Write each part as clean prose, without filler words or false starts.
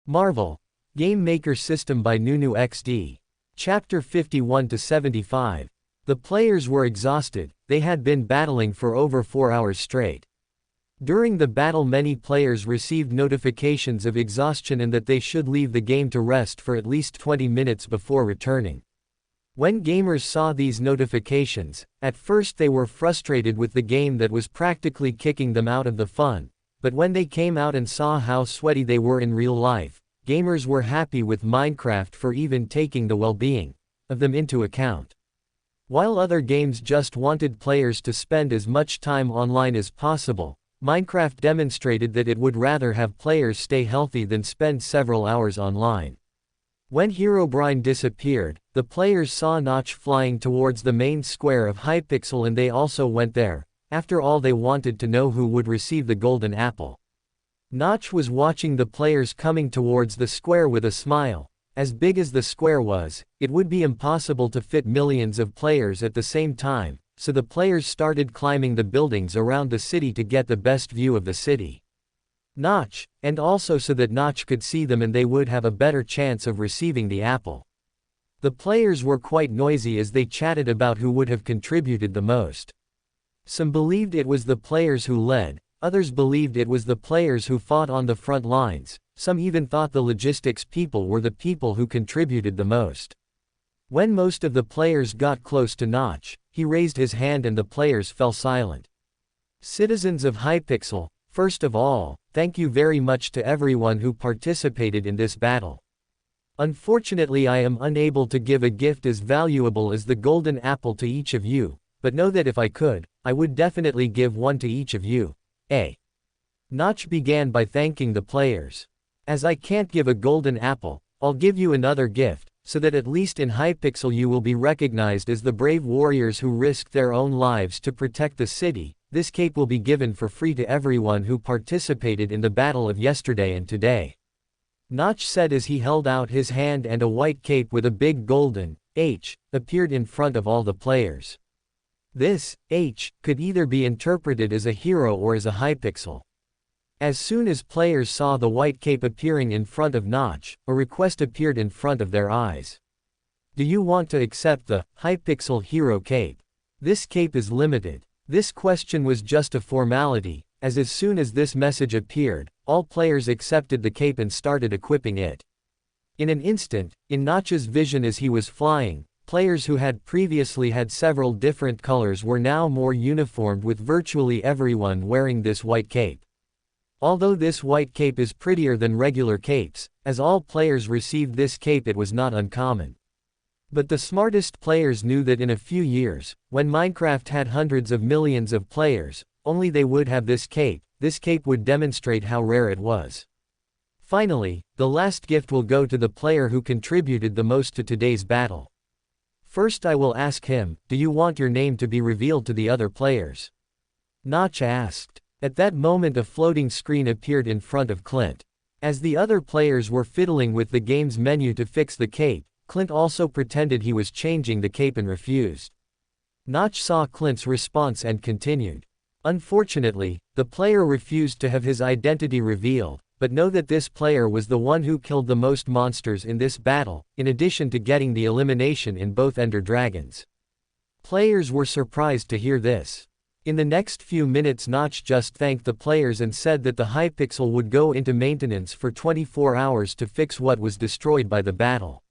Marvel. Game Maker System by NunuXD. Chapter 51-75. The players were exhausted, they had been battling for over 4 hours straight. During the battle many players received notifications of exhaustion and that they should leave the game to rest for at least 20 minutes before returning. When gamers saw these notifications, at first they were frustrated with the game that was practically kicking them out of the fun, but when they came out and saw how sweaty they were in real life, gamers were happy with Minecraft for even taking the well-being of them into account. While other games just wanted players to spend as much time online as possible, Minecraft demonstrated that it would rather have players stay healthy than spend several hours online. When Herobrine disappeared, the players saw Notch flying towards the main square of Hypixel and they also went there. After all, they wanted to know who would receive the golden apple. Notch was watching the players coming towards the square with a smile. As big as the square was, it would be impossible to fit millions of players at the same time, so the players started climbing the buildings around the city to get the best view of the city. Notch, and also so that Notch could see them and they would have a better chance of receiving the apple. The players were quite noisy as they chatted about who would have contributed the most. Some believed it was the players who led, others believed it was the players who fought on the front lines, some even thought the logistics people were the people who contributed the most. When most of the players got close to Notch, he raised his hand and the players fell silent. Citizens of Hypixel, first of all, thank you very much to everyone who participated in this battle. Unfortunately, I am unable to give a gift as valuable as the golden apple to each of you, but know that if I could, I would definitely give one to each of you. Notch began by thanking the players. As I can't give a golden apple, I'll give you another gift, so that at least in Hypixel you will be recognized as the brave warriors who risked their own lives to protect the city. This cape will be given for free to everyone who participated in the battle of yesterday and today. Notch said as he held out his hand, and a white cape with a big golden H appeared in front of all the players. This H could either be interpreted as a hero or as a Hypixel. As soon as players saw the white cape appearing in front of Notch, a request appeared in front of their eyes. Do you want to accept the Hypixel hero cape? This cape is limited. This question was just a formality, as soon as this message appeared, all players accepted the cape and started equipping it. In an instant, in Notch's vision as he was flying, players who had previously had several different colors were now more uniformed, with virtually everyone wearing this white cape. Although this white cape is prettier than regular capes, as all players received this cape, it was not uncommon. But the smartest players knew that in a few years, when Minecraft had hundreds of millions of players, only they would have this cape. This cape would demonstrate how rare it was. Finally, the last gift will go to the player who contributed the most to today's battle. First I will ask him, do you want your name to be revealed to the other players? Notch asked. At that moment a floating screen appeared in front of Clint. As the other players were fiddling with the game's menu to fix the cape, Clint also pretended he was changing the cape and refused. Notch saw Clint's response and continued. Unfortunately, the player refused to have his identity revealed, but know that this player was the one who killed the most monsters in this battle, in addition to getting the elimination in both Ender Dragons. Players were surprised to hear this. In the next few minutes Notch just thanked the players and said that the Hypixel would go into maintenance for 24 hours to fix what was destroyed by the battle.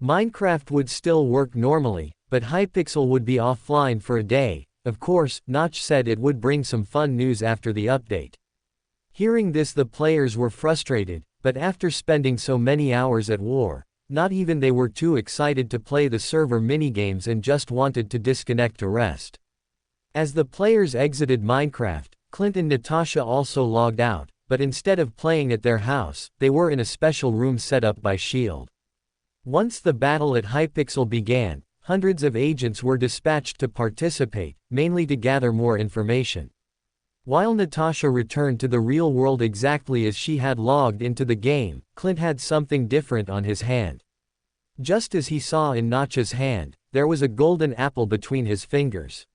Minecraft would still work normally, but Hypixel would be offline for a day. Of course, Notch said it would bring some fun news after the update. Hearing this, the players were frustrated, but after spending so many hours at war, not even they were too excited to play the server minigames and just wanted to disconnect to rest. As the players exited Minecraft, Clint and Natasha also logged out, but instead of playing at their house, they were in a special room set up by S.H.I.E.L.D. Once the battle at Hypixel began, hundreds of agents were dispatched to participate, mainly to gather more information. While Natasha returned to the real world exactly as she had logged into the game, Clint had something different on his hand. Just as he saw in Notch's hand, there was a golden apple between his fingers.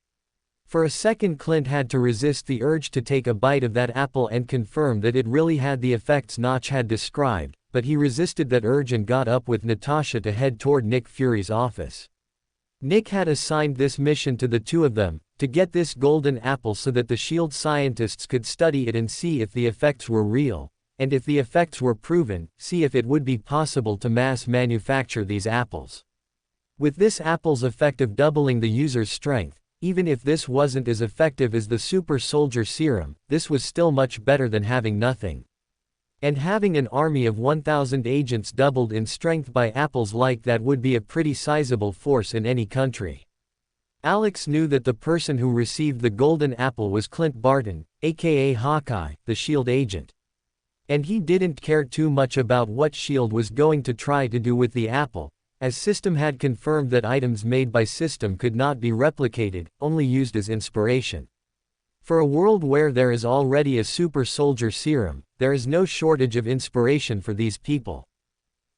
For a second Clint had to resist the urge to take a bite of that apple and confirm that it really had the effects Notch had described, but he resisted that urge and got up with Natasha to head toward Nick Fury's office. Nick had assigned this mission to the two of them, to get this golden apple so that the SHIELD scientists could study it and see if the effects were real, and if the effects were proven, see if it would be possible to mass manufacture these apples. With this apple's effect of doubling the user's strength, even if this wasn't as effective as the super soldier serum, this was still much better than having nothing. And having an army of 1,000 agents doubled in strength by apples like that would be a pretty sizable force in any country. Alex knew that the person who received the golden apple was Clint Barton, aka Hawkeye, the SHIELD agent. And he didn't care too much about what SHIELD was going to try to do with the apple, as System had confirmed that items made by System could not be replicated, only used as inspiration. For a world where there is already a super soldier serum, there is no shortage of inspiration for these people.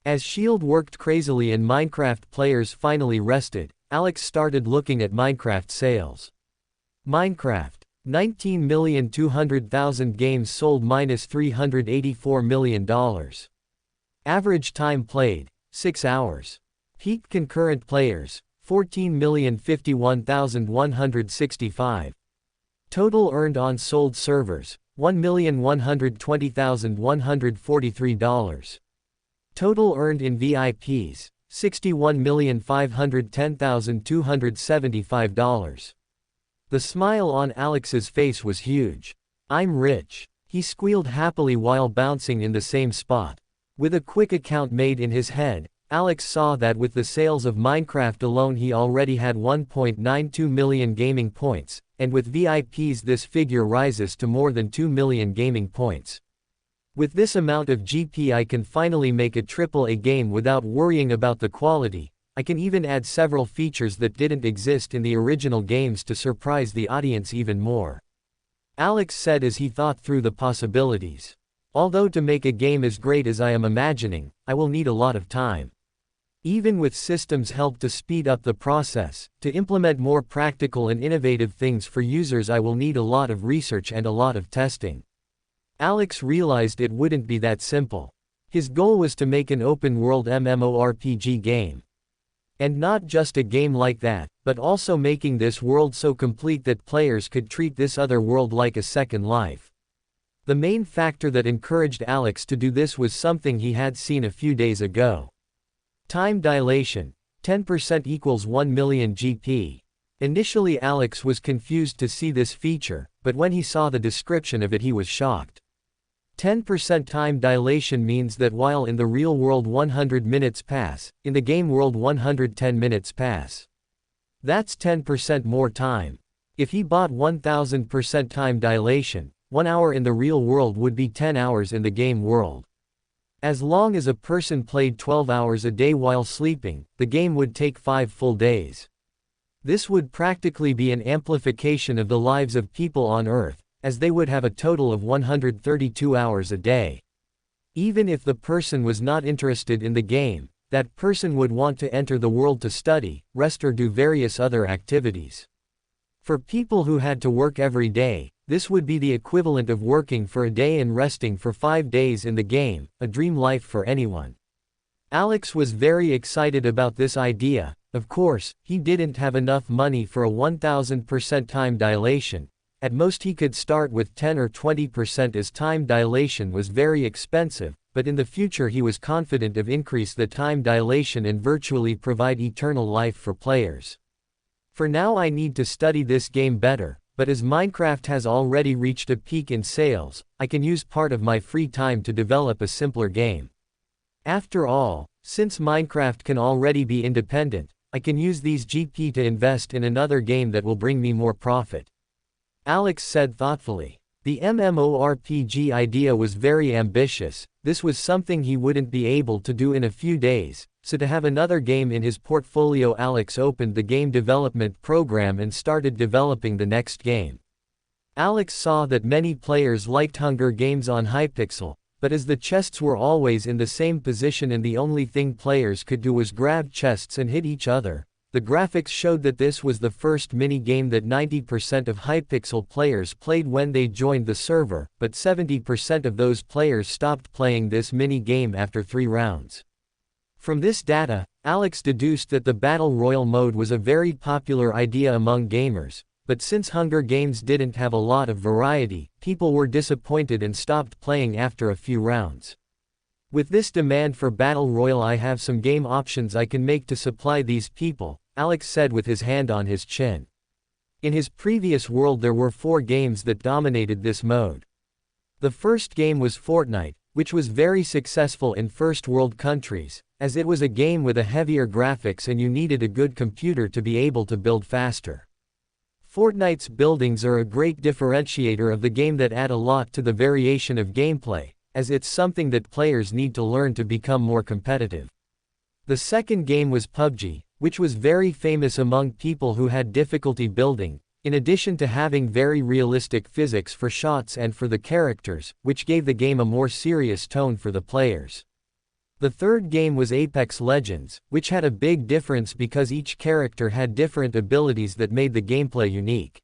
As SHIELD worked crazily and Minecraft players finally rested, Alex started looking at Minecraft sales. Minecraft. 19,200,000 games sold minus $384 million. Average time played, 6 hours. Peak concurrent players, 14,051,165. Total earned on sold servers, $1,120,143. Total earned in VIPs, $61,510,275. The smile on Alex's face was huge. I'm rich. He squealed happily while bouncing in the same spot. With a quick account made in his head, Alex saw that with the sales of Minecraft alone he already had 1.92 million gaming points, and with VIPs this figure rises to more than 2 million gaming points. With this amount of GP I can finally make a AAA game without worrying about the quality. I can even add several features that didn't exist in the original games to surprise the audience even more. Alex said as he thought through the possibilities. Although to make a game as great as I am imagining, I will need a lot of time. Even with System's help to speed up the process, to implement more practical and innovative things for users I will need a lot of research and a lot of testing. Alex realized it wouldn't be that simple. His goal was to make an open-world MMORPG game. And not just a game like that, but also making this world so complete that players could treat this other world like a second life. The main factor that encouraged Alex to do this was something he had seen a few days ago. Time dilation. 10% equals 1 million GP. Initially Alex was confused to see this feature, but when he saw the description of it he was shocked. 10% time dilation means that while in the real world 100 minutes pass, in the game world 110 minutes pass. That's 10% more time. If he bought 1000% time dilation, 1 hour in the real world would be 10 hours in the game world. As long as a person played 12 hours a day while sleeping, the game would take 5 full days. This would practically be an amplification of the lives of people on Earth, as they would have a total of 132 hours a day. Even if the person was not interested in the game, that person would want to enter the world to study, rest or do various other activities. For people who had to work every day, this would be the equivalent of working for a day and resting for 5 days in the game, a dream life for anyone. Alex was very excited about this idea. Of course, he didn't have enough money for a 1000% time dilation. At most he could start with 10 or 20% as time dilation was very expensive, but in the future he was confident of increase the time dilation and virtually provide eternal life for players. For now I need to study this game better, but as Minecraft has already reached a peak in sales, I can use part of my free time to develop a simpler game. After all, since Minecraft can already be independent, I can use these GP to invest in another game that will bring me more profit. Alex said thoughtfully. The MMORPG idea was very ambitious. This was something he wouldn't be able to do in a few days, so to have another game in his portfolio Alex opened the game development program and started developing the next game. Alex saw that many players liked Hunger Games on Hypixel, but as the chests were always in the same position and the only thing players could do was grab chests and hit each other, The graphics showed that this was the first mini-game that 90% of Hypixel players played when they joined the server, but 70% of those players stopped playing this mini-game after 3 rounds. From this data, Alex deduced that the Battle Royale mode was a very popular idea among gamers, but since Hunger Games didn't have a lot of variety, people were disappointed and stopped playing after a few rounds. With this demand for Battle Royale, I have some game options I can make to supply these people, Alex said with his hand on his chin. In his previous world there were 4 games that dominated this mode. The first game was Fortnite, which was very successful in first world countries, as it was a game with a heavier graphics and you needed a good computer to be able to build faster. Fortnite's buildings are a great differentiator of the game that add a lot to the variation of gameplay, as it's something that players need to learn to become more competitive. The second game was PUBG, which was very famous among people who had difficulty building, in addition to having very realistic physics for shots and for the characters, which gave the game a more serious tone for the players. The third game was Apex Legends, which had a big difference because each character had different abilities that made the gameplay unique.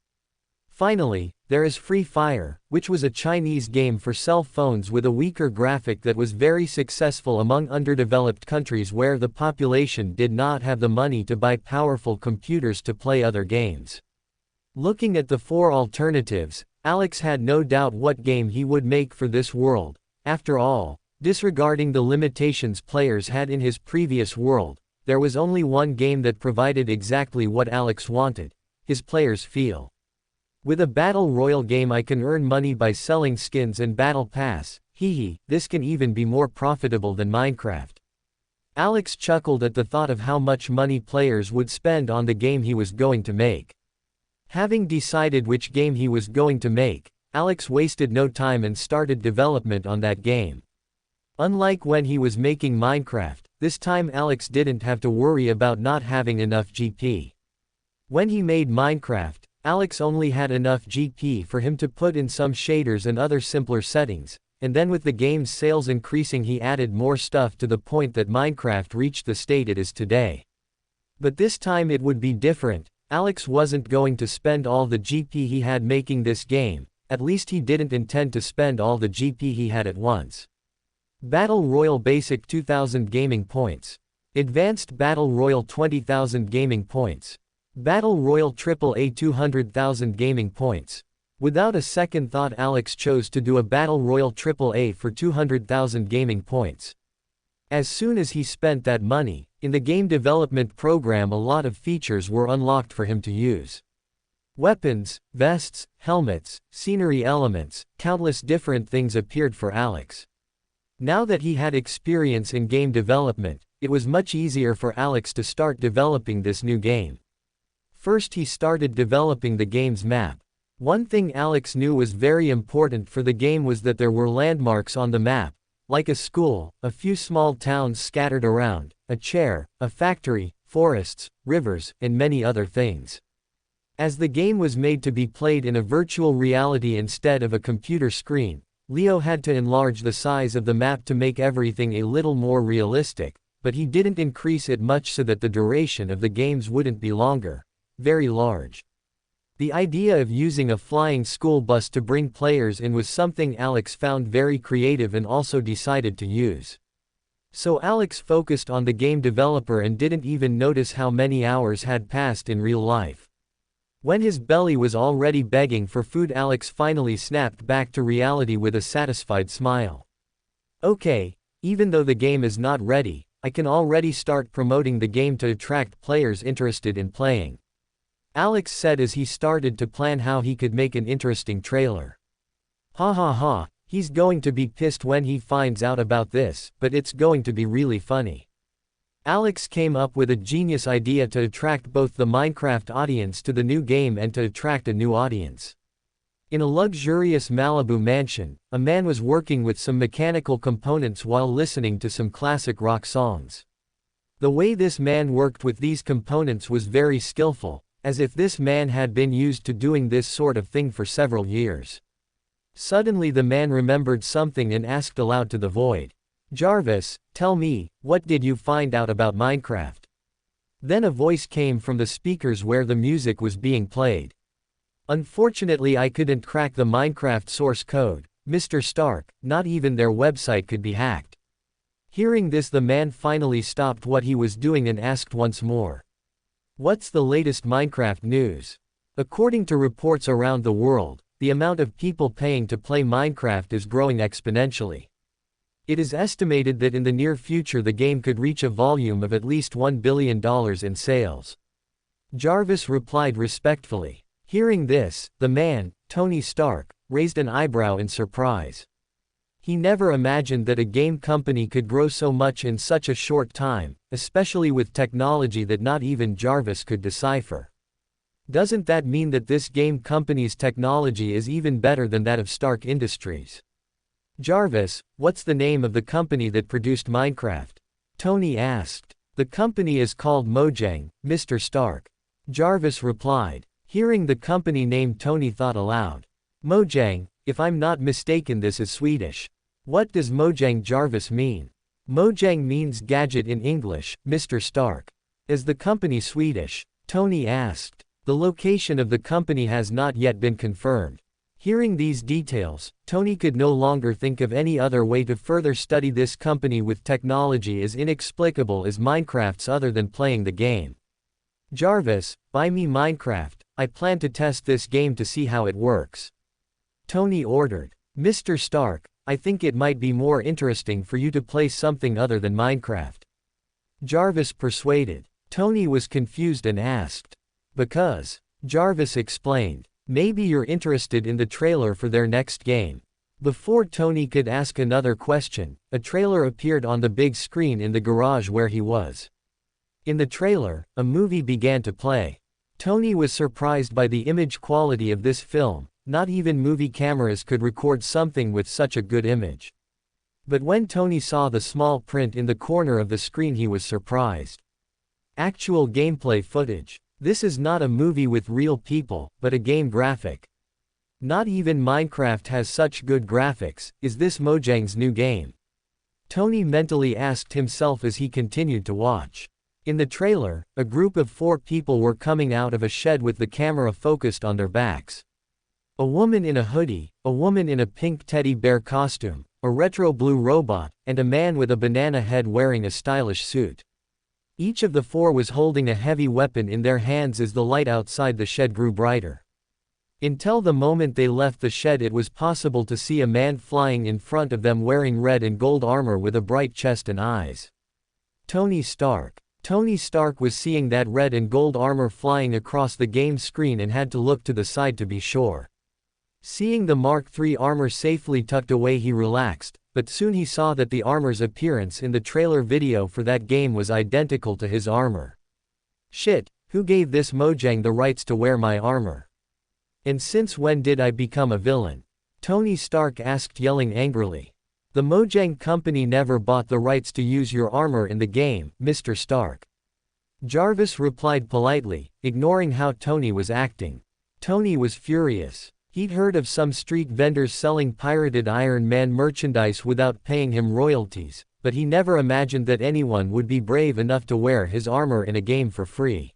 Finally, there is Free Fire, which was a Chinese game for cell phones with a weaker graphic that was very successful among underdeveloped countries where the population did not have the money to buy powerful computers to play other games. Looking at the 4 alternatives, Alex had no doubt what game he would make for this world. After all, disregarding the limitations players had in his previous world, there was only one game that provided exactly what Alex wanted: his players feel. With a Battle Royale game I can earn money by selling skins and Battle Pass, this can even be more profitable than Minecraft. Alex chuckled at the thought of how much money players would spend on the game he was going to make. Having decided which game he was going to make, Alex wasted no time and started development on that game. Unlike when he was making Minecraft, this time Alex didn't have to worry about not having enough GP. When he made Minecraft, Alex only had enough GP for him to put in some shaders and other simpler settings, and then with the game's sales increasing he added more stuff to the point that Minecraft reached the state it is today. But this time it would be different. Alex wasn't going to spend all the GP he had making this game, at least he didn't intend to spend all the GP he had at once. Battle Royale Basic 2000 gaming points. Advanced Battle Royale 20,000 gaming points. Battle Royale AAA 200,000 gaming points. Without a second thought Alex chose to do a Battle Royale AAA for 200,000 gaming points. As soon as he spent that money, in the game development program a lot of features were unlocked for him to use. Weapons, vests, helmets, scenery elements, countless different things appeared for Alex. Now that he had experience in game development, it was much easier for Alex to start developing this new game. First he started developing the game's map. One thing Alex knew was very important for the game was that there were landmarks on the map, like a school, a few small towns scattered around, a chair, a factory, forests, rivers, and many other things. As the game was made to be played in a virtual reality instead of a computer screen, Leo had to enlarge the size of the map to make everything a little more realistic, but he didn't increase it much so that the duration of the games wouldn't be longer. Very large. The idea of using a flying school bus to bring players in was something Alex found very creative and also decided to use. So Alex focused on the game developer and didn't even notice how many hours had passed in real life. When his belly was already begging for food, Alex finally snapped back to reality with a satisfied smile. Okay, even though the game is not ready, I can already start promoting the game to attract players interested in playing. Alex said as he started to plan how he could make an interesting trailer. Ha ha ha, he's going to be pissed when he finds out about this, but it's going to be really funny. Alex came up with a genius idea to attract both the Minecraft audience to the new game and to attract a new audience. In a luxurious Malibu mansion, a man was working with some mechanical components while listening to some classic rock songs. The way this man worked with these components was very skillful, as if this man had been used to doing this sort of thing for several years. Suddenly the man remembered something and asked aloud to the void, "Jarvis, tell me, what did you find out about Minecraft?" Then a voice came from the speakers where the music was being played. Unfortunately, I couldn't crack the Minecraft source code, Mr. Stark, not even their website could be hacked. Hearing this, the man finally stopped what he was doing and asked once more. What's the latest Minecraft news? According to reports around the world, the amount of people paying to play Minecraft is growing exponentially. It is estimated that in the near future the game could reach a volume of at least $1 billion in sales. Jarvis replied respectfully. Hearing this, the man, Tony Stark, raised an eyebrow in surprise. He never imagined that a game company could grow so much in such a short time, especially with technology that not even Jarvis could decipher. Doesn't that mean that this game company's technology is even better than that of Stark Industries? Jarvis, what's the name of the company that produced Minecraft? Tony asked. The company is called Mojang, Mr. Stark. Jarvis replied. Hearing the company name, Tony thought aloud. Mojang, if I'm not mistaken, this is Swedish. What does Mojang, Jarvis, mean? Mojang means gadget in English, Mr. Stark. Is the company Swedish? Tony asked. The location of the company has not yet been confirmed. Hearing these details, Tony could no longer think of any other way to further study this company with technology as inexplicable as Minecraft's other than playing the game. Jarvis, buy me Minecraft, I plan to test this game to see how it works. Tony ordered. Mr. Stark, I think it might be more interesting for you to play something other than Minecraft. Jarvis persuaded. Tony was confused and asked. Because. Jarvis explained. Maybe you're interested in the trailer for their next game. Before Tony could ask another question, a trailer appeared on the big screen in the garage where he was. In the trailer, a movie began to play. Tony was surprised by the image quality of this film. Not even movie cameras could record something with such a good image. But when Tony saw the small print in the corner of the screen, he was surprised. Actual gameplay footage. This is not a movie with real people, but a game graphic. Not even Minecraft has such good graphics. Is this Mojang's new game? Tony mentally asked himself as he continued to watch. In the trailer, a group of 4 people were coming out of a shed with the camera focused on their backs. A woman in a hoodie, a woman in a pink teddy bear costume, a retro blue robot, and a man with a banana head wearing a stylish suit. Each of the 4 was holding a heavy weapon in their hands as the light outside the shed grew brighter. Until the moment they left the shed, it was possible to see a man flying in front of them wearing red and gold armor with a bright chest and eyes. Tony Stark. Tony Stark was seeing that red and gold armor flying across the game screen and had to look to the side to be sure. Seeing the Mark III armor safely tucked away, he relaxed, but soon he saw that the armor's appearance in the trailer video for that game was identical to his armor. Shit, who gave this Mojang the rights to wear my armor? And since when did I become a villain? Tony Stark asked, yelling angrily. The Mojang company never bought the rights to use your armor in the game, Mr. Stark. Jarvis replied politely, ignoring how Tony was acting. Tony was furious. He'd heard of some street vendors selling pirated Iron Man merchandise without paying him royalties, but he never imagined that anyone would be brave enough to wear his armor in a game for free.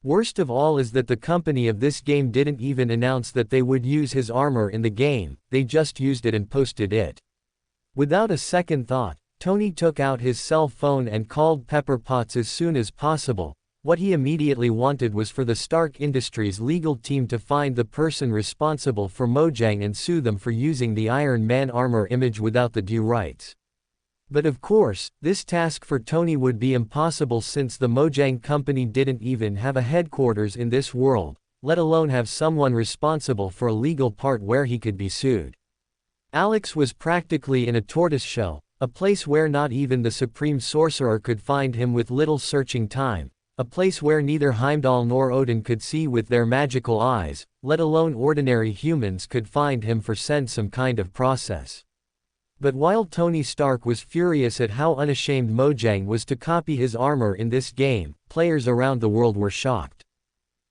Worst of all is that the company of this game didn't even announce that they would use his armor in the game, they just used it and posted it. Without a second thought, Tony took out his cell phone and called Pepper Potts as soon as possible. What he immediately wanted was for the Stark Industries legal team to find the person responsible for Mojang and sue them for using the Iron Man armor image without the due rights. But of course, this task for Tony would be impossible since the Mojang company didn't even have a headquarters in this world, let alone have someone responsible for a legal part where he could be sued. Alex was practically in a tortoiseshell, a place where not even the Supreme Sorcerer could find him with little searching time. A place where neither Heimdall nor Odin could see with their magical eyes, let alone ordinary humans could find him for some kind of process. But while Tony Stark was furious at how unashamed Mojang was to copy his armor in this game, players around the world were shocked.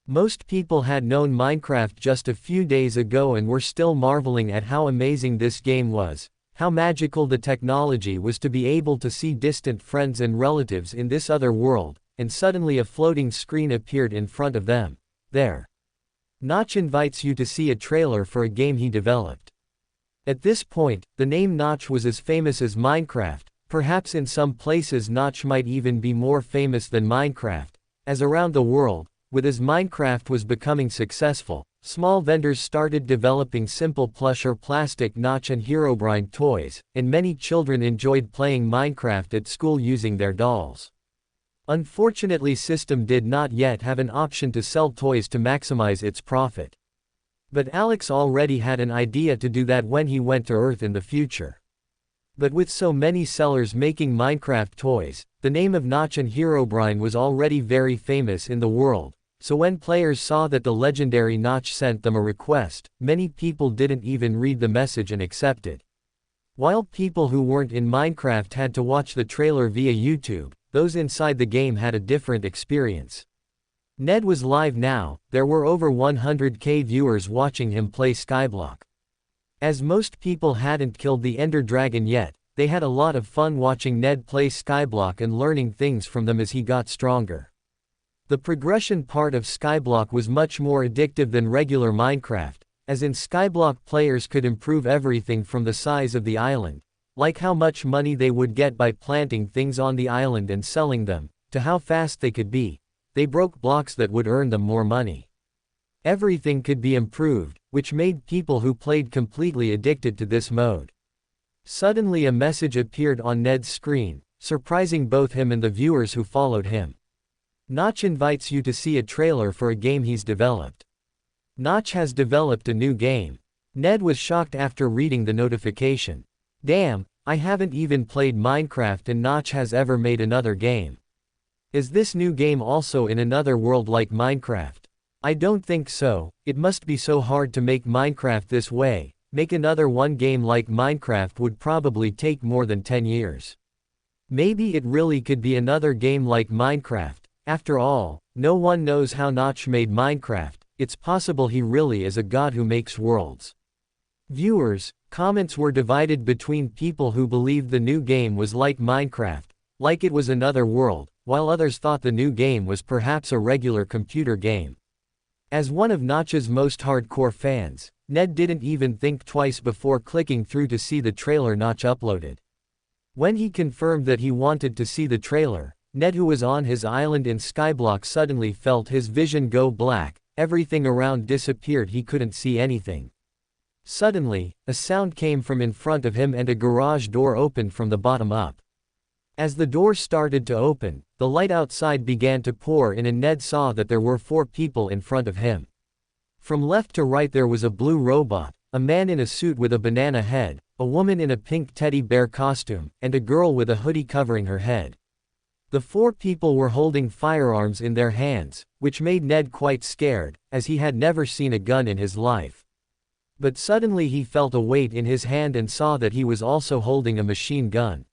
Most people had known Minecraft just a few days ago and were still marveling at how amazing this game was, how magical the technology was to be able to see distant friends and relatives in this other world, and suddenly a floating screen appeared in front of them. There. Notch invites you to see a trailer for a game he developed. At this point, the name Notch was as famous as Minecraft. Perhaps in some places Notch might even be more famous than Minecraft, as around the world, as Minecraft was becoming successful, small vendors started developing simple plush or plastic Notch and Herobrine toys, and many children enjoyed playing Minecraft at school using their dolls. Unfortunately, system did not yet have an option to sell toys to maximize its profit. But Alex already had an idea to do that when he went to Earth in the future. But with so many sellers making Minecraft toys, the name of Notch and Herobrine was already very famous in the world, so when players saw that the legendary Notch sent them a request, many people didn't even read the message and accepted. While people who weren't in Minecraft had to watch the trailer via YouTube, those inside the game had a different experience. Ned was live now, there were over 100k viewers watching him play Skyblock. As most people hadn't killed the Ender Dragon yet, they had a lot of fun watching Ned play Skyblock and learning things from them as he got stronger. The progression part of Skyblock was much more addictive than regular Minecraft, as in Skyblock players could improve everything from the size of the island, like how much money they would get by planting things on the island and selling them, to how fast they could be. They broke blocks that would earn them more money. Everything could be improved, which made people who played completely addicted to this mode. Suddenly a message appeared on Ned's screen, surprising both him and the viewers who followed him. Notch invites you to see a trailer for a game he's developed. Notch has developed a new game. Ned was shocked after reading the notification. Damn, I haven't even played Minecraft and Notch has ever made another game. Is this new game also in another world like Minecraft? I don't think so, it must be so hard to make Minecraft this way. Make another one game like Minecraft would probably take more than 10 years. Maybe it really could be another game like Minecraft. After all, no one knows how Notch made Minecraft, it's possible he really is a god who makes worlds. Viewers, comments were divided between people who believed the new game was like Minecraft, like it was another world, while others thought the new game was perhaps a regular computer game. As one of Notch's most hardcore fans, Ned didn't even think twice before clicking through to see the trailer Notch uploaded. When he confirmed that he wanted to see the trailer, Ned, who was on his island in Skyblock, suddenly felt his vision go black, everything around disappeared, he couldn't see anything. Suddenly, a sound came from in front of him and a garage door opened from the bottom up. As the door started to open, the light outside began to pour in and Ned saw that there were 4 people in front of him. From left to right there was a blue robot, a man in a suit with a banana head, a woman in a pink teddy bear costume, and a girl with a hoodie covering her head. The 4 people were holding firearms in their hands, which made Ned quite scared, as he had never seen a gun in his life. But suddenly he felt a weight in his hand and saw that he was also holding a machine gun.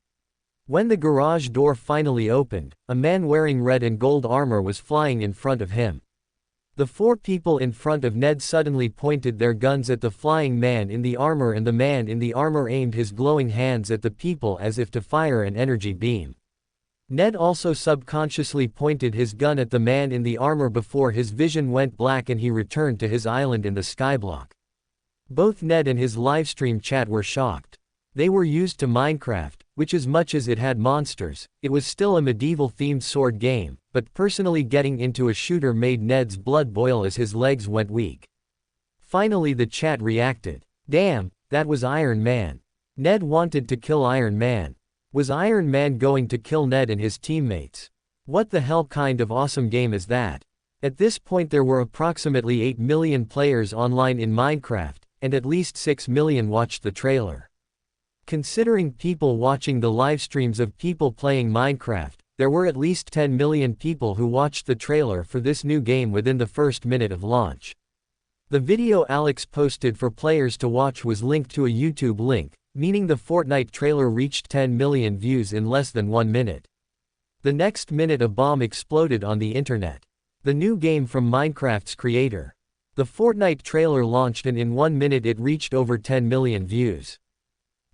When the garage door finally opened, a man wearing red and gold armor was flying in front of him. The 4 people in front of Ned suddenly pointed their guns at the flying man in the armor, and the man in the armor aimed his glowing hands at the people as if to fire an energy beam. Ned also subconsciously pointed his gun at the man in the armor before his vision went black and he returned to his island in the Skyblock. Both Ned and his livestream chat were shocked. They were used to Minecraft, which as much as it had monsters, it was still a medieval-themed sword game, but personally getting into a shooter made Ned's blood boil as his legs went weak. Finally the chat reacted. Damn, that was Iron Man. Ned wanted to kill Iron Man. Was Iron Man going to kill Ned and his teammates? What the hell kind of awesome game is that? At this point there were approximately 8 million players online in Minecraft, and at least 6 million watched the trailer. Considering people watching the live streams of people playing Minecraft, there were at least 10 million people who watched the trailer for this new game within the first minute of launch. The video Alex posted for players to watch was linked to a YouTube link, meaning the Fortnite trailer reached 10 million views in less than 1 minute. The next minute a bomb exploded on the internet. The new game from Minecraft's creator. The Fortnite trailer launched and in 1 minute it reached over 10 million views.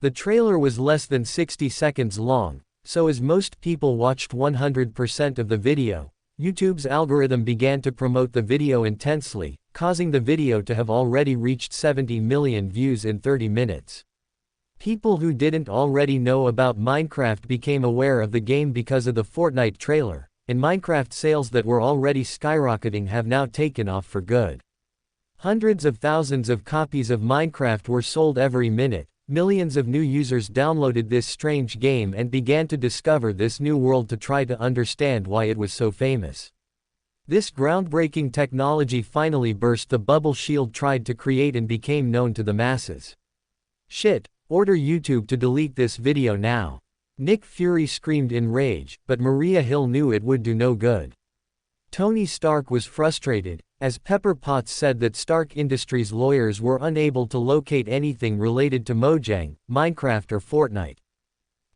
The trailer was less than 60 seconds long, So as most people watched 100% of the video, YouTube's algorithm began to promote the video intensely, causing the video to have already reached 70 million views in 30 minutes. People who didn't already know about Minecraft became aware of the game because of the Fortnite trailer, and Minecraft sales that were already skyrocketing have now taken off for good. Hundreds of thousands of copies of Minecraft were sold every minute. Millions of new users downloaded this strange game and began to discover this new world to try to understand why it was so famous. This groundbreaking technology finally burst the bubble Shield tried to create and became known to the masses. Shit, order YouTube to delete this video now. Nick Fury screamed in rage, but Maria Hill knew it would do no good. Tony Stark was frustrated, as Pepper Potts said that Stark Industries lawyers were unable to locate anything related to Mojang, Minecraft or Fortnite.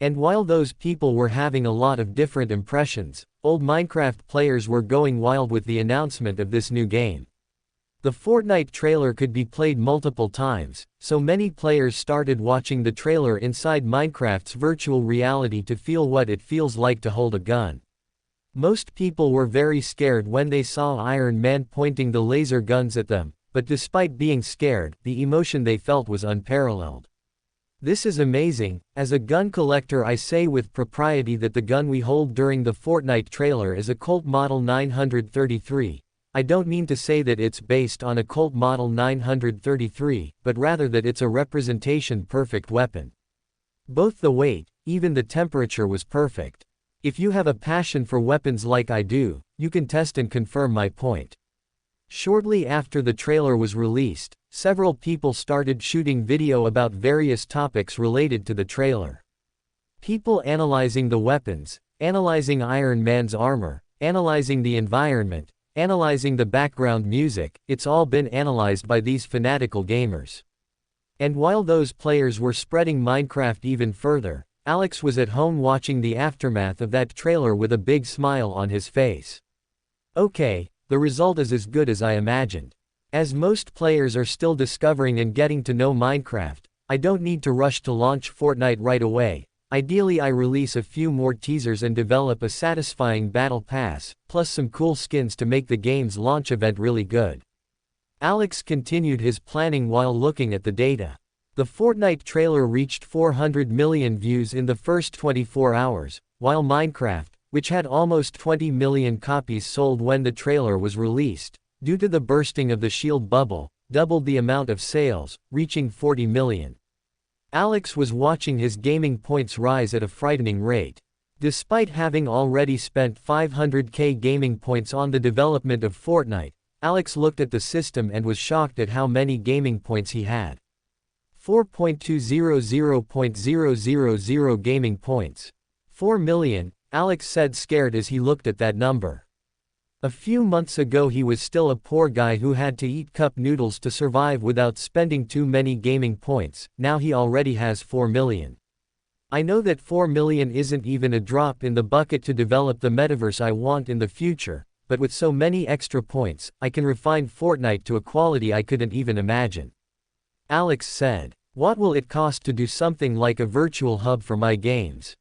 And while those people were having a lot of different impressions, old Minecraft players were going wild with the announcement of this new game. The Fortnite trailer could be played multiple times, so many players started watching the trailer inside Minecraft's virtual reality to feel what it feels like to hold a gun. Most people were very scared when they saw Iron Man pointing the laser guns at them, but despite being scared, the emotion they felt was unparalleled. This is amazing. As a gun collector, I say with propriety that the gun we hold during the Fortnite trailer is a Colt Model 933. I don't mean to say that it's based on a Colt Model 933, but rather that it's a representation perfect weapon. Both the weight, even the temperature was perfect. If you have a passion for weapons like I do, you can test and confirm my point. Shortly after the trailer was released, several people started shooting video about various topics related to the trailer. People analyzing the weapons, analyzing Iron Man's armor, analyzing the environment, analyzing the background music, it's all been analyzed by these fanatical gamers. And while those players were spreading Minecraft even further, Alex was at home watching the aftermath of that trailer with a big smile on his face. Okay, the result is as good as I imagined. As most players are still discovering and getting to know Minecraft, I don't need to rush to launch Fortnite right away. Ideally, I release a few more teasers and develop a satisfying battle pass, plus some cool skins to make the game's launch event really good. Alex continued his planning while looking at the data. The Fortnite trailer reached 400 million views in the first 24 hours, while Minecraft, which had almost 20 million copies sold when the trailer was released, due to the bursting of the Shield bubble, doubled the amount of sales, reaching 40 million. Alex was watching his gaming points rise at a frightening rate. Despite having already spent 500k gaming points on the development of Fortnite, Alex looked at the system and was shocked at how many gaming points he had. 4.200.000 gaming points. 4 million, Alex said, scared as he looked at that number. A few months ago he was still a poor guy who had to eat cup noodles to survive without spending too many gaming points. Now he already has 4 million. I know that 4 million isn't even a drop in the bucket to develop the metaverse I want in the future, but with so many extra points, I can refine Fortnite to a quality I couldn't even imagine. Alex said. What will it cost to do something like a virtual hub for my games?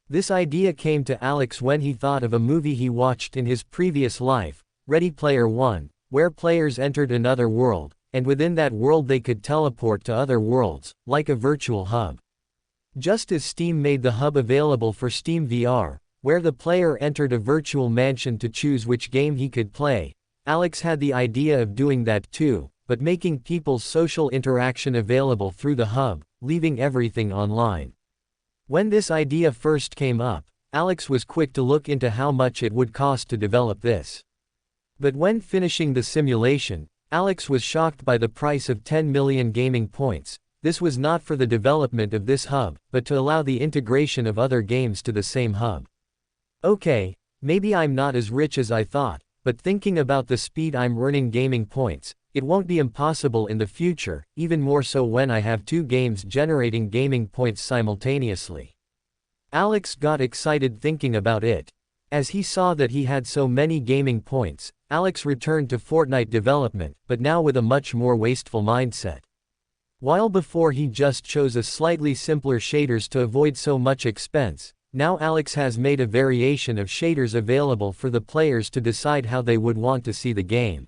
This idea came to Alex when he thought of a movie he watched in his previous life, Ready Player One, where players entered another world, and within that world they could teleport to other worlds, like a virtual hub. Just as Steam made the hub available for Steam VR, where the player entered a virtual mansion to choose which game he could play, Alex had the idea of doing that too, but making people's social interaction available through the hub, leaving everything online. When this idea first came up, Alex was quick to look into how much it would cost to develop this. But when finishing the simulation, Alex was shocked by the price of 10 million gaming points. This was not for the development of this hub, but to allow the integration of other games to the same hub. Okay, maybe I'm not as rich as I thought, but thinking about the speed I'm earning gaming points, it won't be impossible in the future, even more so when I have two games generating gaming points simultaneously. Alex got excited thinking about it. As he saw that he had so many gaming points, Alex returned to Fortnite development, but now with a much more wasteful mindset. While before he just chose a slightly simpler shaders to avoid so much expense, Now Alex has made a variation of shaders available for the players to decide how they would want to see the game.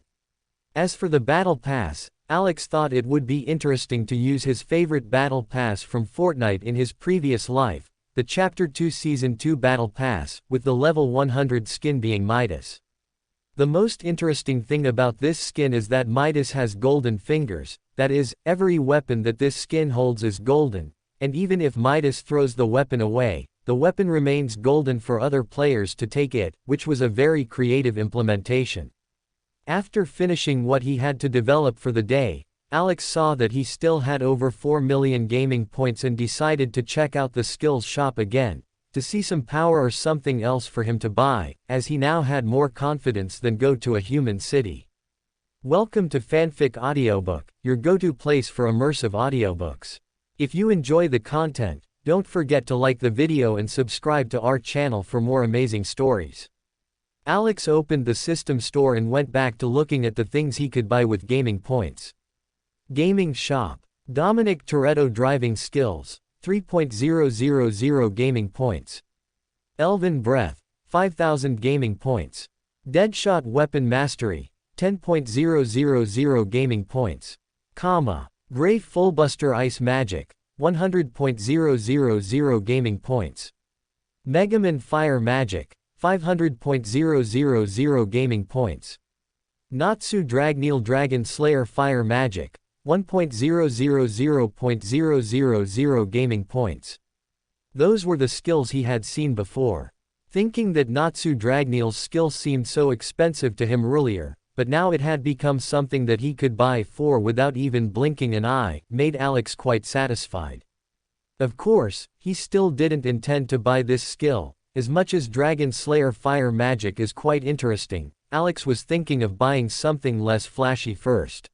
As for the Battle Pass, Alex thought it would be interesting to use his favorite Battle Pass from Fortnite in his previous life, the Chapter 2 Season 2 Battle Pass, with the level 100 skin being Midas. The most interesting thing about this skin is that Midas has golden fingers, that is, every weapon that this skin holds is golden, and even if Midas throws the weapon away, the weapon remains golden for other players to take it, which was a very creative implementation. After finishing what he had to develop for the day, Alex saw that he still had over 4 million gaming points and decided to check out the skills shop again, to see some power or something else for him to buy, as he now had more confidence than go to a human city. Welcome to Fanfic Audiobook, your go-to place for immersive audiobooks. If you enjoy the content, don't forget to like the video and subscribe to our channel for more amazing stories. Alex opened the system store and went back to looking at the things he could buy with gaming points. Gaming Shop. Dominic Toretto Driving Skills, 3.000 gaming points. Elven Breath, 5,000 gaming points. Deadshot Weapon Mastery, 10.000 gaming points. Grey Fullbuster Ice Magic, 100.000 gaming points. Megaman Fire Magic, 500.000 gaming points. Natsu Dragneel Dragon Slayer Fire Magic, 1.000.000 gaming points. Those were the skills he had seen before. Thinking that Natsu Dragneel's skill seemed so expensive to him earlier, but now it had become something that he could buy for without even blinking an eye, made Alex quite satisfied. Of course, he still didn't intend to buy this skill. As much as Dragon Slayer Fire Magic is quite interesting, Alex was thinking of buying something less flashy first.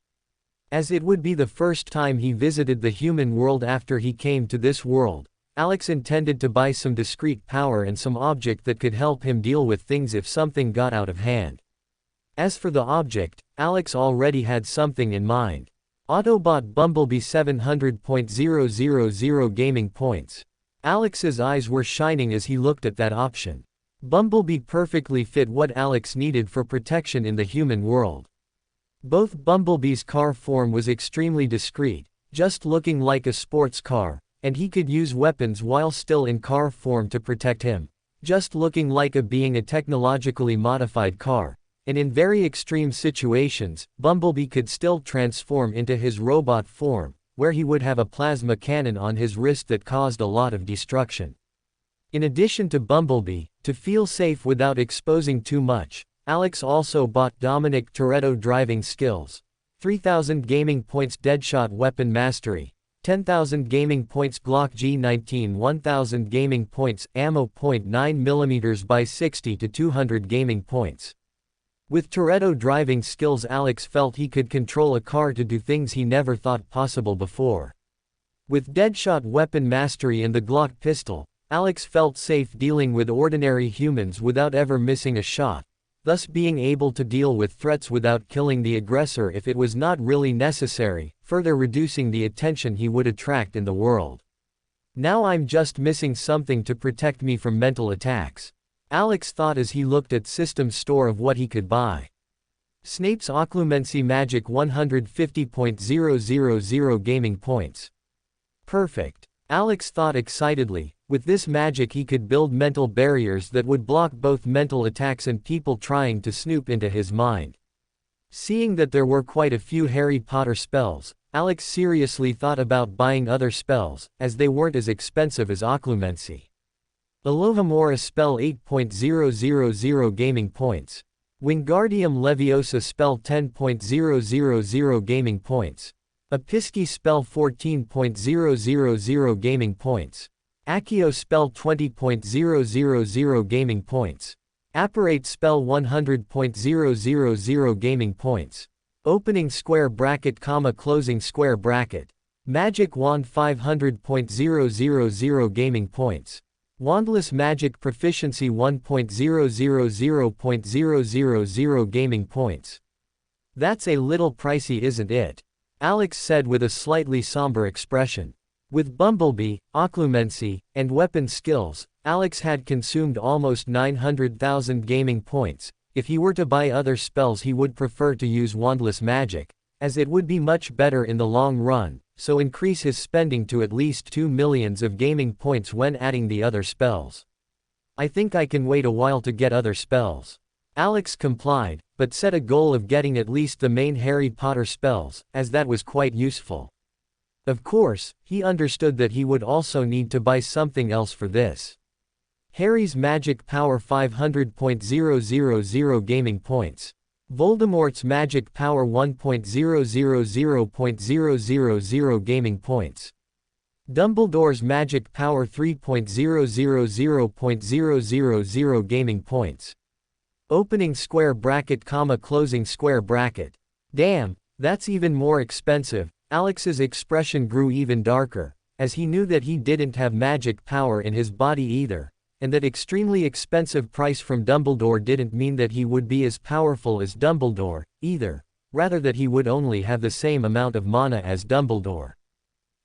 As it would be the first time he visited the human world after he came to this world, Alex intended to buy some discrete power and some object that could help him deal with things if something got out of hand. As for the object, Alex already had something in mind. Autobot Bumblebee 700.000 gaming points. Alex's eyes were shining as he looked at that option. Bumblebee perfectly fit what Alex needed for protection in the human world. Both Bumblebee's car form was extremely discreet, just looking like a sports car, and he could use weapons while still in car form to protect him, just looking like being a technologically modified car. And in very extreme situations, Bumblebee could still transform into his robot form, where he would have a plasma cannon on his wrist that caused a lot of destruction. In addition to Bumblebee, to feel safe without exposing too much, Alex also bought Dominic Toretto Driving Skills, 3,000 gaming points Deadshot Weapon Mastery, 10,000 gaming points Glock G19 1,000 gaming points Ammo .9mm by 60 to 200 gaming points. With Toretto Driving Skills, Alex felt he could control a car to do things he never thought possible before. With Deadshot Weapon Mastery and the Glock pistol, Alex felt safe dealing with ordinary humans without ever missing a shot, thus being able to deal with threats without killing the aggressor if it was not really necessary, further reducing the attention he would attract in the world. Now I'm just missing something to protect me from mental attacks, Alex thought as he looked at System's store of what he could buy. Snape's Occlumency Magic 150.000 gaming points. Perfect, Alex thought excitedly. With this magic he could build mental barriers that would block both mental attacks and people trying to snoop into his mind. Seeing that there were quite a few Harry Potter spells, Alex seriously thought about buying other spells, as they weren't as expensive as Occlumency. Alohomora Spell 8.000 gaming points. Wingardium Leviosa Spell 10.000 gaming points. Episci Spell 14.000 gaming points. Accio Spell 20.000 gaming points. Apparate Spell 100.000 gaming points. Opening square bracket, closing square bracket. Magic Wand 500.000 gaming points. Wandless Magic Proficiency 1.000.000 gaming points. That's a little pricey, isn't it? Alex said with a slightly somber expression. With Bumblebee, occlumency, and weapon skills, Alex had consumed almost 900,000 gaming points. If he were to buy other spells, he would prefer to use wandless magic, as it would be much better in the long run, so increase his spending to at least 2 million of gaming points when adding the other spells. I think I can wait a while to get other spells. Alex complied, but set a goal of getting at least the main Harry Potter spells, as that was quite useful. Of course, he understood that he would also need to buy something else for this. Harry's magic power 500.000 gaming points. Voldemort's magic power 1.000.000 gaming points. Dumbledore's magic power 3.000.000 gaming points. Opening square bracket, closing square bracket. Damn, that's even more expensive. Alex's expression grew even darker, as he knew that he didn't have magic power in his body either, and that extremely expensive price from Dumbledore didn't mean that he would be as powerful as Dumbledore, either, rather that he would only have the same amount of mana as Dumbledore.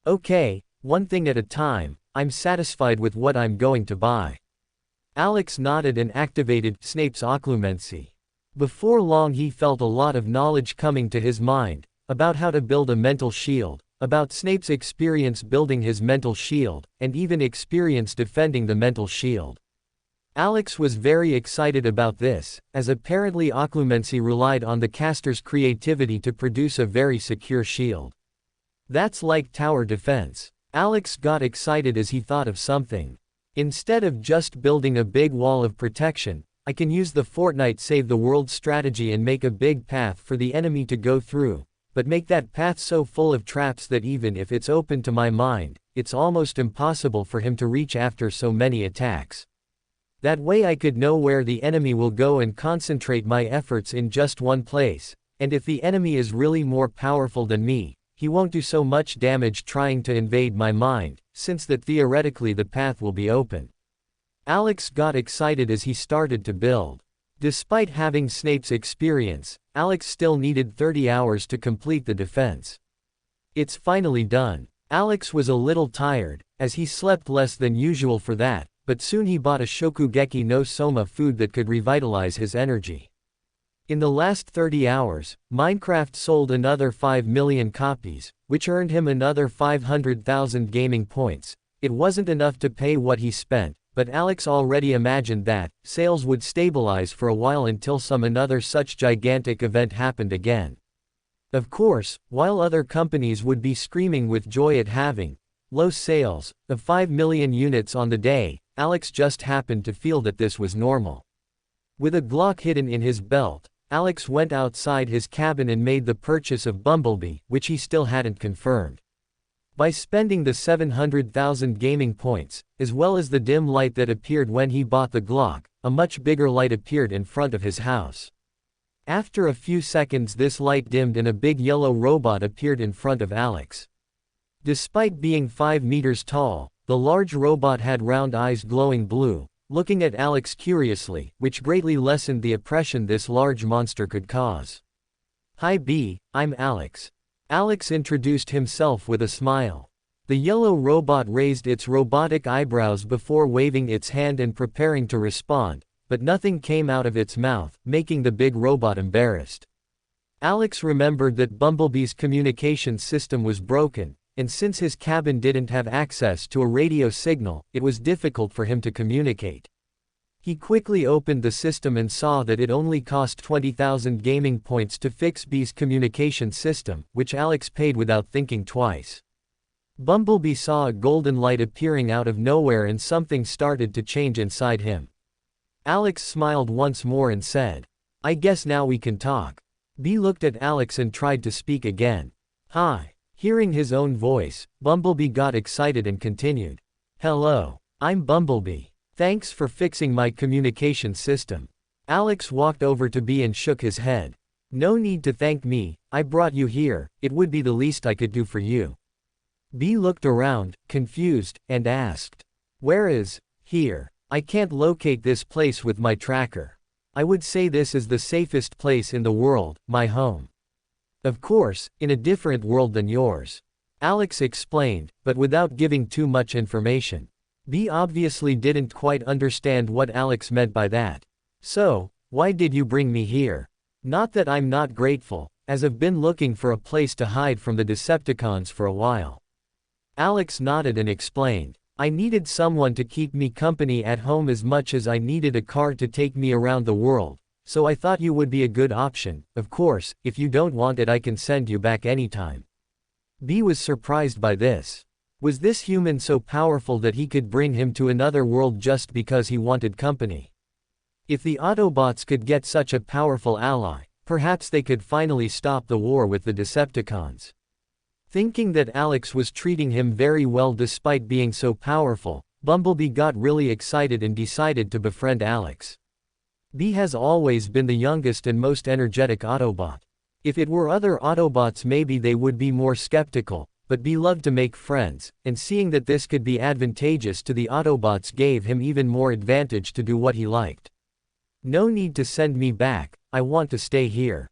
Okay, one thing at a time, I'm satisfied with what I'm going to buy. Alex nodded and activated Snape's occlumency. Before long he felt a lot of knowledge coming to his mind, about how to build a mental shield, about Snape's experience building his mental shield, and even experience defending the mental shield. Alex was very excited about this, as apparently occlumency relied on the caster's creativity to produce a very secure shield. That's like tower defense. Alex got excited as he thought of something. Instead of just building a big wall of protection, I can use the Fortnite save the world strategy and make a big path for the enemy to go through, but make that path so full of traps that even if it's open to my mind, it's almost impossible for him to reach after so many attacks. That way I could know where the enemy will go and concentrate my efforts in just one place, and if the enemy is really more powerful than me, he won't do so much damage trying to invade my mind, since that theoretically the path will be open. Alex got excited as he started to build. Despite having Snape's experience, Alex still needed 30 hours to complete the defense. It's finally done. Alex was a little tired, as he slept less than usual for that, but soon he bought a Shokugeki no Soma food that could revitalize his energy. In the last 30 hours, Minecraft sold another 5 million copies, which earned him another 500,000 gaming points. It wasn't enough to pay what he spent, but Alex already imagined that sales would stabilize for a while until another such gigantic event happened again. Of course, while other companies would be screaming with joy at having low sales of 5 million units on the day, Alex just happened to feel that this was normal. With a Glock hidden in his belt, Alex went outside his cabin and made the purchase of Bumblebee, which he still hadn't confirmed. By spending the 700,000 gaming points, as well as the dim light that appeared when he bought the Glock, a much bigger light appeared in front of his house. After a few seconds this light dimmed and a big yellow robot appeared in front of Alex. Despite being 5 meters tall, the large robot had round eyes glowing blue, looking at Alex curiously, which greatly lessened the oppression this large monster could cause. "Hi B, I'm Alex." Alex introduced himself with a smile. The yellow robot raised its robotic eyebrows before waving its hand and preparing to respond, but nothing came out of its mouth, making the big robot embarrassed. Alex remembered that Bumblebee's communication system was broken, and since his cabin didn't have access to a radio signal, it was difficult for him to communicate. He quickly opened the system and saw that it only cost 20,000 gaming points to fix Bee's communication system, which Alex paid without thinking twice. Bumblebee saw a golden light appearing out of nowhere and something started to change inside him. Alex smiled once more and said, "I guess now we can talk." Bee looked at Alex and tried to speak again. "Hi." Hearing his own voice, Bumblebee got excited and continued. "Hello. I'm Bumblebee. Thanks for fixing my communication system." Alex walked over to Bee and shook his head. "No need to thank me, I brought you here, it would be the least I could do for you." Bee looked around, confused, and asked, "Where is here? I can't locate this place with my tracker. I would say this is the safest place in the world, my home. Of course, in a different world than yours." Alex explained, but without giving too much information. B obviously didn't quite understand what Alex meant by that. So, why did you bring me here? Not that I'm not grateful, as I've been looking for a place to hide from the Decepticons for a while. Alex nodded and explained. I needed someone to keep me company at home as much as I needed a car to take me around the world, so I thought you would be a good option. Of course, if you don't want it I can send you back anytime. B was surprised by this. Was this human so powerful that he could bring him to another world just because he wanted company? If the Autobots could get such a powerful ally, perhaps they could finally stop the war with the Decepticons. Thinking that Alex was treating him very well despite being so powerful, Bumblebee got really excited and decided to befriend Alex. B has always been the youngest and most energetic Autobot. If it were other Autobots maybe they would be more skeptical, but B loved to make friends, and seeing that this could be advantageous to the Autobots gave him even more advantage to do what he liked. No need to send me back, I want to stay here.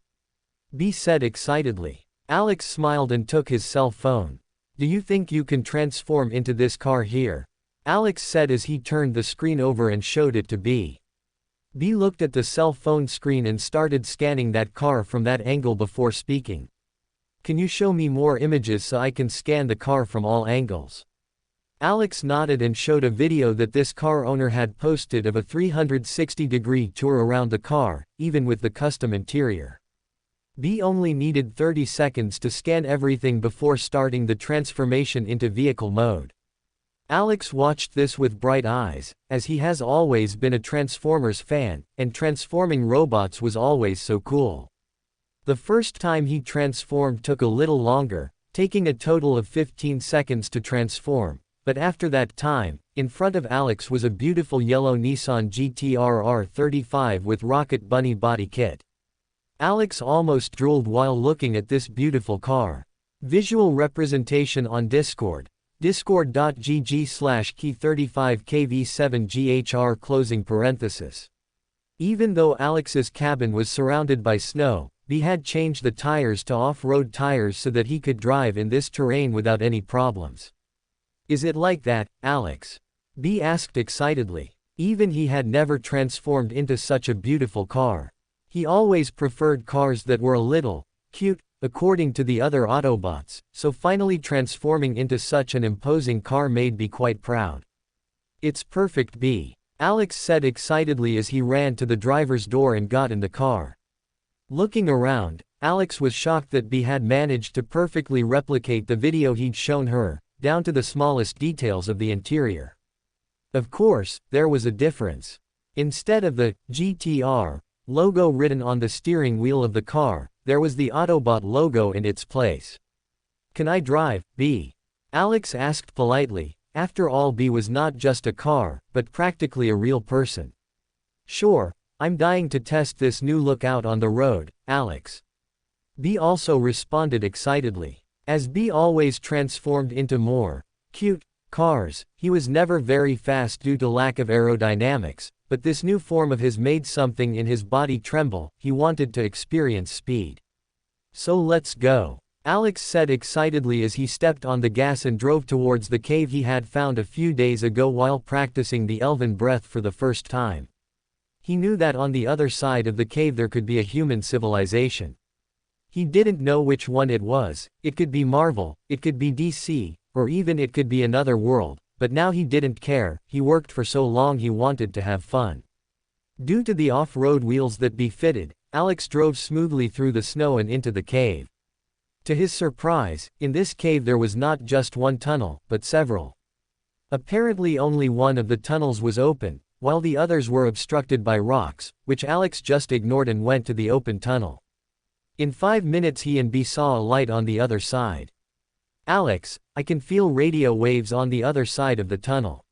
B said excitedly. Alex smiled and took his cell phone. Do you think you can transform into this car here? Alex said as he turned the screen over and showed it to B. B looked at the cell phone screen and started scanning that car from that angle before speaking. Can you show me more images so I can scan the car from all angles? Alex nodded and showed a video that this car owner had posted of a 360-degree tour around the car, even with the custom interior. B only needed 30 seconds to scan everything before starting the transformation into vehicle mode. Alex watched this with bright eyes, as he has always been a Transformers fan, and transforming robots was always so cool. The first time he transformed took a little longer, taking a total of 15 seconds to transform, but after that time, in front of Alex was a beautiful yellow Nissan GT-R R35 with Rocket Bunny body kit. Alex almost drooled while looking at this beautiful car. Visual representation on Discord. discord.gg/key35kv7ghr closing parenthesis. Even though Alex's cabin was surrounded by snow, B had changed the tires to off-road tires so that he could drive in this terrain without any problems. Is it like that, Alex? B asked excitedly. Even he had never transformed into such a beautiful car. He always preferred cars that were a little cute, according to the other Autobots, so finally transforming into such an imposing car made B quite proud. It's perfect, B. Alex said excitedly as he ran to the driver's door and got in the car. Looking around, Alex was shocked that B had managed to perfectly replicate the video he'd shown her, down to the smallest details of the interior. Of course, there was a difference. Instead of the GTR logo written on the steering wheel of the car, there was the Autobot logo in its place. Can I drive, B? Alex asked politely. After all, B was not just a car, but practically a real person. Sure, I'm dying to test this new look out on the road, Alex. B also responded excitedly. As B always transformed into more cute cars, he was never very fast due to lack of aerodynamics, but this new form of his made something in his body tremble. He wanted to experience speed. So let's go, Alex said excitedly as he stepped on the gas and drove towards the cave he had found a few days ago while practicing the elven breath for the first time. He knew that on the other side of the cave there could be a human civilization. He didn't know which one it was. It could be Marvel, it could be DC, or even it could be another world, but now he didn't care. He worked for so long he wanted to have fun. Due to the off-road wheels that B fitted, Alex drove smoothly through the snow and into the cave. To his surprise, in this cave there was not just one tunnel, but several. Apparently only one of the tunnels was open, while the others were obstructed by rocks, which Alex just ignored and went to the open tunnel. In 5 minutes he and B saw a light on the other side. Alex, I can feel radio waves on the other side of the tunnel.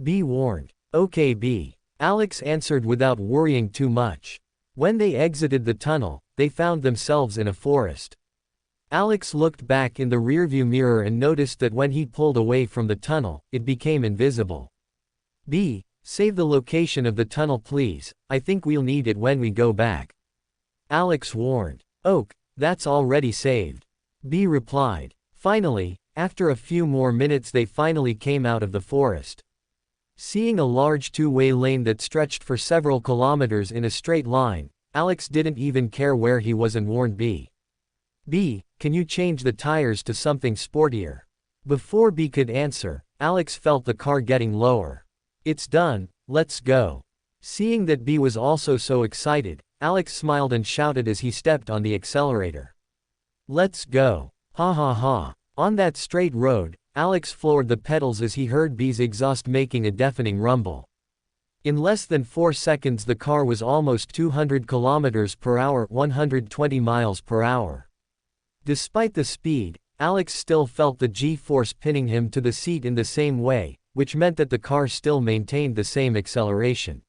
B warned. Okay, B. Alex answered without worrying too much. When they exited the tunnel, they found themselves in a forest. Alex looked back in the rearview mirror and noticed that when he pulled away from the tunnel, it became invisible. B, save the location of the tunnel please, I think we'll need it when we go back. Alex warned. Oak, that's already saved. B replied. Finally, after a few more minutes they finally came out of the forest. Seeing a large two-way lane that stretched for several kilometers in a straight line, Alex didn't even care where he was and warned B. B, can you change the tires to something sportier? Before B could answer, Alex felt the car getting lower. It's done, let's go. Seeing that B was also so excited, Alex smiled and shouted as he stepped on the accelerator. Let's go. Ha ha ha. On that straight road, Alex floored the pedals as he heard B's exhaust making a deafening rumble. In less than 4 seconds the car was almost 200 km per hour, 120 miles per hour. Despite the speed, Alex still felt the G-force pinning him to the seat in the same way, which meant that the car still maintained the same acceleration.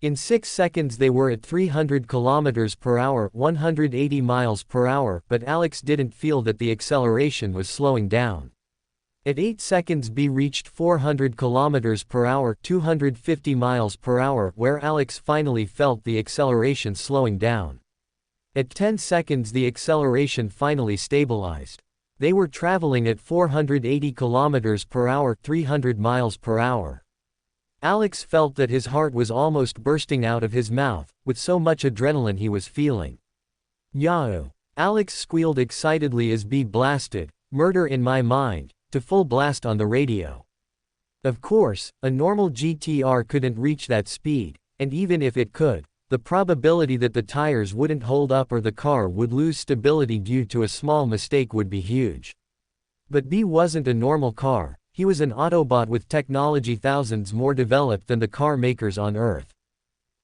In 6 seconds they were at 300 km per hour, 180 miles per hour, but Alex didn't feel that the acceleration was slowing down. At 8 seconds B reached 400 km per hour, 250 miles per hour, where Alex finally felt the acceleration slowing down. At 10 seconds the acceleration finally stabilized. They were traveling at 480 km per hour, 300 miles per hour. Alex felt that his heart was almost bursting out of his mouth, with so much adrenaline he was feeling. Yahoo! Alex squealed excitedly as B blasted, "Murder in my mind," to full blast on the radio. Of course, a normal GTR couldn't reach that speed, and even if it could, the probability that the tires wouldn't hold up or the car would lose stability due to a small mistake would be huge. But B wasn't a normal car. He was an Autobot with technology thousands more developed than the car makers on Earth.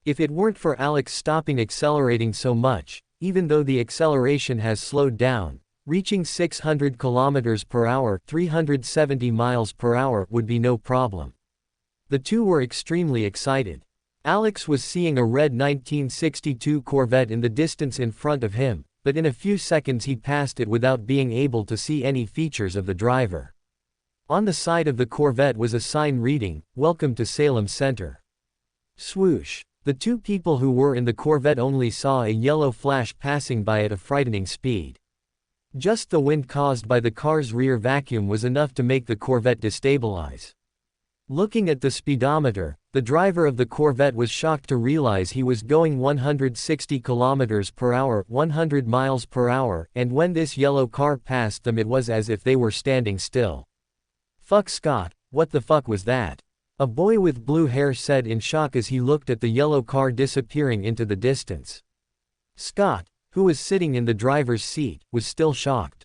If it weren't for Alex stopping accelerating so much, even though the acceleration has slowed down, reaching 600 km per hour, 370 miles per hour would be no problem. The two were extremely excited. Alex was seeing a red 1962 Corvette in the distance in front of him, but in a few seconds he passed it without being able to see any features of the driver. On the side of the Corvette was a sign reading, "Welcome to Salem Center." Swoosh. The two people who were in the Corvette only saw a yellow flash passing by at a frightening speed. Just the wind caused by the car's rear vacuum was enough to make the Corvette destabilize. Looking at the speedometer, the driver of the Corvette was shocked to realize he was going 160 km per hour, 100 miles per hour, and when this yellow car passed them it was as if they were standing still. "Fuck Scott, what the fuck was that?" a boy with blue hair said in shock as he looked at the yellow car disappearing into the distance. Scott, who was sitting in the driver's seat, was still shocked.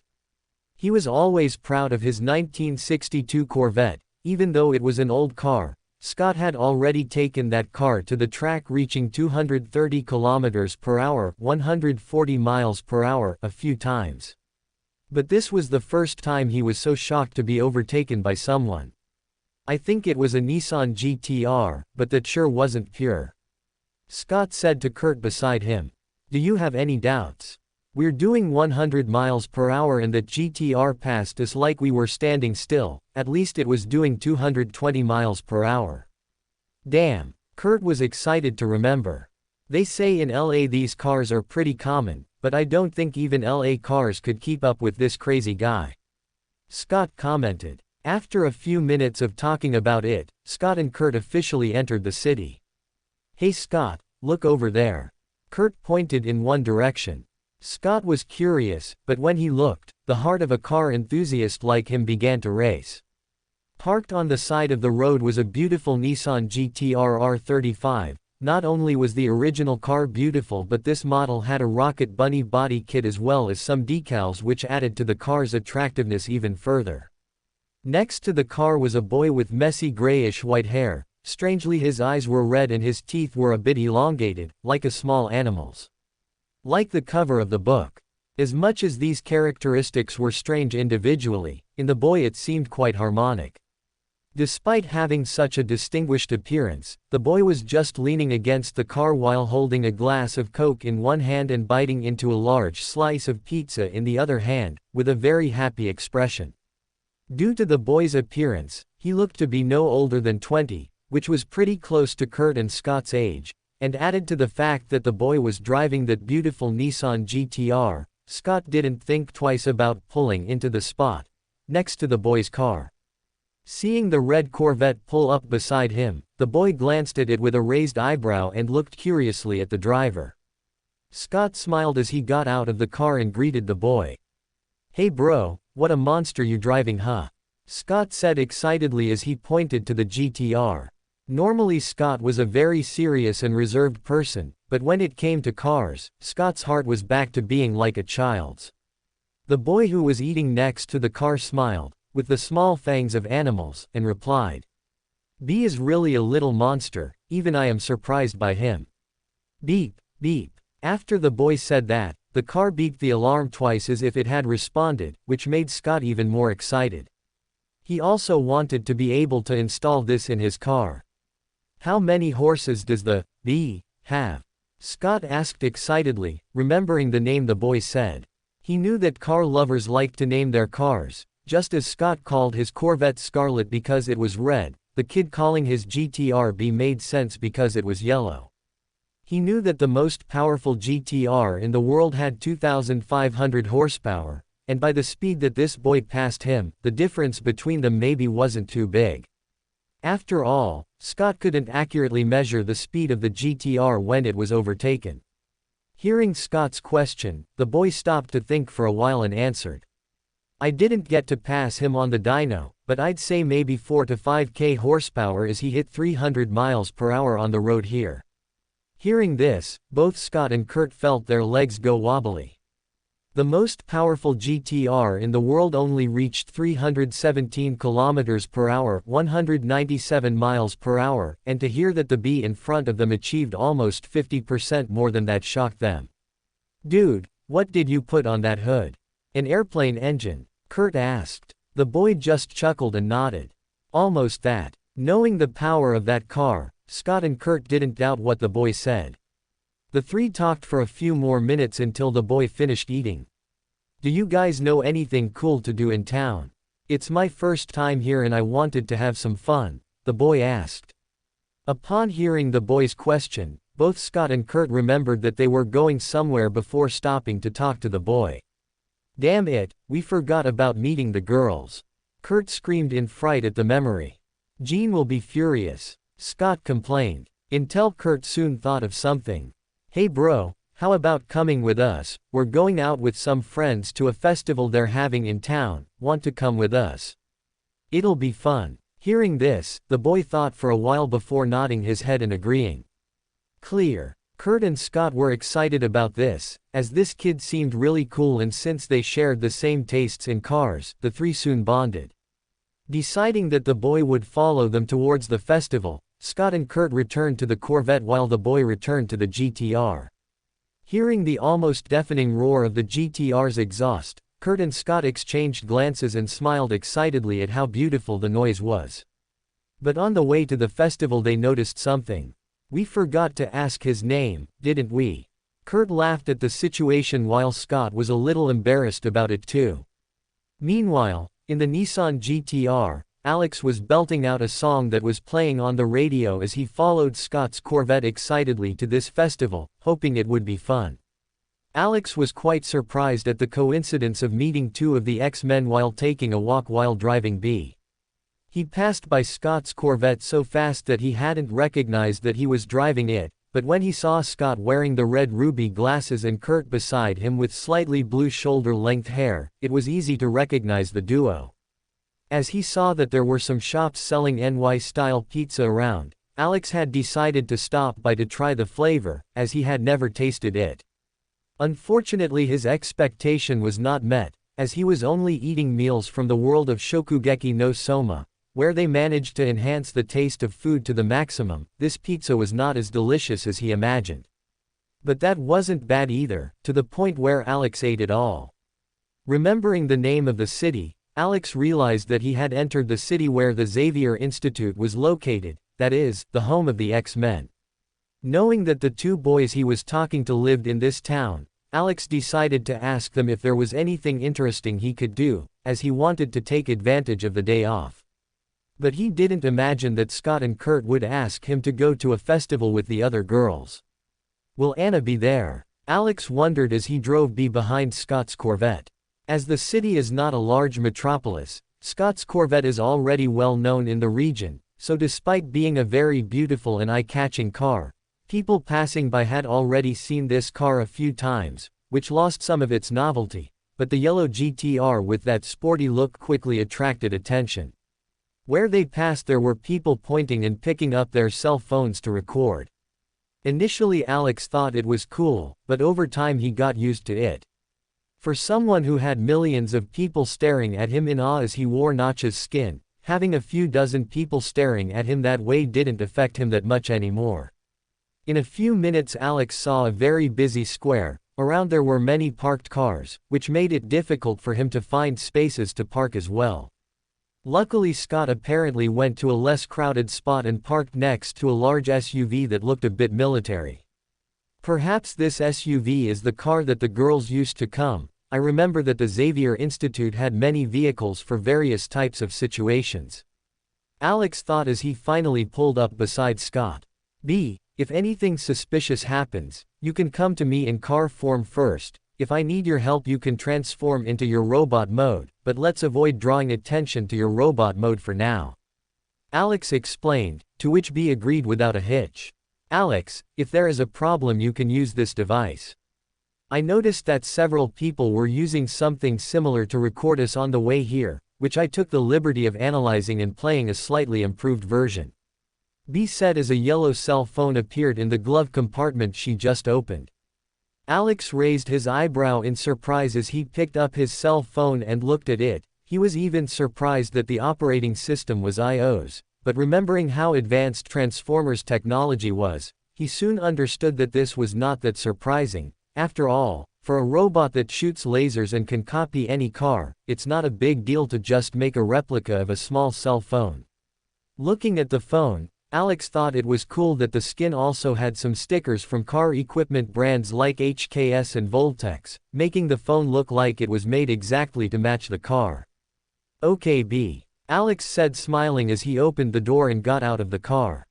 He was always proud of his 1962 Corvette, even though it was an old car. Scott had already taken that car to the track reaching 230 km per hour, 140 miles per hour, a few times. But this was the first time he was so shocked to be overtaken by someone. "I think it was a Nissan GTR, but that sure wasn't pure," Scott said to Kurt beside him. "Do you have any doubts? We're doing 100 miles per hour and that GTR passed us like we were standing still, at least it was doing 220 miles per hour. Damn." Kurt was excited to remember. "They say in LA these cars are pretty common, but I don't think even LA cars could keep up with this crazy guy," Scott commented. After a few minutes of talking about it, Scott and Kurt officially entered the city. "Hey Scott, look over there." Kurt pointed in one direction. Scott was curious, but when he looked, the heart of a car enthusiast like him began to race. Parked on the side of the road was a beautiful Nissan GTR R35. Not only was the original car beautiful, but this model had a Rocket Bunny body kit as well as some decals which added to the car's attractiveness even further. Next to the car was a boy with messy grayish-white hair. Strangely his eyes were red and his teeth were a bit elongated, like a small animal's. Like the cover of the book. As much as these characteristics were strange individually, in the boy it seemed quite harmonic. Despite having such a distinguished appearance, the boy was just leaning against the car while holding a glass of Coke in one hand and biting into a large slice of pizza in the other hand, with a very happy expression. Due to the boy's appearance, he looked to be no older than 20, which was pretty close to Kurt and Scott's age, and added to the fact that the boy was driving that beautiful Nissan GTR, Scott didn't think twice about pulling into the spot next to the boy's car. Seeing the red Corvette pull up beside him, the boy glanced at it with a raised eyebrow and looked curiously at the driver. Scott smiled as he got out of the car and greeted the boy. "Hey bro, what a monster you driving, huh?" Scott said excitedly as he pointed to the GTR. Normally Scott was a very serious and reserved person, but when it came to cars, Scott's heart was back to being like a child's. The boy who was eating next to the car smiled, with the small fangs of animals, and replied, "B is really a little monster, even I am surprised by him." Beep, beep. After the boy said that, the car beeped the alarm twice as if it had responded, which made Scott even more excited. He also wanted to be able to install this in his car. "How many horses does the bee have?" Scott asked excitedly, remembering the name the boy said. He knew that car lovers liked to name their cars, just as Scott called his Corvette Scarlet because it was red. The kid calling his GTR B made sense because it was yellow. He knew that the most powerful GTR in the world had 2,500 horsepower, and by the speed that this boy passed him, the difference between them maybe wasn't too big. After all, Scott couldn't accurately measure the speed of the GTR when it was overtaken. Hearing Scott's question, the boy stopped to think for a while and answered, "I didn't get to pass him on the dyno, but I'd say maybe 4 to 5k horsepower as he hit 300 miles per hour on the road here." Hearing this, both Scott and Kurt felt their legs go wobbly. The most powerful GTR in the world only reached 317 kilometers per hour, 197 miles per hour, and to hear that the B in front of them achieved almost 50% more than that shocked them. "Dude, what did you put on that hood? An airplane engine?" Kurt asked. The boy just chuckled and nodded. "Almost that." Knowing the power of that car, Scott and Kurt didn't doubt what the boy said. The three talked for a few more minutes until the boy finished eating. "Do you guys know anything cool to do in town? It's my first time here and I wanted to have some fun," the boy asked. Upon hearing the boy's question, both Scott and Kurt remembered that they were going somewhere before stopping to talk to the boy. "Damn it, we forgot about meeting the girls." Kurt screamed in fright at the memory. "Jean will be furious," Scott complained. Until Kurt soon thought of something. "Hey bro, how about coming with us? We're going out with some friends to a festival they're having in town. Want to come with us? It'll be fun." Hearing this, the boy thought for a while before nodding his head and agreeing. Clear. Kurt and Scott were excited about this, as this kid seemed really cool, and since they shared the same tastes in cars, the three soon bonded. Deciding that the boy would follow them towards the festival, Scott and Kurt returned to the Corvette while the boy returned to the GTR. Hearing the almost deafening roar of the GTR's exhaust, Kurt and Scott exchanged glances and smiled excitedly at how beautiful the noise was. But on the way to the festival they noticed something. "We forgot to ask his name, didn't we?" Kurt laughed at the situation while Scott was a little embarrassed about it too. Meanwhile, in the Nissan GTR, Alex was belting out a song that was playing on the radio as he followed Scott's Corvette excitedly to this festival, hoping it would be fun. Alex was quite surprised at the coincidence of meeting two of the X-Men while taking a walk while driving B. He passed by Scott's Corvette so fast that he hadn't recognized that he was driving it, but when he saw Scott wearing the red ruby glasses and Kurt beside him with slightly blue shoulder-length hair, it was easy to recognize the duo. As he saw that there were some shops selling NY-style pizza around, Alex had decided to stop by to try the flavor, as he had never tasted it. Unfortunately his expectation was not met, as he was only eating meals from the world of Shokugeki no Soma, where they managed to enhance the taste of food to the maximum. This pizza was not as delicious as he imagined. But that wasn't bad either, to the point where Alex ate it all. Remembering the name of the city, Alex realized that he had entered the city where the Xavier Institute was located, that is, the home of the X-Men. Knowing that the two boys he was talking to lived in this town, Alex decided to ask them if there was anything interesting he could do, as he wanted to take advantage of the day off. But he didn't imagine that Scott and Kurt would ask him to go to a festival with the other girls. "Will Anna be there?" Alex wondered as he drove behind Scott's Corvette. As the city is not a large metropolis, Scott's Corvette is already well known in the region, so despite being a very beautiful and eye-catching car, people passing by had already seen this car a few times, which lost some of its novelty, but the yellow GTR with that sporty look quickly attracted attention. Where they passed there were people pointing and picking up their cell phones to record. Initially Alex thought it was cool, but over time he got used to it. For someone who had millions of people staring at him in awe as he wore Notch's skin, having a few dozen people staring at him that way didn't affect him that much anymore. In a few minutes Alex saw a very busy square. Around there were many parked cars, which made it difficult for him to find spaces to park as well. Luckily Scott apparently went to a less crowded spot and parked next to a large SUV that looked a bit military. Perhaps this SUV is the car that the girls used to come. I remember that the Xavier Institute had many vehicles for various types of situations. Alex thought as he finally pulled up beside Scott. If anything suspicious happens, you can come to me in car form first. If I need your help you can transform into your robot mode, but let's avoid drawing attention to your robot mode for now. Alex explained, to which B agreed without a hitch. Alex, if there is a problem you can use this device. I noticed that several people were using something similar to record us on the way here, which I took the liberty of analyzing and playing a slightly improved version. B said as a yellow cell phone appeared in the glove compartment she just opened. Alex raised his eyebrow in surprise as he picked up his cell phone and looked at it. He was even surprised that the operating system was iOS, but remembering how advanced Transformers technology was, he soon understood that this was not that surprising. After all, for a robot that shoots lasers and can copy any car, it's not a big deal to just make a replica of a small cell phone. Looking at the phone, Alex thought it was cool that the skin also had some stickers from car equipment brands like HKS and Voltex, making the phone look like it was made exactly to match the car. Okay B. Alex said smiling as he opened the door and got out of the car.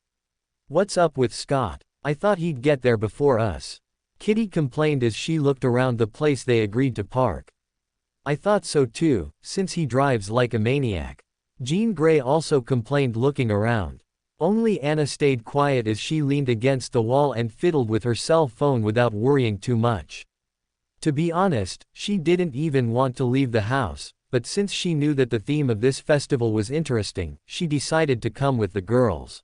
What's up with Scott? I thought he'd get there before us. Kitty complained as she looked around the place they agreed to park. I thought so too, since he drives like a maniac. Jean Grey also complained looking around. Only Anna stayed quiet as she leaned against the wall and fiddled with her cell phone without worrying too much. To be honest, she didn't even want to leave the house, but since she knew that the theme of this festival was interesting, she decided to come with the girls.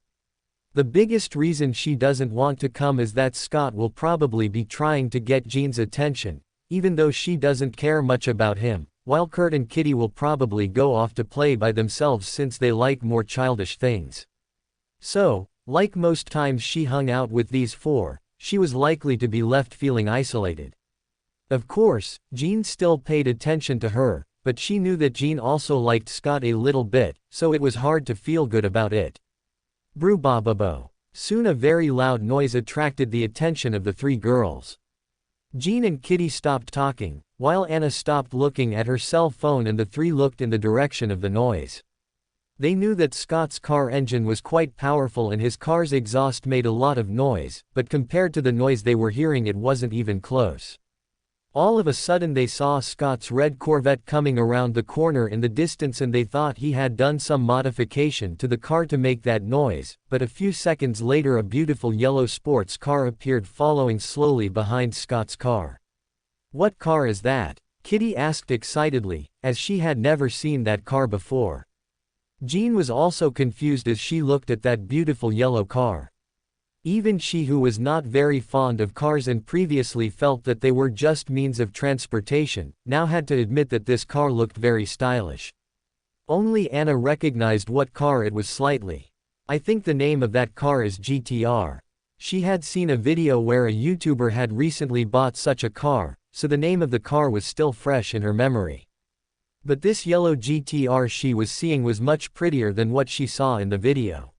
The biggest reason she doesn't want to come is that Scott will probably be trying to get Jean's attention, even though she doesn't care much about him, while Kurt and Kitty will probably go off to play by themselves since they like more childish things. So, like most times she hung out with these four, she was likely to be left feeling isolated. Of course, Jean still paid attention to her, but she knew that Jean also liked Scott a little bit, so it was hard to feel good about it. Brubababo. Soon a very loud noise attracted the attention of the three girls. Jean and Kitty stopped talking, while Anna stopped looking at her cell phone and the three looked in the direction of the noise. They knew that Scott's car engine was quite powerful and his car's exhaust made a lot of noise, but compared to the noise they were hearing it wasn't even close. All of a sudden they saw Scott's red Corvette coming around the corner in the distance and they thought he had done some modification to the car to make that noise, but a few seconds later a beautiful yellow sports car appeared following slowly behind Scott's car. What car is that? Kitty asked excitedly, as she had never seen that car before. Jean was also confused as she looked at that beautiful yellow car. Even she, who was not very fond of cars and previously felt that they were just means of transportation, now had to admit that this car looked very stylish. Only Anna recognized what car it was slightly. I think the name of that car is GTR. She had seen a video where a YouTuber had recently bought such a car, so the name of the car was still fresh in her memory. But this yellow GTR she was seeing was much prettier than what she saw in the video.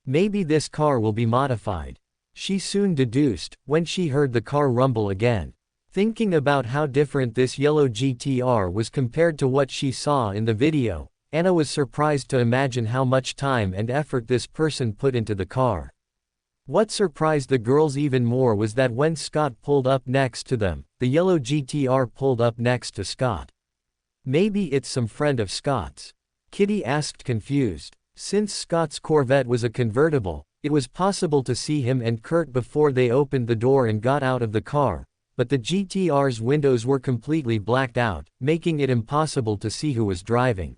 Maybe this car will be modified, she soon deduced, when she heard the car rumble again. Thinking about how different this yellow GTR was compared to what she saw in the video, Anna was surprised to imagine how much time and effort this person put into the car. What surprised the girls even more was that when Scott pulled up next to them, the yellow GTR pulled up next to Scott. Maybe it's some friend of Scott's? Kitty asked confused. Since Scott's Corvette was a convertible, it was possible to see him and Kurt before they opened the door and got out of the car, but the GTR's windows were completely blacked out, making it impossible to see who was driving.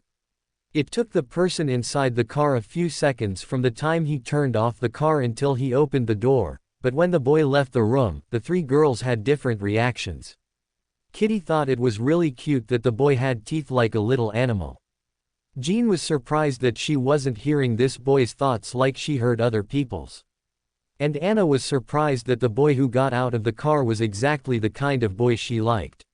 It took the person inside the car a few seconds from the time he turned off the car until he opened the door, but when the boy left the room, the three girls had different reactions. Kitty thought it was really cute that the boy had teeth like a little animal. Jean was surprised that she wasn't hearing this boy's thoughts like she heard other people's. And Anna was surprised that the boy who got out of the car was exactly the kind of boy she liked.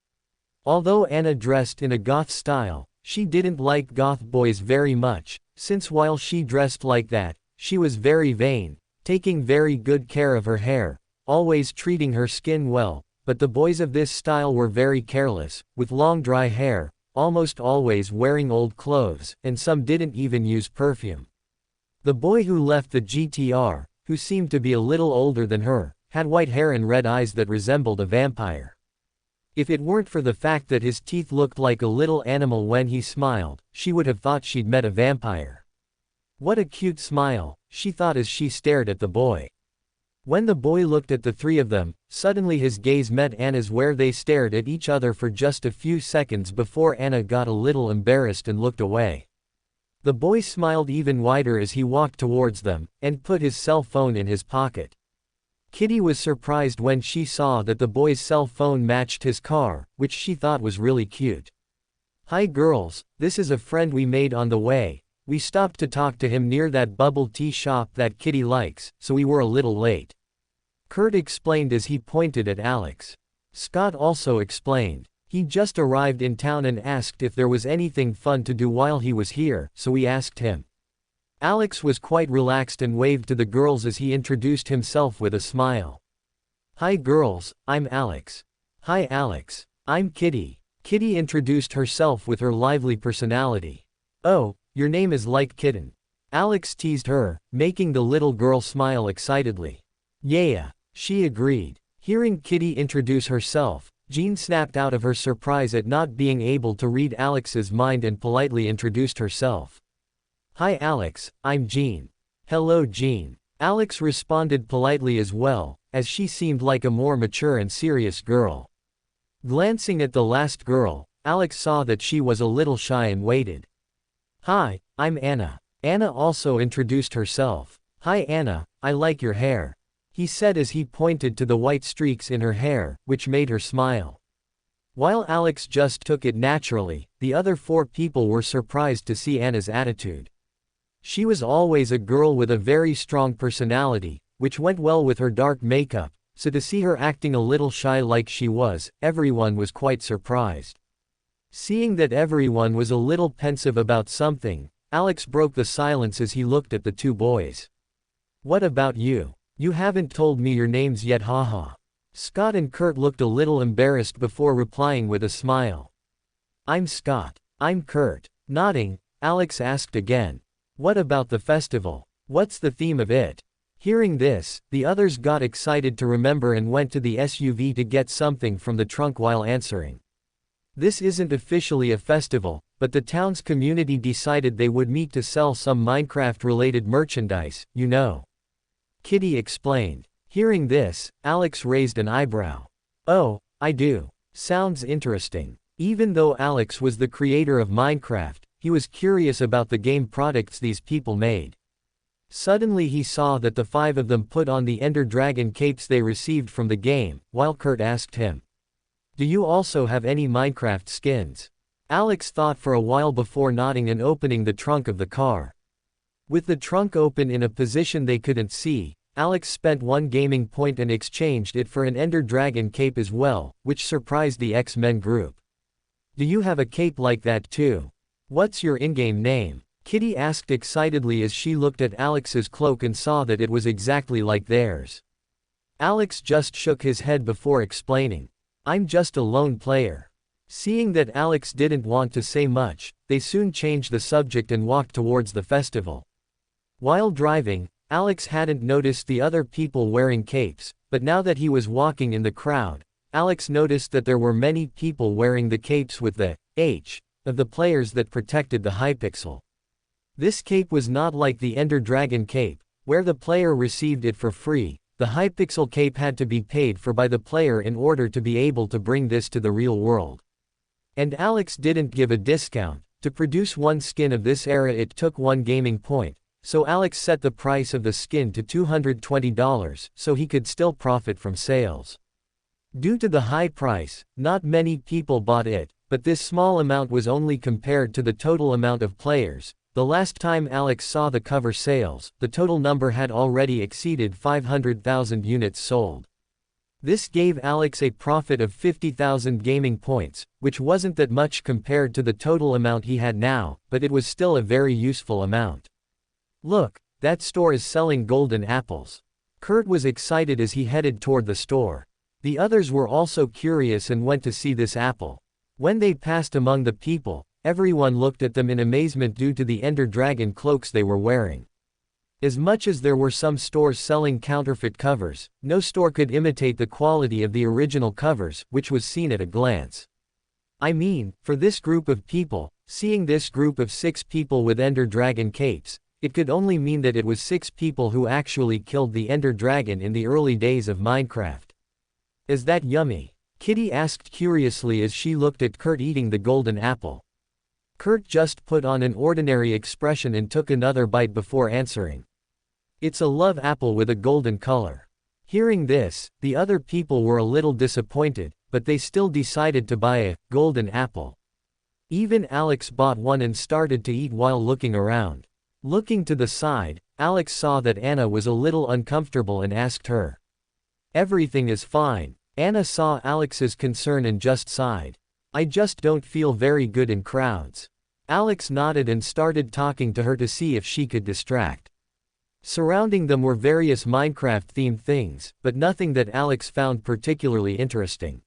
Although Anna dressed in a goth style, she didn't like goth boys very much, since while she dressed like that, she was very vain, taking very good care of her hair, always treating her skin well, but the boys of this style were very careless, with long dry hair, almost always wearing old clothes, and some didn't even use perfume. The boy who left the GTR, who seemed to be a little older than her, had white hair and red eyes that resembled a vampire. If it weren't for the fact that his teeth looked like a little animal when he smiled, she would have thought she'd met a vampire. What a cute smile, she thought as she stared at the boy. When the boy looked at the three of them, suddenly his gaze met Anna's, where they stared at each other for just a few seconds before Anna got a little embarrassed and looked away. The boy smiled even wider as he walked towards them, and put his cell phone in his pocket. Kitty was surprised when she saw that the boy's cell phone matched his car, which she thought was really cute. "Hi girls, this is a friend we made on the way. We stopped to talk to him near that bubble tea shop that Kitty likes, so we were a little late," Kurt explained as he pointed at Alex. Scott also explained. "He just arrived in town and asked if there was anything fun to do while he was here, so we asked him." Alex was quite relaxed and waved to the girls as he introduced himself with a smile. "Hi girls, I'm Alex." "Hi Alex. I'm Kitty." Kitty introduced herself with her lively personality. "Oh, your name is like kitten." Alex teased her, making the little girl smile excitedly. "Yeah," she agreed. Hearing Kitty introduce herself, Jean snapped out of her surprise at not being able to read Alex's mind and politely introduced herself. "Hi Alex, I'm Jean." "Hello Jean." Alex responded politely as well, as she seemed like a more mature and serious girl. Glancing at the last girl, Alex saw that she was a little shy and waited. "Hi, I'm Anna." Anna also introduced herself. "Hi Anna, I like your hair," he said as he pointed to the white streaks in her hair, which made her smile. While Alex just took it naturally, the other four people were surprised to see Anna's attitude. She was always a girl with a very strong personality, which went well with her dark makeup, so to see her acting a little shy like she was, everyone was quite surprised. Seeing that everyone was a little pensive about something, Alex broke the silence as he looked at the two boys. "What about you? You haven't told me your names yet, haha." Scott and Kurt looked a little embarrassed before replying with a smile. "I'm Scott." "I'm Kurt." Nodding, Alex asked again. "What about the festival? What's the theme of it?" Hearing this, the others got excited to remember and went to the SUV to get something from the trunk while answering. "This isn't officially a festival, but the town's community decided they would meet to sell some Minecraft-related merchandise, you know," Kitty explained. Hearing this, Alex raised an eyebrow. "Oh, I do. Sounds interesting." Even though Alex was the creator of Minecraft, he was curious about the game products these people made. Suddenly he saw that the five of them put on the Ender Dragon capes they received from the game, while Kurt asked him, "Do you also have any Minecraft skins?" Alex thought for a while before nodding and opening the trunk of the car. With the trunk open in a position they couldn't see, Alex spent one gaming point and exchanged it for an Ender Dragon cape as well, which surprised the X-Men group. "Do you have a cape like that too? What's your in-game name?" Kitty asked excitedly as she looked at Alex's cloak and saw that it was exactly like theirs. Alex just shook his head before explaining, "I'm just a lone player." Seeing that Alex didn't want to say much, they soon changed the subject and walked towards the festival. While driving, Alex hadn't noticed the other people wearing capes, but now that he was walking in the crowd, Alex noticed that there were many people wearing the capes with the H of the players that protected the Hypixel. This cape was not like the Ender Dragon cape, where the player received it for free. The Hypixel cape had to be paid for by the player in order to be able to bring this to the real world. And Alex didn't give a discount. To produce one skin of this era it took 1 gaming point, so Alex set the price of the skin to $220 so he could still profit from sales. Due to the high price, not many people bought it, but this small amount was only compared to the total amount of players. The last time Alex saw the cover sales, the total number had already exceeded 500,000 units sold. This gave Alex a profit of 50,000 gaming points, which wasn't that much compared to the total amount he had now, but it was still a very useful amount. Look, that store is selling golden apples. Kurt was excited as he headed toward the store. The others were also curious and went to see this apple. When they passed among the people, everyone looked at them in amazement due to the Ender Dragon cloaks they were wearing. As much as there were some stores selling counterfeit covers, no store could imitate the quality of the original covers, which was seen at a glance. I mean, for this group of people, seeing this group of 6 people with Ender Dragon capes, it could only mean that it was 6 people who actually killed the Ender Dragon in the early days of Minecraft. Is that yummy? Kitty asked curiously as she looked at Kurt eating the golden apple. Kurt just put on an ordinary expression and took another bite before answering. It's a love apple with a golden color. Hearing this, the other people were a little disappointed, but they still decided to buy a golden apple. Even Alex bought one and started to eat while looking around. Looking to the side, Alex saw that Anna was a little uncomfortable and asked her. Everything is fine. Anna saw Alex's concern and just sighed. I just don't feel very good in crowds. Alex nodded and started talking to her to see if she could distract. Surrounding them were various Minecraft-themed things, but nothing that Alex found particularly interesting.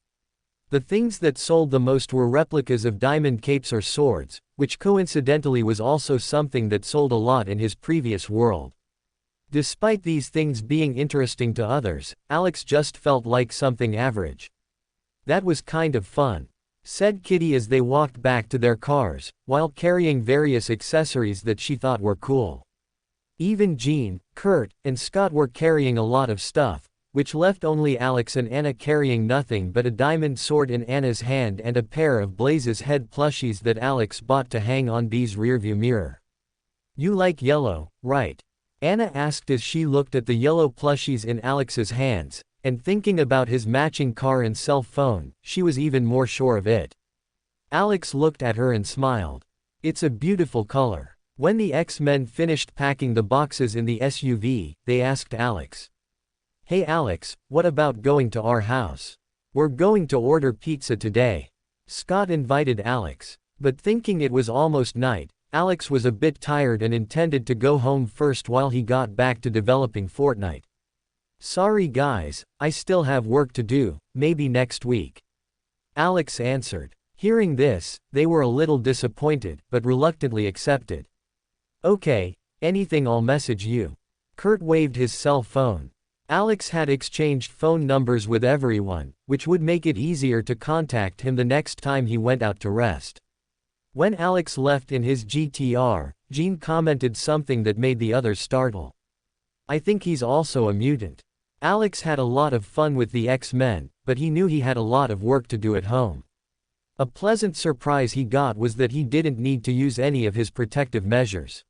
The things that sold the most were replicas of diamond capes or swords, which coincidentally was also something that sold a lot in his previous world. Despite these things being interesting to others, Alex just felt like something average. That was kind of fun, said Kitty as they walked back to their cars, while carrying various accessories that she thought were cool. Even Jean, Kurt, and Scott were carrying a lot of stuff, which left only Alex and Anna carrying nothing but a diamond sword in Anna's hand and a pair of Blaze's head plushies that Alex bought to hang on Bee's rearview mirror. You like yellow, right? Anna asked as she looked at the yellow plushies in Alex's hands, and thinking about his matching car and cell phone, she was even more sure of it. Alex looked at her and smiled. It's a beautiful color. When the X-Men finished packing the boxes in the SUV, they asked Alex. Hey Alex, what about going to our house? We're going to order pizza today. Scott invited Alex. But thinking it was almost night, Alex was a bit tired and intended to go home first while he got back to developing Fortnite. Sorry guys, I still have work to do, maybe next week. Alex answered. Hearing this, they were a little disappointed, but reluctantly accepted. Okay, anything I'll message you. Kurt waved his cell phone. Alex had exchanged phone numbers with everyone, which would make it easier to contact him the next time he went out to rest. When Alex left in his GTR, Jean commented something that made the others startle. I think he's also a mutant. Alex had a lot of fun with the X-Men, but he knew he had a lot of work to do at home. A pleasant surprise he got was that he didn't need to use any of his protective measures.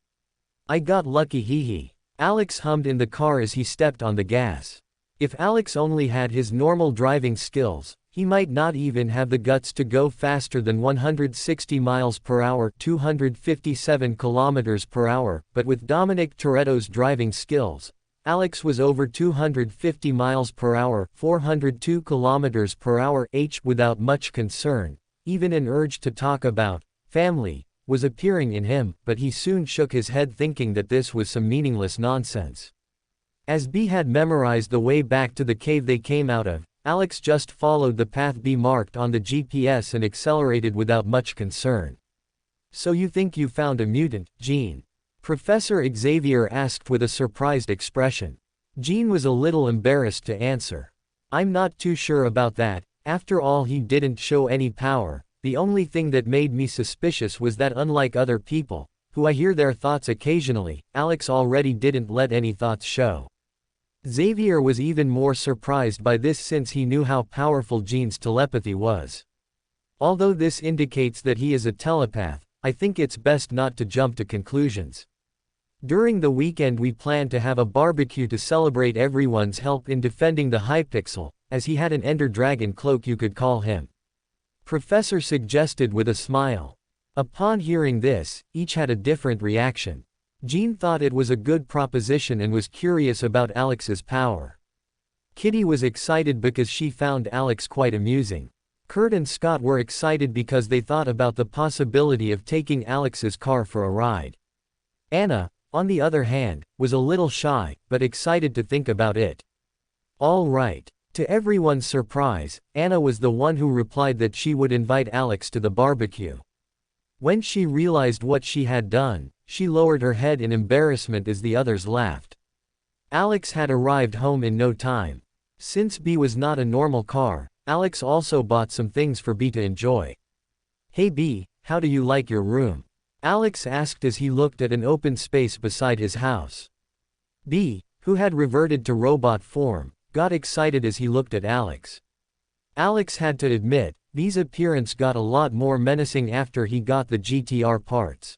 I got lucky hee. Alex hummed in the car as he stepped on the gas. If Alex only had his normal driving skills, he might not even have the guts to go faster than 160 miles per hour, 257 kilometers per hour, but with Dominic Toretto's driving skills, Alex was over 250 miles per hour, 402 kilometers per hour without much concern. Even an urge to talk about family was appearing in him, but he soon shook his head thinking that this was some meaningless nonsense. As B had memorized the way back to the cave they came out of, Alex just followed the path B marked on the GPS and accelerated without much concern. So you think you found a mutant, Jean? Professor Xavier asked with a surprised expression. Jean was a little embarrassed to answer. I'm not too sure about that, after all he didn't show any power. The only thing that made me suspicious was that unlike other people, who I hear their thoughts occasionally, Alex already didn't let any thoughts show. Xavier was even more surprised by this since he knew how powerful Jean's telepathy was. Although this indicates that he is a telepath, I think it's best not to jump to conclusions. During the weekend we plan to have a barbecue to celebrate everyone's help in defending the Hypixel, as he had an Ender Dragon cloak you could call him. Professor suggested with a smile. Upon hearing this, each had a different reaction. Jean thought it was a good proposition and was curious about Alex's power. Kitty was excited because she found Alex quite amusing. Kurt and Scott were excited because they thought about the possibility of taking Alex's car for a ride. Anna, on the other hand, was a little shy, but excited to think about it. All right. To everyone's surprise, Anna was the one who replied that she would invite Alex to the barbecue. When she realized what she had done, she lowered her head in embarrassment as the others laughed. Alex had arrived home in no time. Since B was not a normal car, Alex also bought some things for B to enjoy. Hey B, how do you like your room? Alex asked as he looked at an open space beside his house. B, who had reverted to robot form, got excited as he looked at Alex. Alex had to admit, B's appearance got a lot more menacing after he got the GTR parts.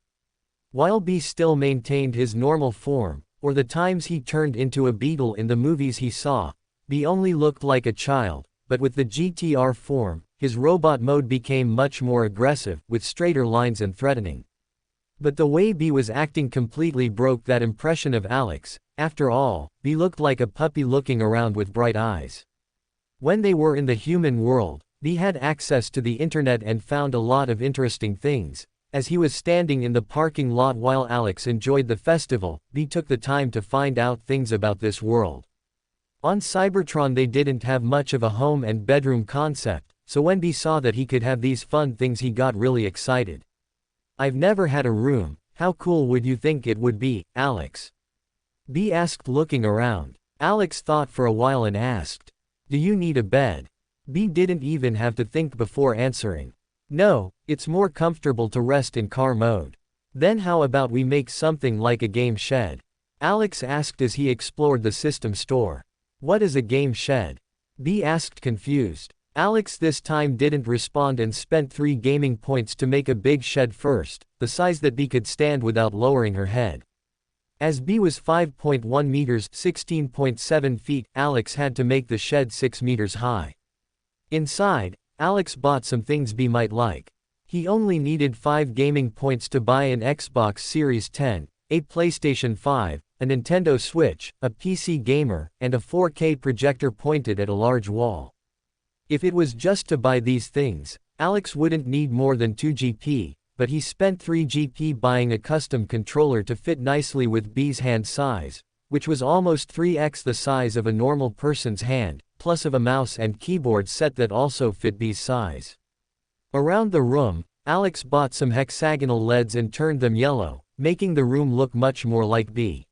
While B still maintained his normal form, or the times he turned into a beetle in the movies he saw, B only looked like a child, but with the GTR form, his robot mode became much more aggressive, with straighter lines and threatening. But the way B was acting completely broke that impression of Alex. After all, B looked like a puppy looking around with bright eyes. When they were in the human world, B had access to the internet and found a lot of interesting things. As he was standing in the parking lot while Alex enjoyed the festival, B took the time to find out things about this world. On Cybertron they didn't have much of a home and bedroom concept, so when B saw that he could have these fun things he got really excited. I've never had a room, how cool would you think it would be, Alex? B asked looking around. Alex thought for a while and asked, do you need a bed? B didn't even have to think before answering. No, it's more comfortable to rest in car mode. Then how about we make something like a game shed? Alex asked as he explored the system store. What is a game shed? B asked confused. Alex this time didn't respond and spent 3 gaming points to make a big shed first, the size that B could stand without lowering her head. As B was 5.1 meters (16.7 feet), Alex had to make the shed 6 meters high. Inside, Alex bought some things B might like. He only needed 5 gaming points to buy an Xbox Series 10, a PlayStation 5, a Nintendo Switch, a PC gamer, and a 4K projector pointed at a large wall. If it was just to buy these things, Alex wouldn't need more than 2 GP, but he spent 3 GP buying a custom controller to fit nicely with B's hand size, which was almost 3x the size of a normal person's hand, plus of a mouse and keyboard set that also fit B's size. Around the room, Alex bought some hexagonal LEDs and turned them yellow, making the room look much more like B.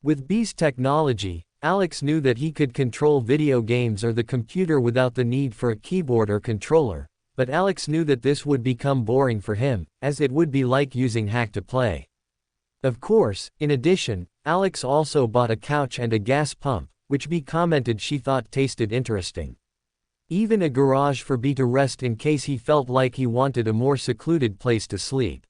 With B's technology, Alex knew that he could control video games or the computer without the need for a keyboard or controller, but Alex knew that this would become boring for him, as it would be like using hack to play. Of course, in addition, Alex also bought a couch and a gas pump, which B commented she thought tasted interesting. Even a garage for B to rest in case he felt like he wanted a more secluded place to sleep.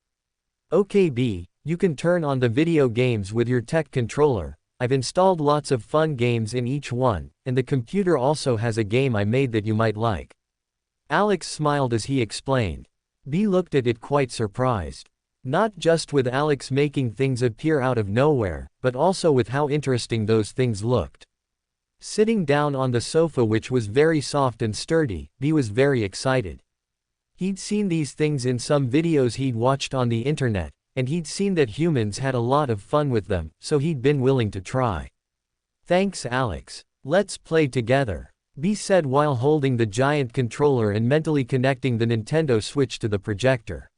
Okay B, you can turn on the video games with your tech controller. I've installed lots of fun games in each one, and the computer also has a game I made that you might like. Alex smiled as he explained. B looked at it quite surprised. Not just with Alex making things appear out of nowhere, but also with how interesting those things looked. Sitting down on the sofa, which was very soft and sturdy, B was very excited. He'd seen these things in some videos he'd watched on the internet, and he'd seen that humans had a lot of fun with them, so he'd been willing to try. Thanks Alex. Let's play together, B said while holding the giant controller and mentally connecting the Nintendo Switch to the projector.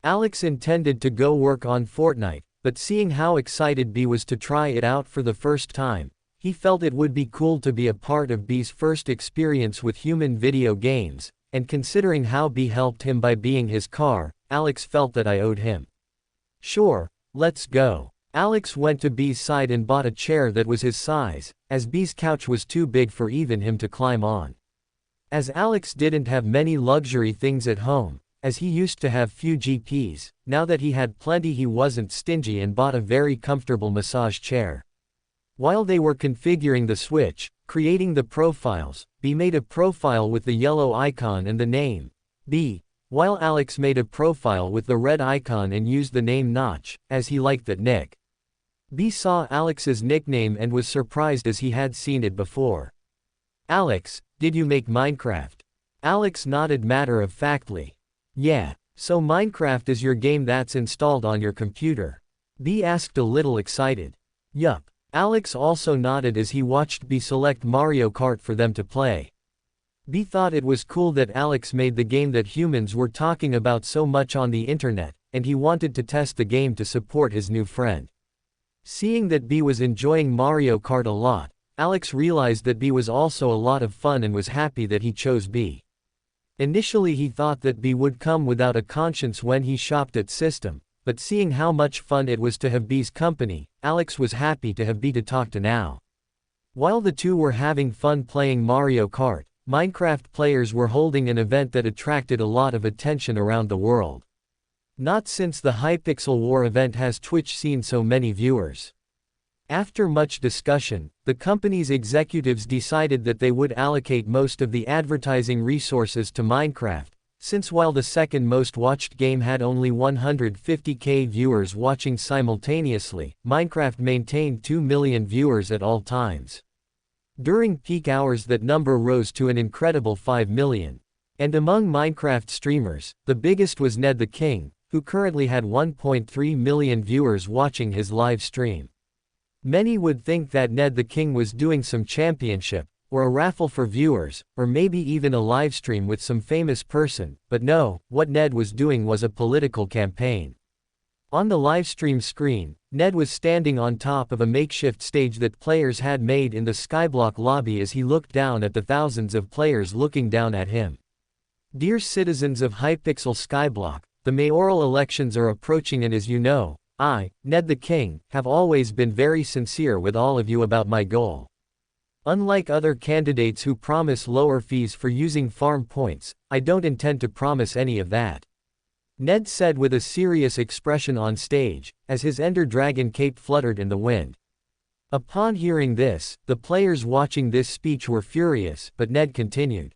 Alex intended to go work on Fortnite, but seeing how excited B was to try it out for the first time, he felt it would be cool to be a part of B's first experience with human video games, and considering how B helped him by being his car, Alex felt that I owed him. Sure, let's go. Alex went to B's side and bought a chair that was his size, as B's couch was too big for even him to climb on. As Alex didn't have many luxury things at home, as he used to have few GPs, now that he had plenty he wasn't stingy and bought a very comfortable massage chair. While they were configuring the Switch, creating the profiles, B made a profile with the yellow icon and the name B, while Alex made a profile with the red icon and used the name Notch, as he liked that nick. B saw Alex's nickname and was surprised as he had seen it before. Alex, did you make Minecraft? Alex nodded matter-of-factly. Yeah, so Minecraft is your game that's installed on your computer? B asked a little excited. Yup. Alex also nodded as he watched B select Mario Kart for them to play. B thought it was cool that Alex made the game that humans were talking about so much on the internet, and he wanted to test the game to support his new friend. Seeing that B was enjoying Mario Kart a lot, Alex realized that B was also a lot of fun and was happy that he chose B. Initially he thought that B would come without a conscience when he shopped at System, but seeing how much fun it was to have B's company, Alex was happy to have B to talk to now. While the two were having fun playing Mario Kart, Minecraft players were holding an event that attracted a lot of attention around the world. Not since the Hypixel War event has Twitch seen so many viewers. After much discussion, the company's executives decided that they would allocate most of the advertising resources to Minecraft, since while the second most watched game had only 150,000 viewers watching simultaneously, Minecraft maintained 2 million viewers at all times. During peak hours that number rose to an incredible 5 million. And among Minecraft streamers, the biggest was Ned the King, who currently had 1.3 million viewers watching his live stream. Many would think that Ned the King was doing some championship, or a raffle for viewers, or maybe even a livestream with some famous person, but no, what Ned was doing was a political campaign. On the livestream screen, Ned was standing on top of a makeshift stage that players had made in the Skyblock lobby as he looked down at the thousands of players looking down at him. Dear citizens of Hypixel Skyblock, the mayoral elections are approaching and as you know, I, Ned the King, have always been very sincere with all of you about my goal. Unlike other candidates who promise lower fees for using farm points, I don't intend to promise any of that. Ned said with a serious expression on stage, as his Ender Dragon cape fluttered in the wind. Upon hearing this, the players watching this speech were furious, but Ned continued.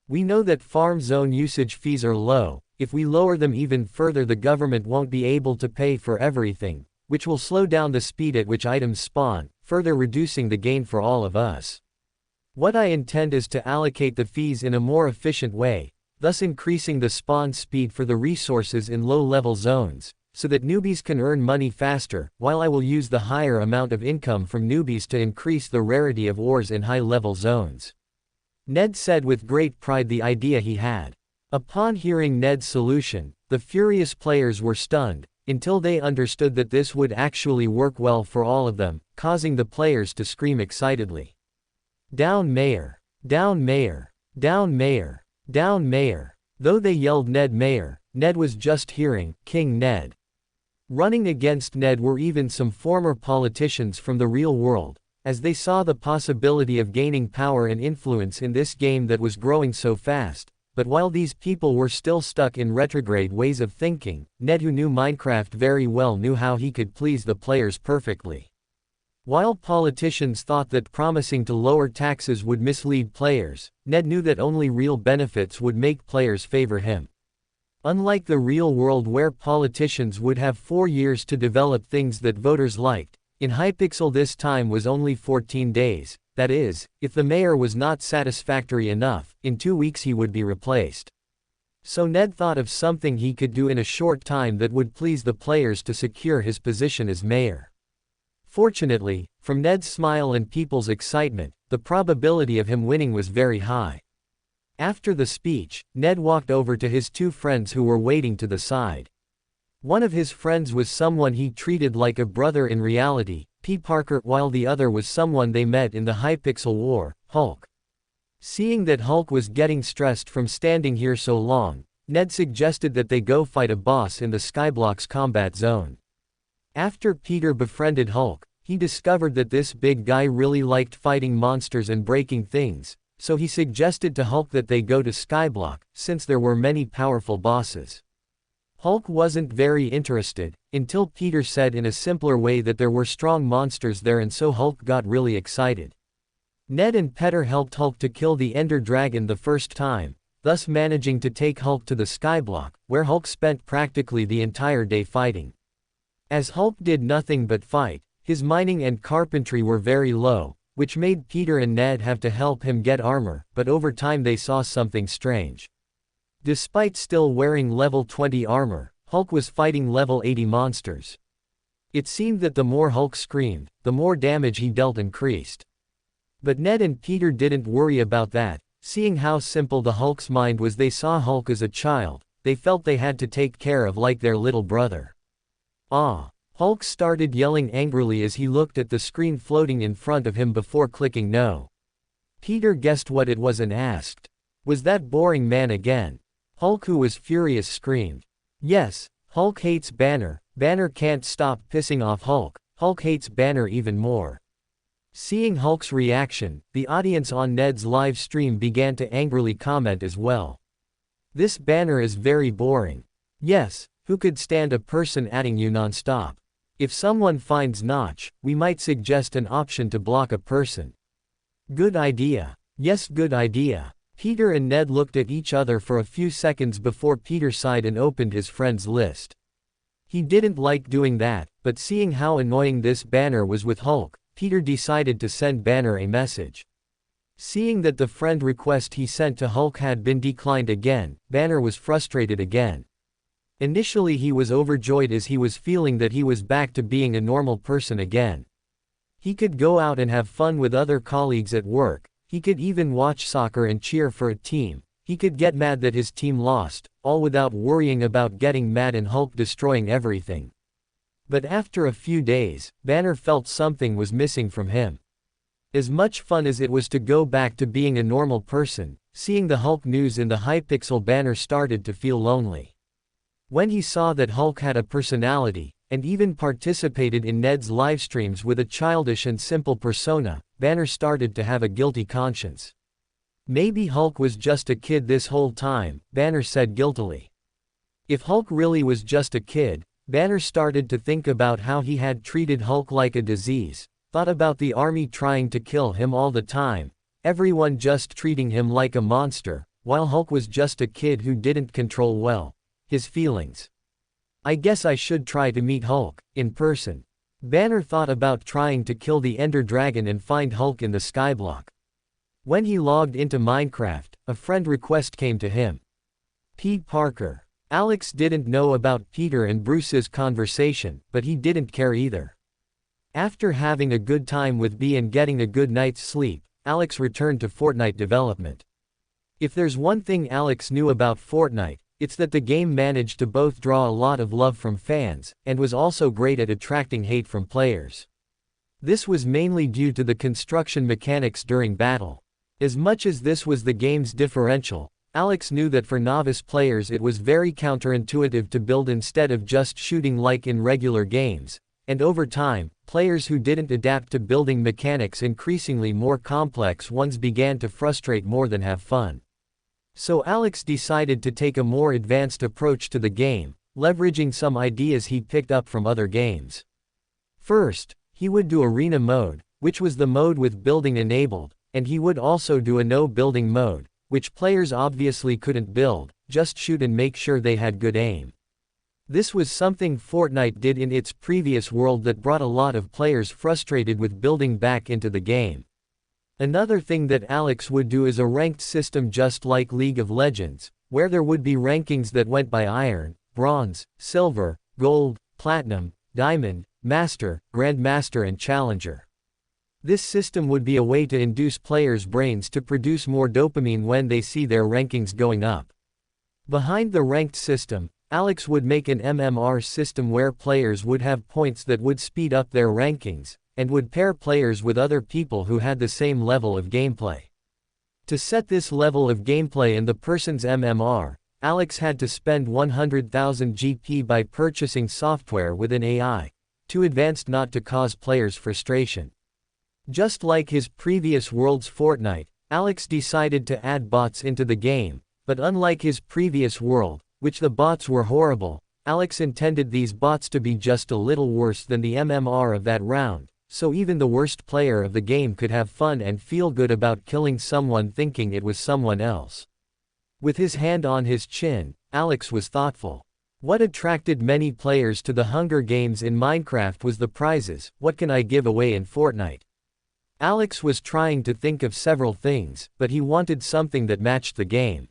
We know that farm zone usage fees are low. If we lower them even further, the government won't be able to pay for everything, which will slow down the speed at which items spawn, further reducing the gain for all of us. What I intend is to allocate the fees in a more efficient way, thus increasing the spawn speed for the resources in low-level zones, so that newbies can earn money faster, while I will use the higher amount of income from newbies to increase the rarity of ores in high-level zones. Ned said with great pride the idea he had. Upon hearing Ned's solution, the furious players were stunned, until they understood that this would actually work well for all of them, causing the players to scream excitedly. Down Mayor! Down Mayor! Down Mayor! Down Mayor! Though they yelled Ned Mayor, Ned was just hearing, King Ned. Running against Ned were even some former politicians from the real world, as they saw the possibility of gaining power and influence in this game that was growing so fast. But while these people were still stuck in retrograde ways of thinking, Ned, who knew Minecraft very well, knew how he could please the players perfectly. While politicians thought that promising to lower taxes would mislead players, Ned knew that only real benefits would make players favor him. Unlike the real world where politicians would have 4 years to develop things that voters liked, in Hypixel this time was only 14 days. That is, if the mayor was not satisfactory enough, in 2 weeks he would be replaced. So Ned thought of something he could do in a short time that would please the players to secure his position as mayor. Fortunately, from Ned's smile and people's excitement, the probability of him winning was very high. After the speech, Ned walked over to his 2 friends who were waiting to the side. One of his friends was someone he treated like a brother in reality, P. Parker, while the other was someone they met in the Hypixel war, Hulk. Seeing that Hulk was getting stressed from standing here so long, Ned suggested that they go fight a boss in the Skyblock's combat zone. After Peter befriended Hulk, he discovered that this big guy really liked fighting monsters and breaking things, so he suggested to Hulk that they go to Skyblock, since there were many powerful bosses. Hulk wasn't very interested, until Peter said in a simpler way that there were strong monsters there, and so Hulk got really excited. Ned and Peter helped Hulk to kill the Ender Dragon the first time, thus managing to take Hulk to the Skyblock, where Hulk spent practically the entire day fighting. As Hulk did nothing but fight, his mining and carpentry were very low, which made Peter and Ned have to help him get armor, but over time they saw something strange. Despite still wearing level 20 armor, Hulk was fighting level 80 monsters. It seemed that the more Hulk screamed, the more damage he dealt increased. But Ned and Peter didn't worry about that, seeing how simple the Hulk's mind was. They saw Hulk as a child, they felt they had to take care of like their little brother. Hulk started yelling angrily as he looked at the screen floating in front of him before clicking no. Peter guessed what it was and asked, "Was that boring man again?" Hulk, who was furious, screamed, "Yes, Hulk hates Banner, Banner can't stop pissing off Hulk, Hulk hates Banner even more." Seeing Hulk's reaction, the audience on Ned's live stream began to angrily comment as well. "This Banner is very boring. Yes, who could stand a person adding you non-stop? If someone finds Notch, we might suggest an option to block a person." "Good idea. Yes, good idea." Peter and Ned looked at each other for a few seconds before Peter sighed and opened his friends list. He didn't like doing that, but seeing how annoying this Banner was with Hulk, Peter decided to send Banner a message. Seeing that the friend request he sent to Hulk had been declined again, Banner was frustrated again. Initially he was overjoyed as he was feeling that he was back to being a normal person again. He could go out and have fun with other colleagues at work, he could even watch soccer and cheer for a team, he could get mad that his team lost, all without worrying about getting mad and Hulk destroying everything. But after a few days, Banner felt something was missing from him. As much fun as it was to go back to being a normal person, seeing the Hulk news in the Hypixel, Banner started to feel lonely. When he saw that Hulk had a personality, and even participated in Ned's livestreams with a childish and simple persona, Banner started to have a guilty conscience. Maybe Hulk was just a kid this whole time, Banner said guiltily. If Hulk really was just a kid, Banner started to think about how he had treated Hulk like a disease, thought about the army trying to kill him all the time, everyone just treating him like a monster, while Hulk was just a kid who didn't control well his feelings. "I guess I should try to meet Hulk in person." Banner thought about trying to kill the Ender Dragon and find Hulk in the Skyblock. When he logged into Minecraft, a friend request came to him. P. Parker. Alex didn't know about Peter and Bruce's conversation, but he didn't care either. After having a good time with B and getting a good night's sleep, Alex returned to Fortnite development. If there's one thing Alex knew about Fortnite, it's that the game managed to both draw a lot of love from fans, and was also great at attracting hate from players. This was mainly due to the construction mechanics during battle. As much as this was the game's differential, Alex knew that for novice players it was very counterintuitive to build instead of just shooting like in regular games, and over time, players who didn't adapt to building mechanics, increasingly more complex ones, began to frustrate more than have fun. So Alex decided to take a more advanced approach to the game, leveraging some ideas he picked up from other games. First, he would do arena mode, which was the mode with building enabled, and he would also do a no building mode, which players obviously couldn't build, just shoot and make sure they had good aim. This was something Fortnite did in its previous world that brought a lot of players frustrated with building back into the game. Another thing that Alex would do is a ranked system just like League of Legends, where there would be rankings that went by Iron, Bronze, Silver, Gold, Platinum, Diamond, Master, Grandmaster and Challenger. This system would be a way to induce players' brains to produce more dopamine when they see their rankings going up. Behind the ranked system, Alex would make an MMR system where players would have points that would speed up their rankings, and would pair players with other people who had the same level of gameplay. To set this level of gameplay in the person's MMR, Alex had to spend 100,000 GP by purchasing software with an AI, too advanced not to cause players frustration. Just like his previous world's Fortnite, Alex decided to add bots into the game, but unlike his previous world, which the bots were horrible, Alex intended these bots to be just a little worse than the MMR of that round, so even the worst player of the game could have fun and feel good about killing someone thinking it was someone else. With his hand on his chin, Alex was thoughtful. What attracted many players to the Hunger Games in Minecraft was the prizes. What can I give away in Fortnite? Alex was trying to think of several things, but he wanted something that matched the game.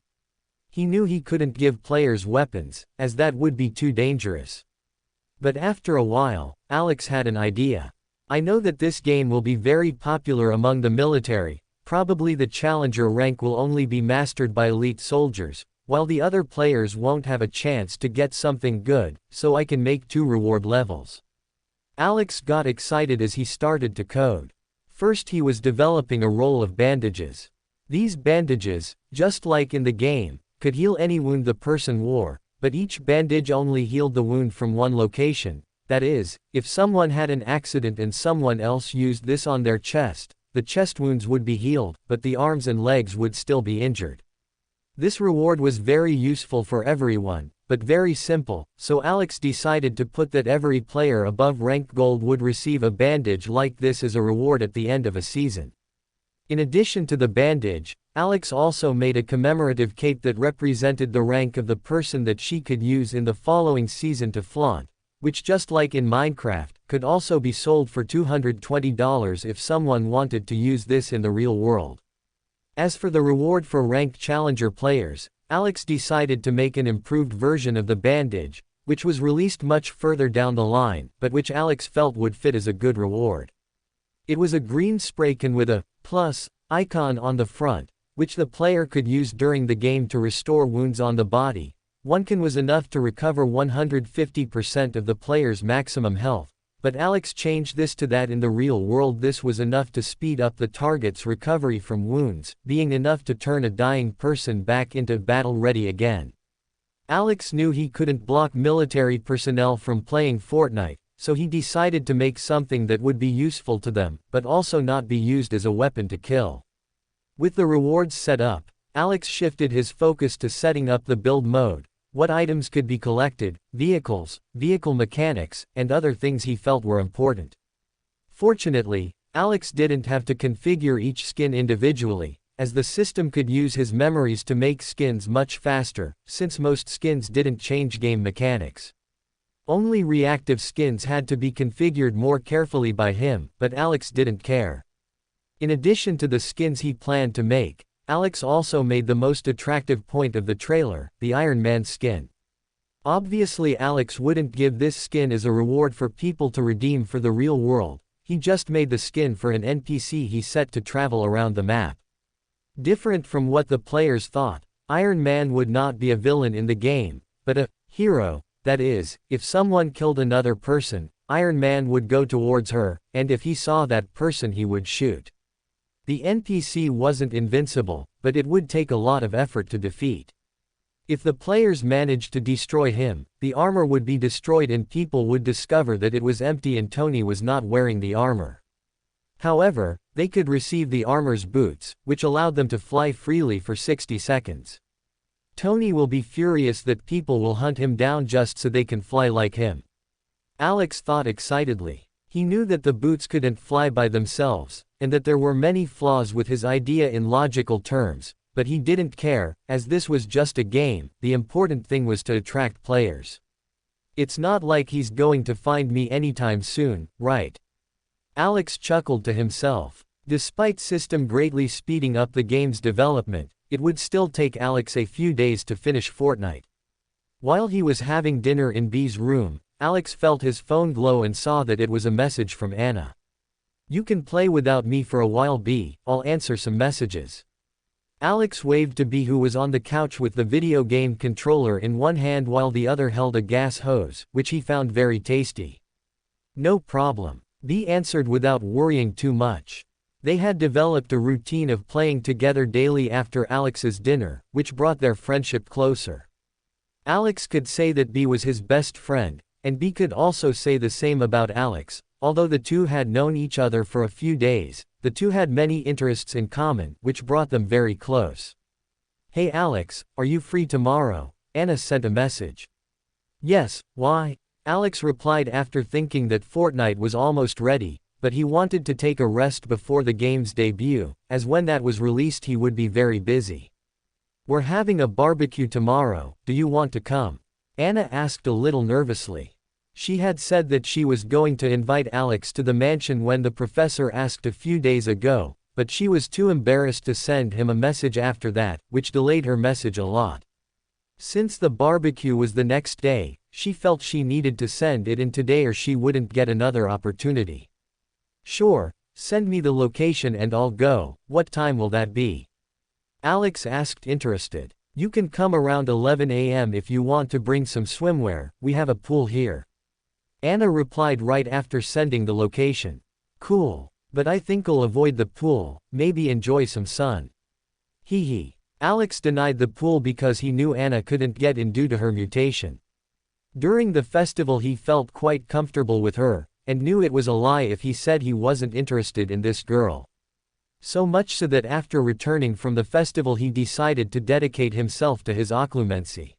He knew he couldn't give players weapons, as that would be too dangerous. But after a while, Alex had an idea. I know that this game will be very popular among the military, probably the challenger rank will only be mastered by elite soldiers, while the other players won't have a chance to get something good, so I can make 2 reward levels. Alex got excited as he started to code. First he was developing a roll of bandages. These bandages, just like in the game, could heal any wound the person wore, but each bandage only healed the wound from one location. That is, if someone had an accident and someone else used this on their chest, the chest wounds would be healed, but the arms and legs would still be injured. This reward was very useful for everyone, but very simple, so Alex decided to put that every player above rank gold would receive a bandage like this as a reward at the end of a season. In addition to the bandage, Alex also made a commemorative cape that represented the rank of the person that she could use in the following season to flaunt, which just like in Minecraft, could also be sold for $220 if someone wanted to use this in the real world. As for the reward for ranked challenger players, Alex decided to make an improved version of the bandage, which was released much further down the line, but which Alex felt would fit as a good reward. It was a green spray can with a plus icon on the front, which the player could use during the game to restore wounds on the body. One can was enough to recover 150% of the player's maximum health, but Alex changed this to that in the real world this was enough to speed up the target's recovery from wounds, being enough to turn a dying person back into battle ready again. Alex knew he couldn't block military personnel from playing Fortnite, so he decided to make something that would be useful to them, but also not be used as a weapon to kill. With the rewards set up, Alex shifted his focus to setting up the build mode, what items could be collected, vehicles, vehicle mechanics, and other things he felt were important. Fortunately, Alex didn't have to configure each skin individually, as the system could use his memories to make skins much faster, since most skins didn't change game mechanics. Only reactive skins had to be configured more carefully by him, but Alex didn't care. In addition to the skins he planned to make, Alex also made the most attractive point of the trailer, the Iron Man skin. Obviously Alex wouldn't give this skin as a reward for people to redeem for the real world, he just made the skin for an NPC he set to travel around the map. Different from what the players thought, Iron Man would not be a villain in the game, but a hero, that is, if someone killed another person, Iron Man would go towards her, and if he saw that person he would shoot. The NPC wasn't invincible, but it would take a lot of effort to defeat. If the players managed to destroy him, the armor would be destroyed and people would discover that it was empty and Tony was not wearing the armor. However, they could receive the armor's boots, which allowed them to fly freely for 60 seconds. Tony will be furious that people will hunt him down just so they can fly like him. Alex thought excitedly. He knew that the boots couldn't fly by themselves, and that there were many flaws with his idea in logical terms, but he didn't care, as this was just a game, the important thing was to attract players. It's not like he's going to find me anytime soon, right? Alex chuckled to himself. Despite system greatly speeding up the game's development, it would still take Alex a few days to finish Fortnite. While he was having dinner in B's room, Alex felt his phone glow and saw that it was a message from Anna. "You can play without me for a while B, I'll answer some messages." Alex waved to Bee, who was on the couch with the video game controller in one hand while the other held a gas hose, which he found very tasty. No problem, Bee answered without worrying too much. They had developed a routine of playing together daily after Alex's dinner, which brought their friendship closer. Alex could say that Bee was his best friend, and Bee could also say the same about Alex. Although the two had known each other for a few days, the two had many interests in common, which brought them very close. "Hey Alex, are you free tomorrow?" Anna sent a message. "Yes, why?" Alex replied after thinking that Fortnite was almost ready, but he wanted to take a rest before the game's debut, as when that was released he would be very busy. "We're having a barbecue tomorrow, do you want to come?" Anna asked a little nervously. She had said that she was going to invite Alex to the mansion when the professor asked a few days ago, but she was too embarrassed to send him a message after that, which delayed her message a lot. Since the barbecue was the next day, she felt she needed to send it in today or she wouldn't get another opportunity. "Sure, send me the location and I'll go. What time will that be?" Alex asked, interested. "You can come around 11 a.m. if you want to bring some swimwear, we have a pool here." Anna replied right after sending the location. "Cool. But I think I'll avoid the pool, maybe enjoy some sun." Hee. Alex denied the pool because he knew Anna couldn't get in due to her mutation. During the festival he felt quite comfortable with her, and knew it was a lie if he said he wasn't interested in this girl. So much so that after returning from the festival he decided to dedicate himself to his occlumency.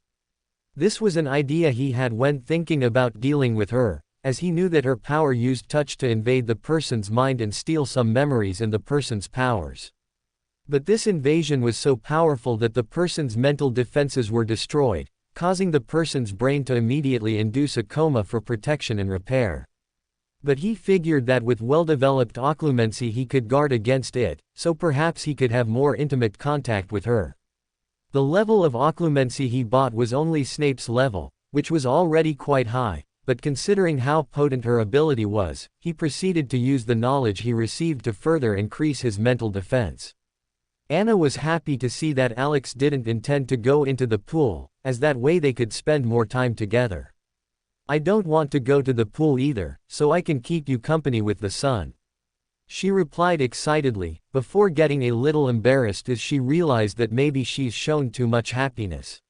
This was an idea he had when thinking about dealing with her, as he knew that her power used touch to invade the person's mind and steal some memories and the person's powers. But this invasion was so powerful that the person's mental defenses were destroyed, causing the person's brain to immediately induce a coma for protection and repair. But he figured that with well-developed occlumency he could guard against it, so perhaps he could have more intimate contact with her. The level of occlumency he bought was only Snape's level, which was already quite high, but considering how potent her ability was, he proceeded to use the knowledge he received to further increase his mental defense. Anna was happy to see that Alex didn't intend to go into the pool, as that way they could spend more time together. "I don't want to go to the pool either, so I can keep you company with the sun," she replied excitedly, before getting a little embarrassed as she realized that maybe she's shown too much happiness.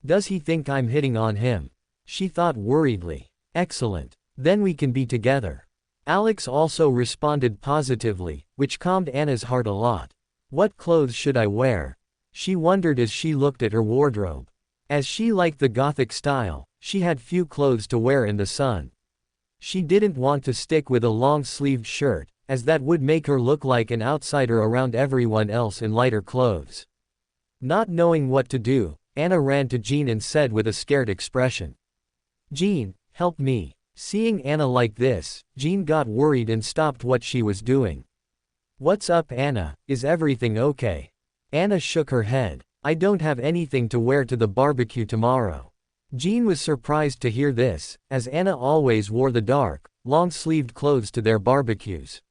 "Does he think I'm hitting on him?" she thought worriedly. "Excellent. Then we can be together." Alex also responded positively, which calmed Anna's heart a lot. "What clothes should I wear?" she wondered as she looked at her wardrobe. As she liked the Gothic style, she had few clothes to wear in the sun. She didn't want to stick with a long-sleeved shirt, as that would make her look like an outsider around everyone else in lighter clothes. Not knowing what to do, Anna ran to Jean and said with a scared expression, "Jean, help me." Seeing Anna like this, Jean got worried and stopped what she was doing. "What's up, Anna? Is everything okay?" Anna shook her head. "I don't have anything to wear to the barbecue tomorrow." Jean was surprised to hear this, as Anna always wore the dark, long-sleeved clothes to their barbecues.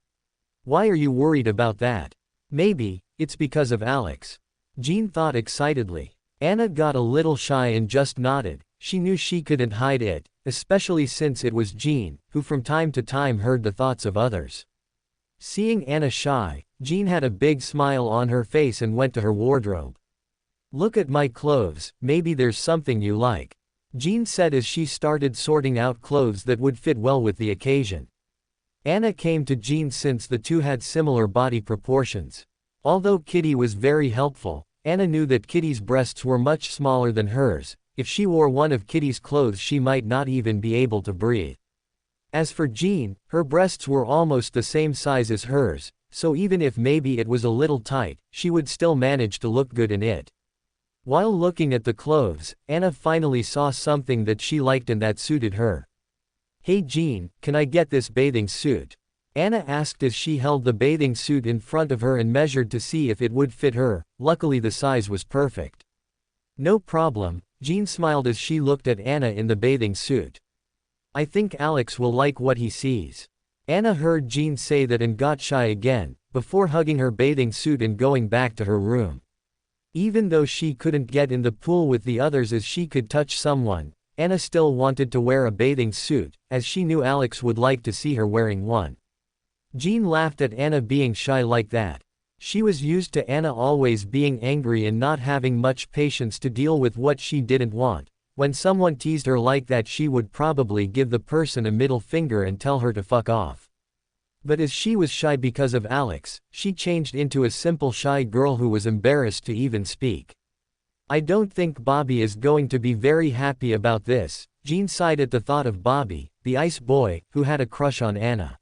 "Why are you worried about that?" "Maybe it's because of Alex," Jean thought excitedly. Anna got a little shy and just nodded. She knew she couldn't hide it, especially since it was Jean, who from time to time heard the thoughts of others. Seeing Anna shy, Jean had a big smile on her face and went to her wardrobe. "Look at my clothes, maybe there's something you like," Jean said as she started sorting out clothes that would fit well with the occasion. Anna came to Jean since the two had similar body proportions. Although Kitty was very helpful, Anna knew that Kitty's breasts were much smaller than hers. If she wore one of Kitty's clothes she might not even be able to breathe. As for Jean, her breasts were almost the same size as hers, so even if maybe it was a little tight, she would still manage to look good in it. While looking at the clothes, Anna finally saw something that she liked and that suited her. "Hey Jean, can I get this bathing suit?" Anna asked as she held the bathing suit in front of her and measured to see if it would fit her. Luckily the size was perfect. "No problem," Jean smiled as she looked at Anna in the bathing suit. "I think Alex will like what he sees." Anna heard Jean say that and got shy again, before hugging her bathing suit and going back to her room. Even though she couldn't get in the pool with the others as she could touch someone, Anna still wanted to wear a bathing suit, as she knew Alex would like to see her wearing one. Jean laughed at Anna being shy like that. She was used to Anna always being angry and not having much patience to deal with what she didn't want. When someone teased her like that, she would probably give the person a middle finger and tell her to fuck off. But as she was shy because of Alex, she changed into a simple shy girl who was embarrassed to even speak. I don't think Bobby is going to be very happy about this. Jean sighed at the thought of Bobby, the ice boy, who had a crush on Anna.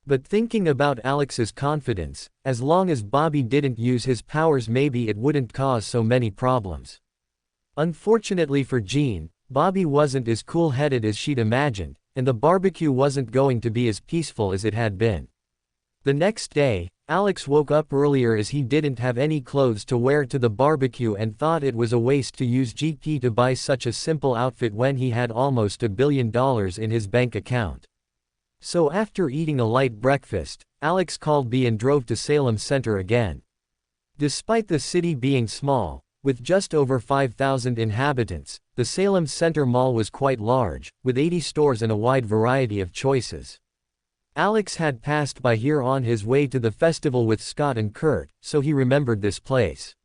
But thinking about Alex's confidence, as long as Bobby didn't use his powers, maybe it wouldn't cause so many problems. Unfortunately for Jean, Bobby wasn't as cool-headed as she'd imagined, and the barbecue wasn't going to be as peaceful as it had been. The next day, Alex woke up earlier as he didn't have any clothes to wear to the barbecue and thought it was a waste to use GP to buy such a simple outfit when he had almost $1 billion in his bank account. So after eating a light breakfast, Alex called B and drove to Salem Center again. Despite the city being small, with just over 5,000 inhabitants, the Salem Center Mall was quite large, with 80 stores and a wide variety of choices. Alex had passed by here on his way to the festival with Scott and Kurt, so he remembered this place.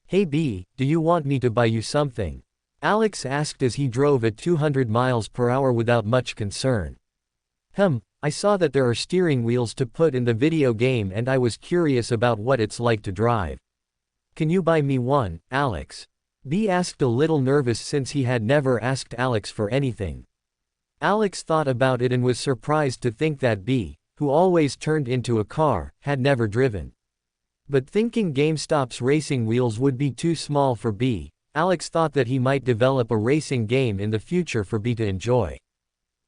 "Hey B, do you want me to buy you something?" Alex asked as he drove at 200 miles per hour without much concern. I saw that there are steering wheels to put in the video game and I was curious about what it's like to drive. Can you buy me one, Alex? B asked, a little nervous since he had never asked Alex for anything. Alex thought about it and was surprised to think that B, who always turned into a car, had never driven. But thinking GameStop's racing wheels would be too small for B, Alex thought that he might develop a racing game in the future for B to enjoy.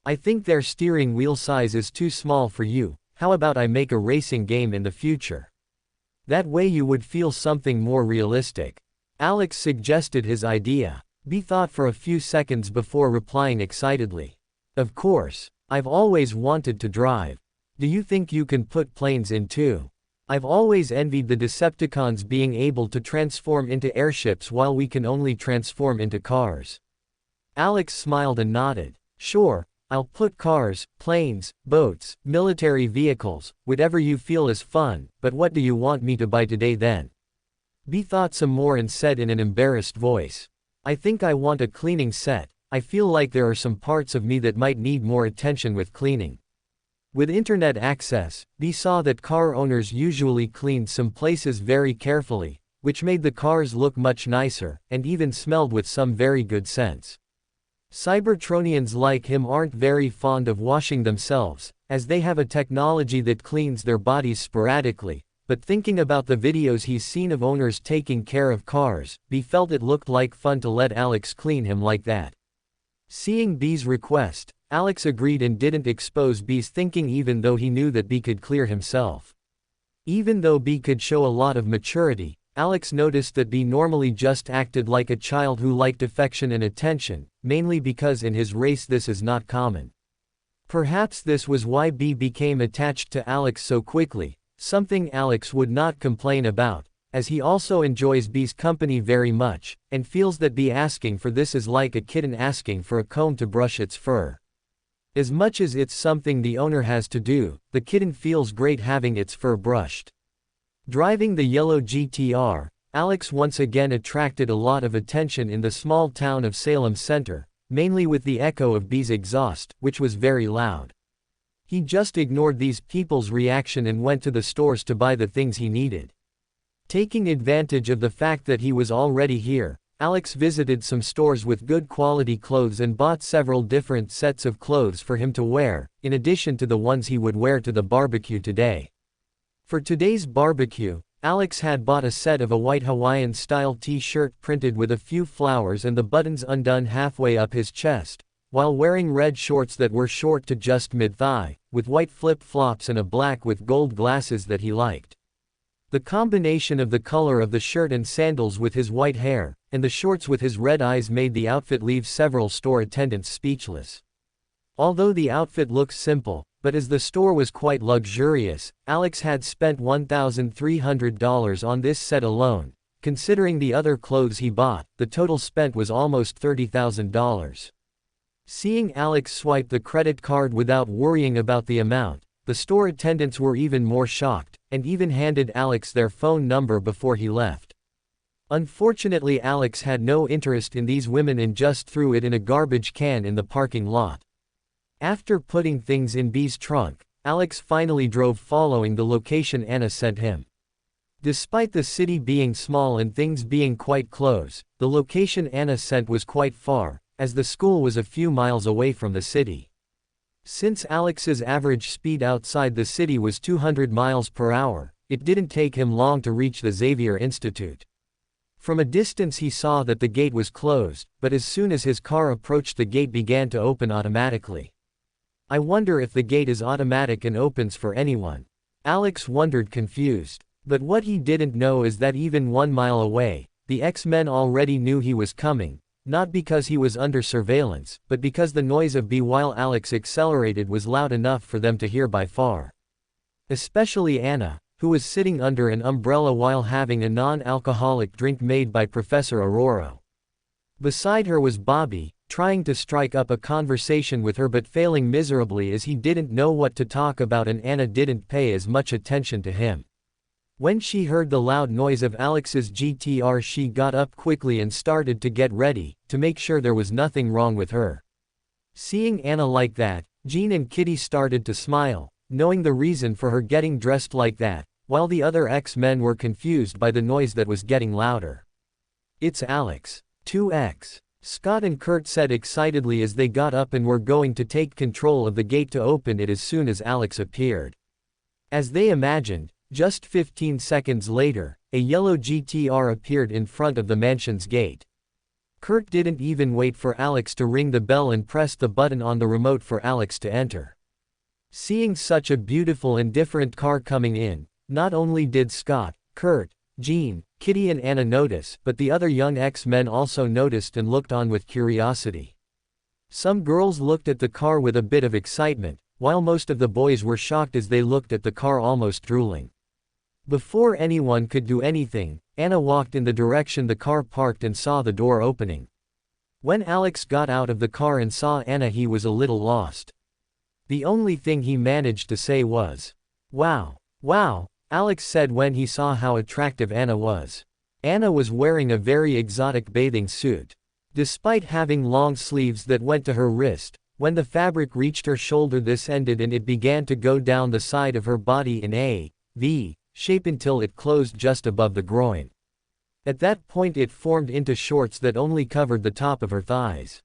"I think their steering wheel size is too small for you. How about I make a racing game in the future? That way you would feel something more realistic." Alex suggested his idea. B thought for a few seconds before replying excitedly. "Of course. I've always wanted to drive. Do you think you can put planes in too? I've always envied the Decepticons being able to transform into airships while we can only transform into cars." Alex smiled and nodded. "Sure. I'll put cars, planes, boats, military vehicles, whatever you feel is fun, but what do you want me to buy today then?" B thought some more and said in an embarrassed voice, "I think I want a cleaning set. I feel like there are some parts of me that might need more attention with cleaning." With internet access, B saw that car owners usually cleaned some places very carefully, which made the cars look much nicer, and even smelled with some very good scents. Cybertronians like him aren't very fond of washing themselves, as they have a technology that cleans their bodies sporadically, but thinking about the videos he's seen of owners taking care of cars, B felt it looked like fun to let Alex clean him like that. Seeing B's request, Alex agreed and didn't expose B's thinking even though he knew that B could clear himself. Even though B could show a lot of maturity, Alex noticed that B normally just acted like a child who liked affection and attention, mainly because in his race this is not common. Perhaps this was why B became attached to Alex so quickly, something Alex would not complain about, as he also enjoys B's company very much, and feels that B asking for this is like a kitten asking for a comb to brush its fur. As much as it's something the owner has to do, the kitten feels great having its fur brushed. Driving the yellow GTR, Alex once again attracted a lot of attention in the small town of Salem Center, mainly with the echo of B's exhaust, which was very loud. He just ignored these people's reaction and went to the stores to buy the things he needed. Taking advantage of the fact that he was already here, Alex visited some stores with good quality clothes and bought several different sets of clothes for him to wear, in addition to the ones he would wear to the barbecue today. For today's barbecue, Alex had bought a set of a white Hawaiian-style t-shirt printed with a few flowers and the buttons undone halfway up his chest, while wearing red shorts that were short to just mid-thigh, with white flip-flops and a black with gold glasses that he liked. The combination of the color of the shirt and sandals with his white hair, and the shorts with his red eyes made the outfit leave several store attendants speechless. Although the outfit looks simple, but as the store was quite luxurious, Alex had spent $1,300 on this set alone, Considering the other clothes he bought, the total spent was almost $30,000. Seeing Alex swipe the credit card without worrying about the amount, the store attendants were even more shocked, and even handed Alex their phone number before he left. Unfortunately, Alex had no interest in these women and just threw it in a garbage can in the parking lot. After putting things in B's trunk, Alex finally drove following the location Anna sent him. Despite the city being small and things being quite close, the location Anna sent was quite far, as the school was a few miles away from the city. Since Alex's average speed outside the city was 200 miles per hour, it didn't take him long to reach the Xavier Institute. From a distance he saw that the gate was closed, but as soon as his car approached, the gate began to open automatically. I wonder if the gate is automatic and opens for anyone. Alex wondered, confused. But what he didn't know is that even 1 mile away, the X-Men already knew he was coming, not because he was under surveillance, but because the noise of B while Alex accelerated was loud enough for them to hear by far. Especially Anna, who was sitting under an umbrella while having a non-alcoholic drink made by Professor Aurora. Beside her was Bobby, trying to strike up a conversation with her but failing miserably as he didn't know what to talk about, and Anna didn't pay as much attention to him. When she heard the loud noise of Alex's GTR, she got up quickly and started to get ready, to make sure there was nothing wrong with her. Seeing Anna like that, Jean and Kitty started to smile, knowing the reason for her getting dressed like that, while the other X-Men were confused by the noise that was getting louder. "It's Alex. 2X. Scott and Kurt said excitedly as they got up and were going to take control of the gate to open it as soon as Alex appeared. As they imagined, just 15 seconds later, a yellow GTR appeared in front of the mansion's gate. Kurt didn't even wait for Alex to ring the bell and pressed the button on the remote for Alex to enter. Seeing such a beautiful and different car coming in, not only did Scott, Kurt, Jean, Kitty and Anna notice, but the other young X-Men also noticed and looked on with curiosity. Some girls looked at the car with a bit of excitement, while most of the boys were shocked as they looked at the car, almost drooling. Before anyone could do anything, Anna walked in the direction the car parked and saw the door opening. When Alex got out of the car and saw Anna, he was a little lost. The only thing he managed to say was, "Wow, wow," Alex said when he saw how attractive Anna was. Anna was wearing a very exotic bathing suit. Despite having long sleeves that went to her wrist, when the fabric reached her shoulder, this ended and it began to go down the side of her body in a V shape until it closed just above the groin. At that point it formed into shorts that only covered the top of her thighs.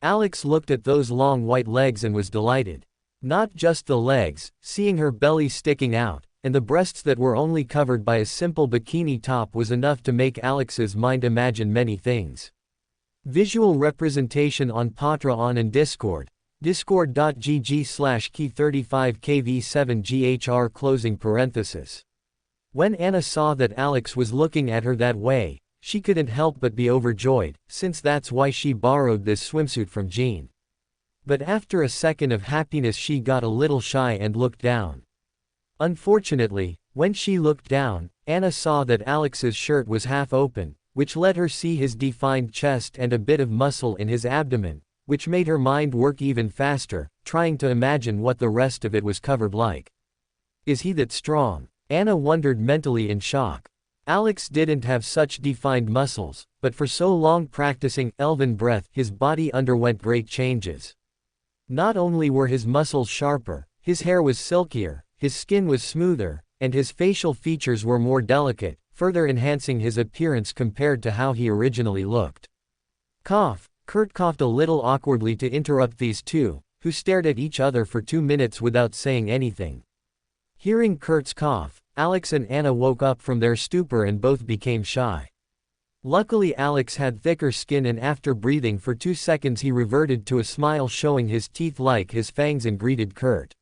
Alex looked at those long white legs and was delighted. Not just the legs, seeing her belly sticking out, and the breasts that were only covered by a simple bikini top was enough to make Alex's mind imagine many things. Visual representation on Patreon and Discord. discord.gg/key35kv7ghr closing parenthesis. When Anna saw that Alex was looking at her that way, she couldn't help but be overjoyed, since that's why she borrowed this swimsuit from Jean. But after a second of happiness she got a little shy and looked down. Unfortunately, when she looked down, Anna saw that Alex's shirt was half open, which let her see his defined chest and a bit of muscle in his abdomen, which made her mind work even faster, trying to imagine what the rest of it was covered like. Is he that strong? Anna wondered mentally in shock. Alex didn't have such defined muscles, but for so long practicing elven breath, his body underwent great changes. Not only were his muscles sharper, his hair was silkier, his skin was smoother, and his facial features were more delicate, further enhancing his appearance compared to how he originally looked. Cough. Kurt coughed a little awkwardly to interrupt these two, who stared at each other for 2 minutes without saying anything. Hearing Kurt's cough, Alex and Anna woke up from their stupor and both became shy. Luckily Alex had thicker skin and after breathing for 2 seconds he reverted to a smile showing his teeth like his fangs and greeted Kurt.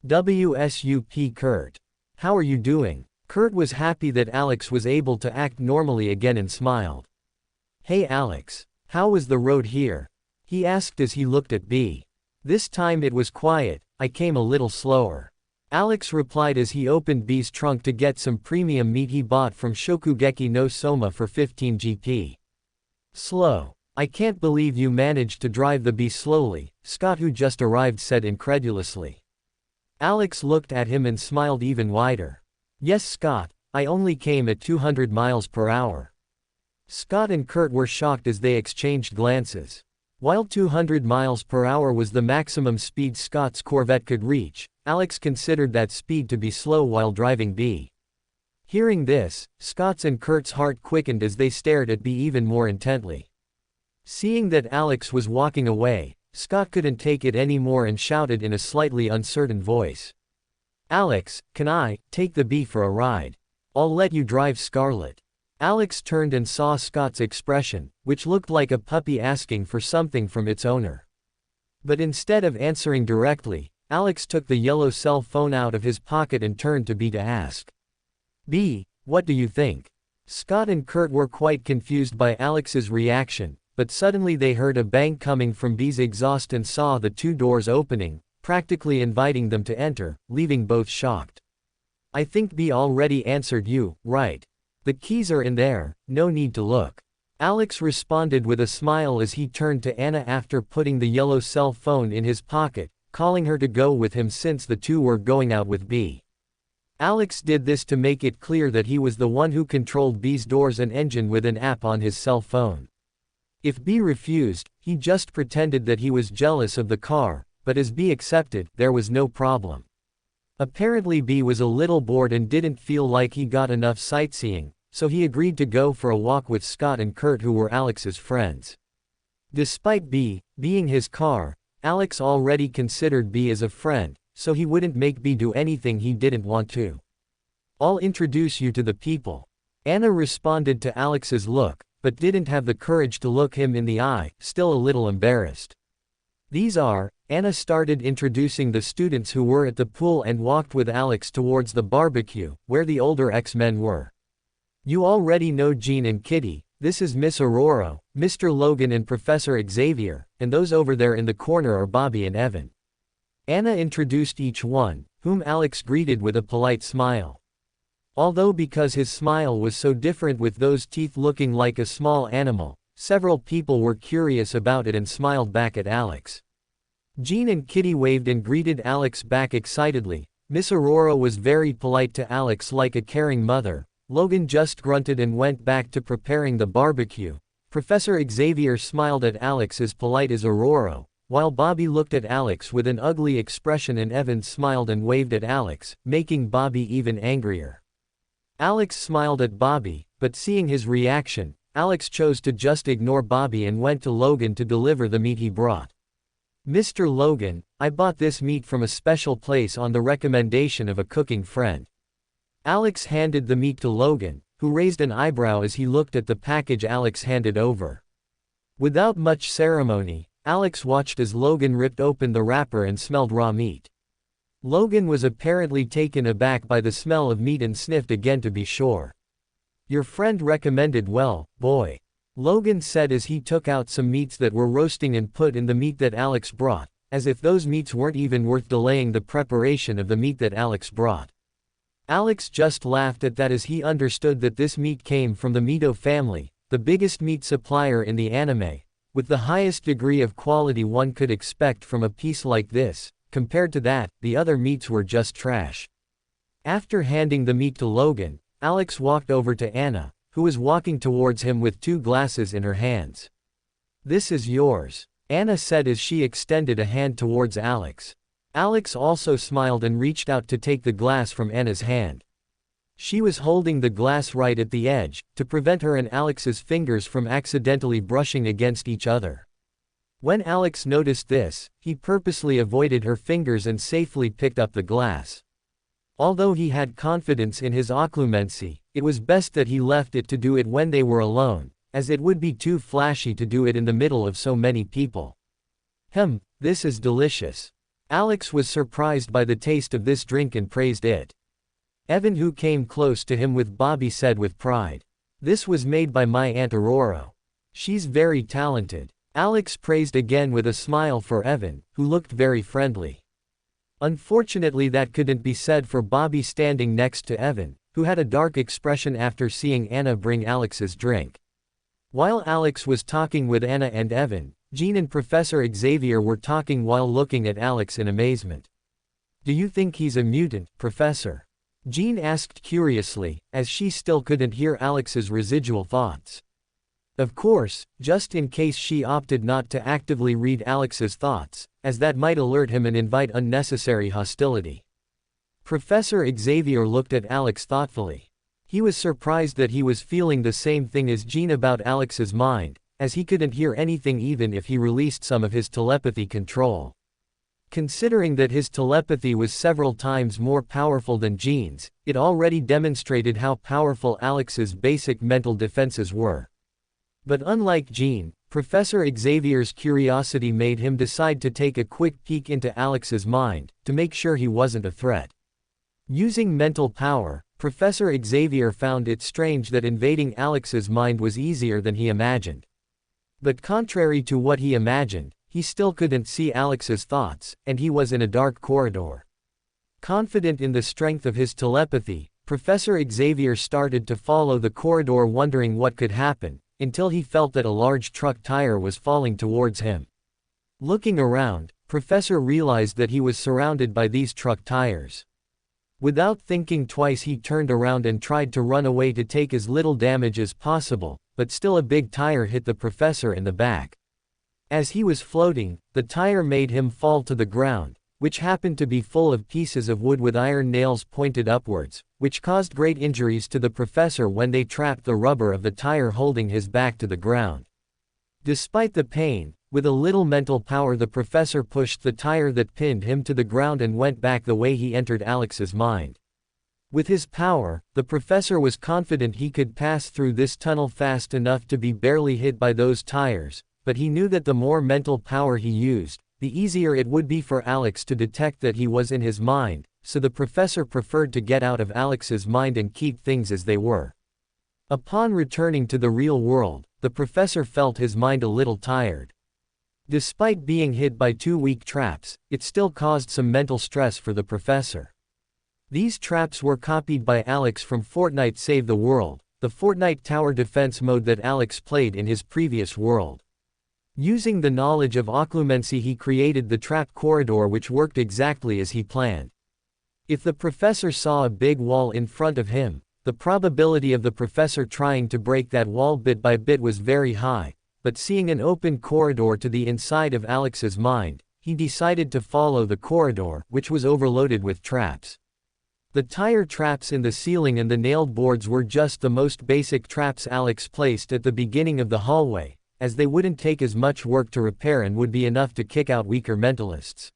"WSUP Kurt. How are you doing?" Kurt was happy that Alex was able to act normally again and smiled. "Hey Alex. How was the road here?" he asked as he looked at B. "This time it was quiet, I came a little slower." Alex replied as he opened B's trunk to get some premium meat he bought from Shokugeki no Soma for 15 GP. Slow. I can't believe you managed to drive the B slowly, Scott who just arrived said incredulously. Alex looked at him and smiled even wider. Yes Scott, I only came at 200 miles per hour. Scott and Kurt were shocked as they exchanged glances. While 200 miles per hour was the maximum speed Scott's Corvette could reach, Alex considered that speed to be slow while driving B. Hearing this, Scott's and Kurt's heart quickened as they stared at B even more intently. Seeing that Alex was walking away, Scott couldn't take it anymore and shouted in a slightly uncertain voice. Alex, can I take the B for a ride? I'll let you drive Scarlet. Alex turned and saw Scott's expression, which looked like a puppy asking for something from its owner. But instead of answering directly, Alex took the yellow cell phone out of his pocket and turned to B to ask. B, what do you think? Scott and Kurt were quite confused by Alex's reaction, but suddenly they heard a bang coming from B's exhaust and saw the two doors opening, practically inviting them to enter, leaving both shocked. I think B already answered you, right? The keys are in there, no need to look. Alex responded with a smile as he turned to Anna after putting the yellow cell phone in his pocket, calling her to go with him since the two were going out with B. Alex did this to make it clear that he was the one who controlled B's doors and engine with an app on his cell phone. If B refused, he just pretended that he was jealous of the car, but as B accepted, there was no problem. Apparently B was a little bored and didn't feel like he got enough sightseeing, so he agreed to go for a walk with Scott and Kurt who were Alex's friends. Despite B being his car, Alex already considered B as a friend, so he wouldn't make B do anything he didn't want to. I'll introduce you to the people. Anna responded to Alex's look, but didn't have the courage to look him in the eye, still a little embarrassed. These are, Anna started introducing the students who were at the pool and walked with Alex towards the barbecue, where the older X-Men were. You already know Jean and Kitty, this is Miss Aurora, Mr. Logan and Professor Xavier, and those over there in the corner are Bobby and Evan. Anna introduced each one, whom Alex greeted with a polite smile. Although because his smile was so different with those teeth looking like a small animal, several people were curious about it and smiled back at Alex. Jean and Kitty waved and greeted Alex back excitedly. Miss Aurora was very polite to Alex like a caring mother. Logan just grunted and went back to preparing the barbecue. Professor Xavier smiled at Alex as polite as Aurora, while Bobby looked at Alex with an ugly expression and Evan smiled and waved at Alex, making Bobby even angrier. Alex smiled at Bobby, but seeing his reaction, Alex chose to just ignore Bobby and went to Logan to deliver the meat he brought. Mr. Logan, I bought this meat from a special place on the recommendation of a cooking friend. Alex handed the meat to Logan, who raised an eyebrow as he looked at the package Alex handed over. Without much ceremony, Alex watched as Logan ripped open the wrapper and smelled raw meat. Logan was apparently taken aback by the smell of meat and sniffed again to be sure. Your friend recommended well, boy. Logan said as he took out some meats that were roasting and put in the meat that Alex brought, as if those meats weren't even worth delaying the preparation of the meat that Alex brought. Alex just laughed at that as he understood that this meat came from the Mito family, the biggest meat supplier in the anime, with the highest degree of quality one could expect from a piece like this. Compared to that, the other meats were just trash. After handing the meat to Logan, Alex walked over to Anna, who was walking towards him with two glasses in her hands. This is yours, Anna said as she extended a hand towards Alex. Alex also smiled and reached out to take the glass from Anna's hand. She was holding the glass right at the edge, to prevent her and Alex's fingers from accidentally brushing against each other. When Alex noticed this, he purposely avoided her fingers and safely picked up the glass. Although he had confidence in his occlumency, it was best that he left it to do it when they were alone, as it would be too flashy to do it in the middle of so many people. This is delicious. Alex was surprised by the taste of this drink and praised it. Evan, who came close to him with Bobby, said with pride. This was made by my Aunt Aurora. She's very talented. Alex praised again with a smile for Evan, who looked very friendly. Unfortunately, that couldn't be said for Bobby standing next to Evan, who had a dark expression after seeing Anna bring Alex's drink. While Alex was talking with Anna and Evan, Jean and Professor Xavier were talking while looking at Alex in amazement. "Do you think he's a mutant, Professor?" Jean asked curiously, as she still couldn't hear Alex's residual thoughts. Of course, just in case she opted not to actively read Alex's thoughts, as that might alert him and invite unnecessary hostility. Professor Xavier looked at Alex thoughtfully. He was surprised that he was feeling the same thing as Jean about Alex's mind, as he couldn't hear anything even if he released some of his telepathy control. Considering that his telepathy was several times more powerful than Jean's, it already demonstrated how powerful Alex's basic mental defenses were. But unlike Jean, Professor Xavier's curiosity made him decide to take a quick peek into Alex's mind, to make sure he wasn't a threat. Using mental power, Professor Xavier found it strange that invading Alex's mind was easier than he imagined. But contrary to what he imagined, he still couldn't see Alex's thoughts, and he was in a dark corridor. Confident in the strength of his telepathy, Professor Xavier started to follow the corridor, wondering what could happen, until he felt that a large truck tire was falling towards him. Looking around, Professor realized that he was surrounded by these truck tires. Without thinking twice, he turned around and tried to run away to take as little damage as possible, but still a big tire hit the professor in the back. As he was floating, the tire made him fall to the ground, which happened to be full of pieces of wood with iron nails pointed upwards, which caused great injuries to the professor when they trapped the rubber of the tire holding his back to the ground. Despite the pain, with a little mental power, the professor pushed the tire that pinned him to the ground and went back the way he entered Alex's mind. With his power, the professor was confident he could pass through this tunnel fast enough to be barely hit by those tires, but he knew that the more mental power he used, the easier it would be for Alex to detect that he was in his mind, so the professor preferred to get out of Alex's mind and keep things as they were. Upon returning to the real world, the professor felt his mind a little tired. Despite being hit by 2 weak traps, it still caused some mental stress for the professor. These traps were copied by Alex from Fortnite Save the World, the Fortnite tower defense mode that Alex played in his previous world. Using the knowledge of occlumency, he created the trap corridor, which worked exactly as he planned. If the professor saw a big wall in front of him, the probability of the professor trying to break that wall bit by bit was very high, but seeing an open corridor to the inside of Alex's mind, he decided to follow the corridor, which was overloaded with traps. The tire traps in the ceiling and the nailed boards were just the most basic traps Alex placed at the beginning of the hallway, as they wouldn't take as much work to repair and would be enough to kick out weaker mentalists.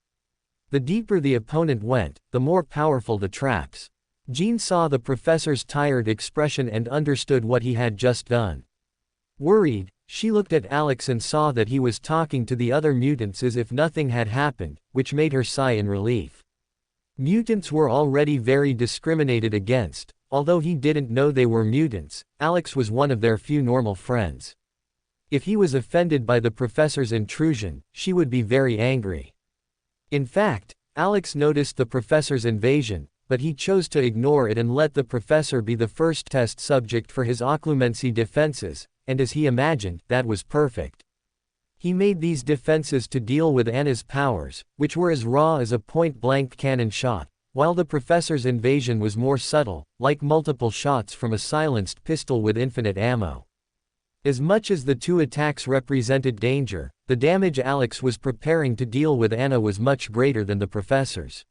The deeper the opponent went, the more powerful the traps. Jean saw the professor's tired expression and understood what he had just done. Worried, she looked at Alex and saw that he was talking to the other mutants as if nothing had happened, which made her sigh in relief. Mutants were already very discriminated against. Although he didn't know they were mutants, Alex was one of their few normal friends. If he was offended by the professor's intrusion, she would be very angry. In fact, Alex noticed the professor's invasion, but he chose to ignore it and let the professor be the first test subject for his occlumency defenses, and as he imagined, that was perfect. He made these defenses to deal with Anna's powers, which were as raw as a point-blank cannon shot, while the professor's invasion was more subtle, like multiple shots from a silenced pistol with infinite ammo. As much as the two attacks represented danger, the damage Alex was preparing to deal with Anna was much greater than the professor's.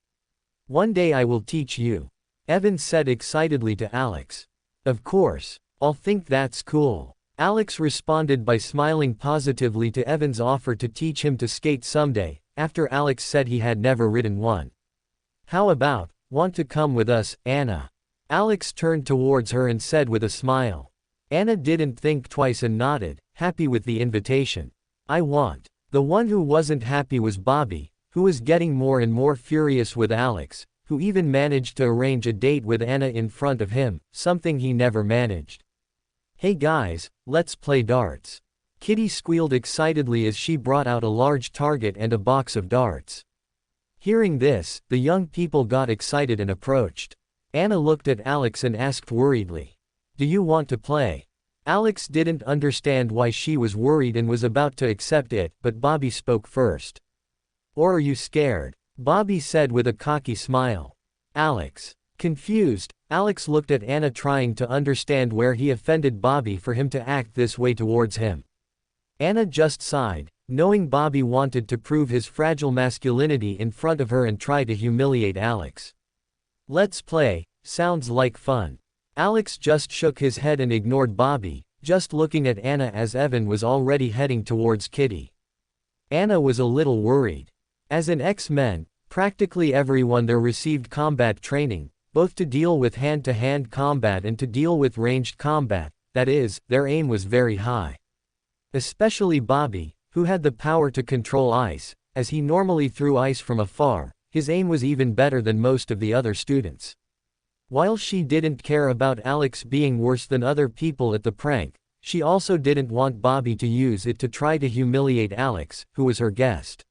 "One day I will teach you," Evan said excitedly to Alex. "Of course. I'll think that's cool." Alex responded by smiling positively to Evan's offer to teach him to skate someday, after Alex said he had never ridden one. "How about, want to come with us, Anna?" Alex turned towards her and said with a smile. Anna didn't think twice and nodded, happy with the invitation. "I want." The one who wasn't happy was Bobby, who was getting more and more furious with Alex, who even managed to arrange a date with Anna in front of him, something he never managed. "Hey guys, let's play darts." Kitty squealed excitedly as she brought out a large target and a box of darts. Hearing this, the young people got excited and approached. Anna looked at Alex and asked worriedly, "Do you want to play?" Alex didn't understand why she was worried and was about to accept it, but Bobby spoke first. "Or are you scared?" Bobby said with a cocky smile. Alex. Confused, Alex looked at Anna trying to understand where he offended Bobby for him to act this way towards him. Anna just sighed, knowing Bobby wanted to prove his fragile masculinity in front of her and try to humiliate Alex. "Let's play, sounds like fun." Alex just shook his head and ignored Bobby, just looking at Anna as Evan was already heading towards Kitty. Anna was a little worried. As an X-Men, practically everyone there received combat training, both to deal with hand-to-hand combat and to deal with ranged combat, that is, their aim was very high. Especially Bobby, who had the power to control ice, as he normally threw ice from afar, his aim was even better than most of the other students. While she didn't care about Alex being worse than other people at the prank, she also didn't want Bobby to use it to try to humiliate Alex, who was her guest.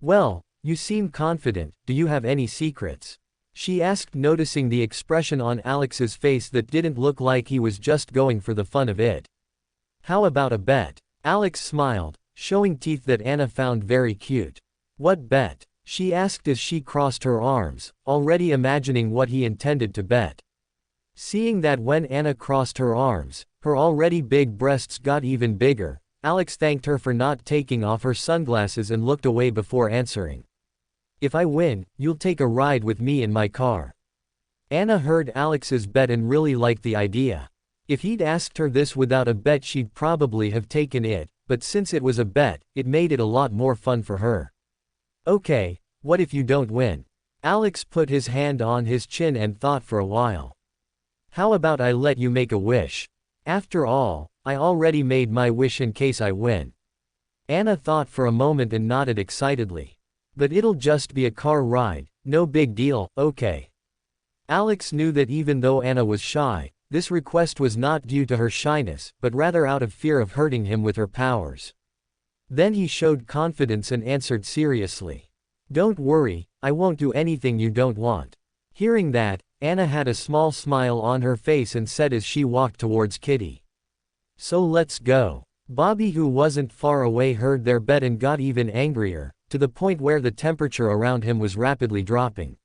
"Well, you seem confident, do you have any secrets?" she asked, noticing the expression on Alex's face that didn't look like he was just going for the fun of it. "How about a bet?" Alex smiled, showing teeth that Anna found very cute. "What bet?" she asked as she crossed her arms, already imagining what he intended to bet. Seeing that when Anna crossed her arms, her already big breasts got even bigger, Alex thanked her for not taking off her sunglasses and looked away before answering. "If I win, you'll take a ride with me in my car." Anna heard Alex's bet and really liked the idea. If he'd asked her this without a bet, she'd probably have taken it, but since it was a bet, it made it a lot more fun for her. "Okay, what if you don't win?" Alex put his hand on his chin and thought for a while. "How about I let you make a wish? After all, I already made my wish in case I win." Anna thought for a moment and nodded excitedly. "But it'll just be a car ride, no big deal, okay." Alex knew that even though Anna was shy, this request was not due to her shyness, but rather out of fear of hurting him with her powers. Then he showed confidence and answered seriously. "Don't worry, I won't do anything you don't want." Hearing that, Anna had a small smile on her face and said as she walked towards Kitty. "So let's go." Bobby, who wasn't far away, heard their bet and got even angrier, to the point where the temperature around him was rapidly dropping.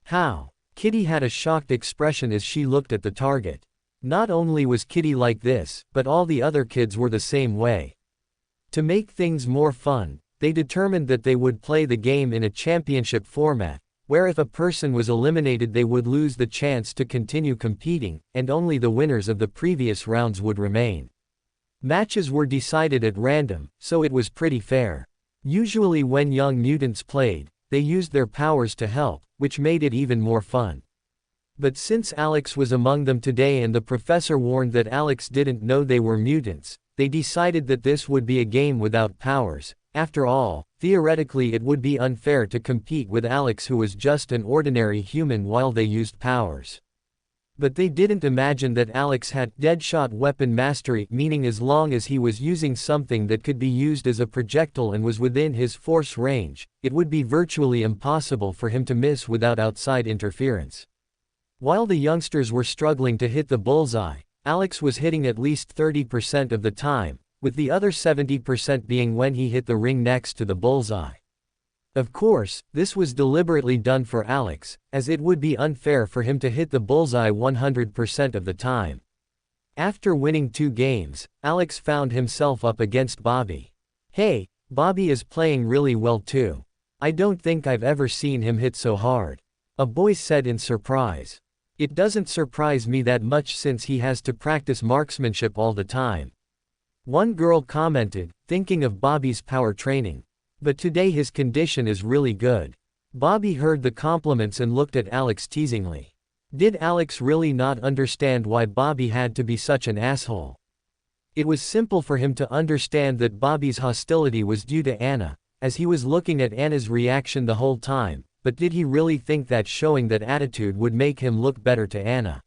"How?" Kitty had a shocked expression as she looked at the target. Not only was Kitty like this, but all the other kids were the same way. To make things more fun, they determined that they would play the game in a championship format, where if a person was eliminated they would lose the chance to continue competing, and only the winners of the previous rounds would remain. Matches were decided at random, so it was pretty fair. Usually when young mutants played, they used their powers to help, which made it even more fun. But since Alex was among them today and the professor warned that Alex didn't know they were mutants, they decided that this would be a game without powers. After all, theoretically it would be unfair to compete with Alex, who was just an ordinary human, while they used powers. But they didn't imagine that Alex had deadshot weapon mastery, meaning as long as he was using something that could be used as a projectile and was within his force range, it would be virtually impossible for him to miss without outside interference. While the youngsters were struggling to hit the bullseye, Alex was hitting at least 30% of the time, with the other 70% being when he hit the ring next to the bullseye. Of course, this was deliberately done for Alex, as it would be unfair for him to hit the bullseye 100% of the time. After winning 2 games, Alex found himself up against Bobby. "Hey, Bobby is playing really well too. I don't think I've ever seen him hit so hard," a boy said in surprise. "It doesn't surprise me that much since he has to practice marksmanship all the time," one girl commented, thinking of Bobby's power training. "But today his condition is really good." Bobby heard the compliments and looked at Alex teasingly. Did Alex really not understand why Bobby had to be such an asshole? It was simple for him to understand that Bobby's hostility was due to Anna, as he was looking at Anna's reaction the whole time, but did he really think that showing that attitude would make him look better to Anna?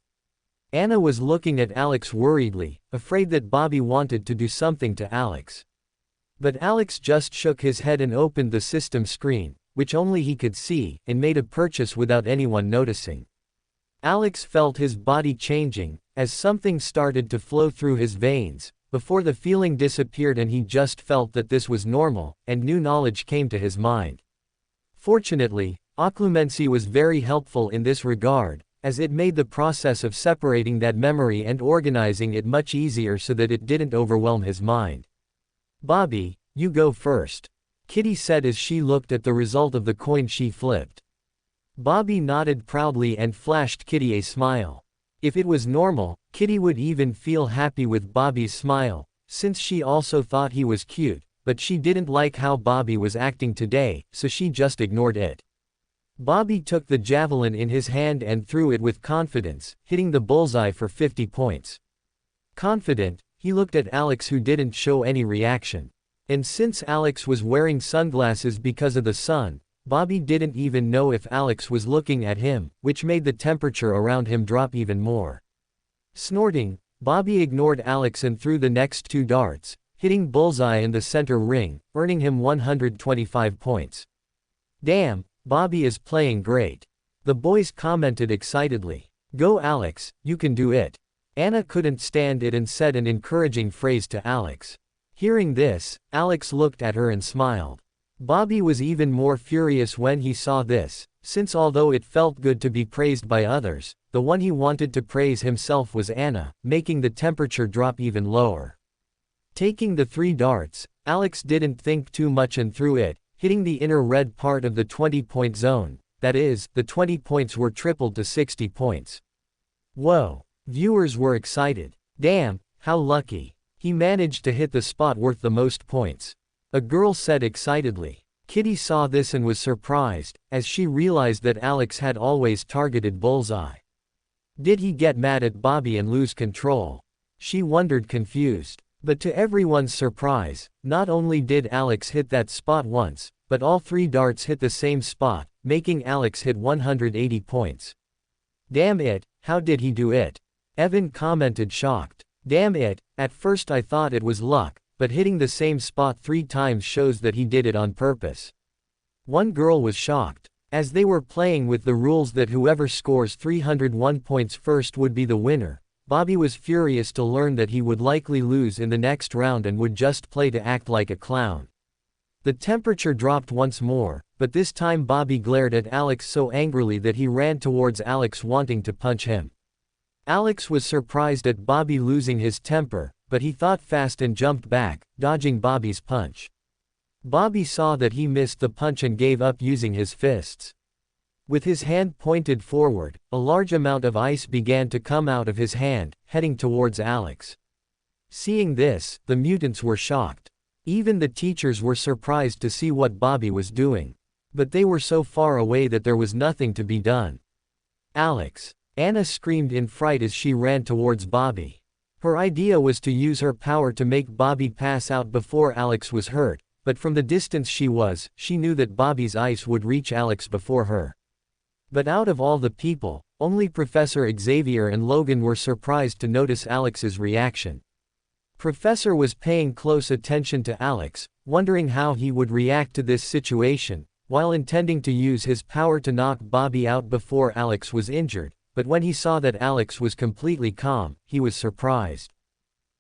Anna was looking at Alex worriedly, afraid that Bobby wanted to do something to Alex. But Alex just shook his head and opened the system screen, which only he could see, and made a purchase without anyone noticing. Alex felt his body changing, as something started to flow through his veins, before the feeling disappeared and he just felt that this was normal, and new knowledge came to his mind. Fortunately, occlumency was very helpful in this regard, as it made the process of separating that memory and organizing it much easier so that it didn't overwhelm his mind. "Bobby, you go first," Kitty said as she looked at the result of the coin she flipped. Bobby nodded proudly and flashed Kitty a smile. If it was normal, Kitty would even feel happy with Bobby's smile, since she also thought he was cute, but she didn't like how Bobby was acting today, so she just ignored it. Bobby took the javelin in his hand and threw it with confidence, hitting the bullseye for 50 points. Confident, he looked at Alex, who didn't show any reaction. And since Alex was wearing sunglasses because of the sun, Bobby didn't even know if Alex was looking at him, which made the temperature around him drop even more. Snorting, Bobby ignored Alex and threw the next 2 darts, hitting bullseye in the center ring, earning him 125 points. "Damn, Bobby is playing great," the boys commented excitedly. "Go Alex, you can do it." Anna couldn't stand it and said an encouraging phrase to Alex. Hearing this, Alex looked at her and smiled. Bobby was even more furious when he saw this, since although it felt good to be praised by others, the one he wanted to praise himself was Anna, making the temperature drop even lower. Taking the 3 darts, Alex didn't think too much and threw it, hitting the inner red part of the 20-point zone, that is, the 20 points were tripled to 60 points. Whoa! Viewers were excited. "Damn, how lucky. He managed to hit the spot worth the most points," a girl said excitedly. Kitty saw this and was surprised, as she realized that Alex had always targeted bullseye. Did he get mad at Bobby and lose control? She wondered, confused. But to everyone's surprise, not only did Alex hit that spot once, but all 3 darts hit the same spot, making Alex hit 180 points. "Damn it, how did he do it?" Evan commented, shocked. "Damn it, at first I thought it was luck, but hitting the same spot 3 times shows that he did it on purpose." One girl was shocked. As they were playing with the rules that whoever scores 301 points first would be the winner, Bobby was furious to learn that he would likely lose in the next round and would just play to act like a clown. The temperature dropped once more, but this time Bobby glared at Alex so angrily that he ran towards Alex, wanting to punch him. Alex was surprised at Bobby losing his temper, but he thought fast and jumped back, dodging Bobby's punch. Bobby saw that he missed the punch and gave up using his fists. With his hand pointed forward, a large amount of ice began to come out of his hand, heading towards Alex. Seeing this, the mutants were shocked. Even the teachers were surprised to see what Bobby was doing. But they were so far away that there was nothing to be done. "Alex!" Anna screamed in fright as she ran towards Bobby. Her idea was to use her power to make Bobby pass out before Alex was hurt, but from the distance she knew that Bobby's ice would reach Alex before her. But out of all the people, only Professor Xavier and Logan were surprised to notice Alex's reaction. Professor was paying close attention to Alex, wondering how he would react to this situation, while intending to use his power to knock Bobby out before Alex was injured, but when he saw that Alex was completely calm, he was surprised.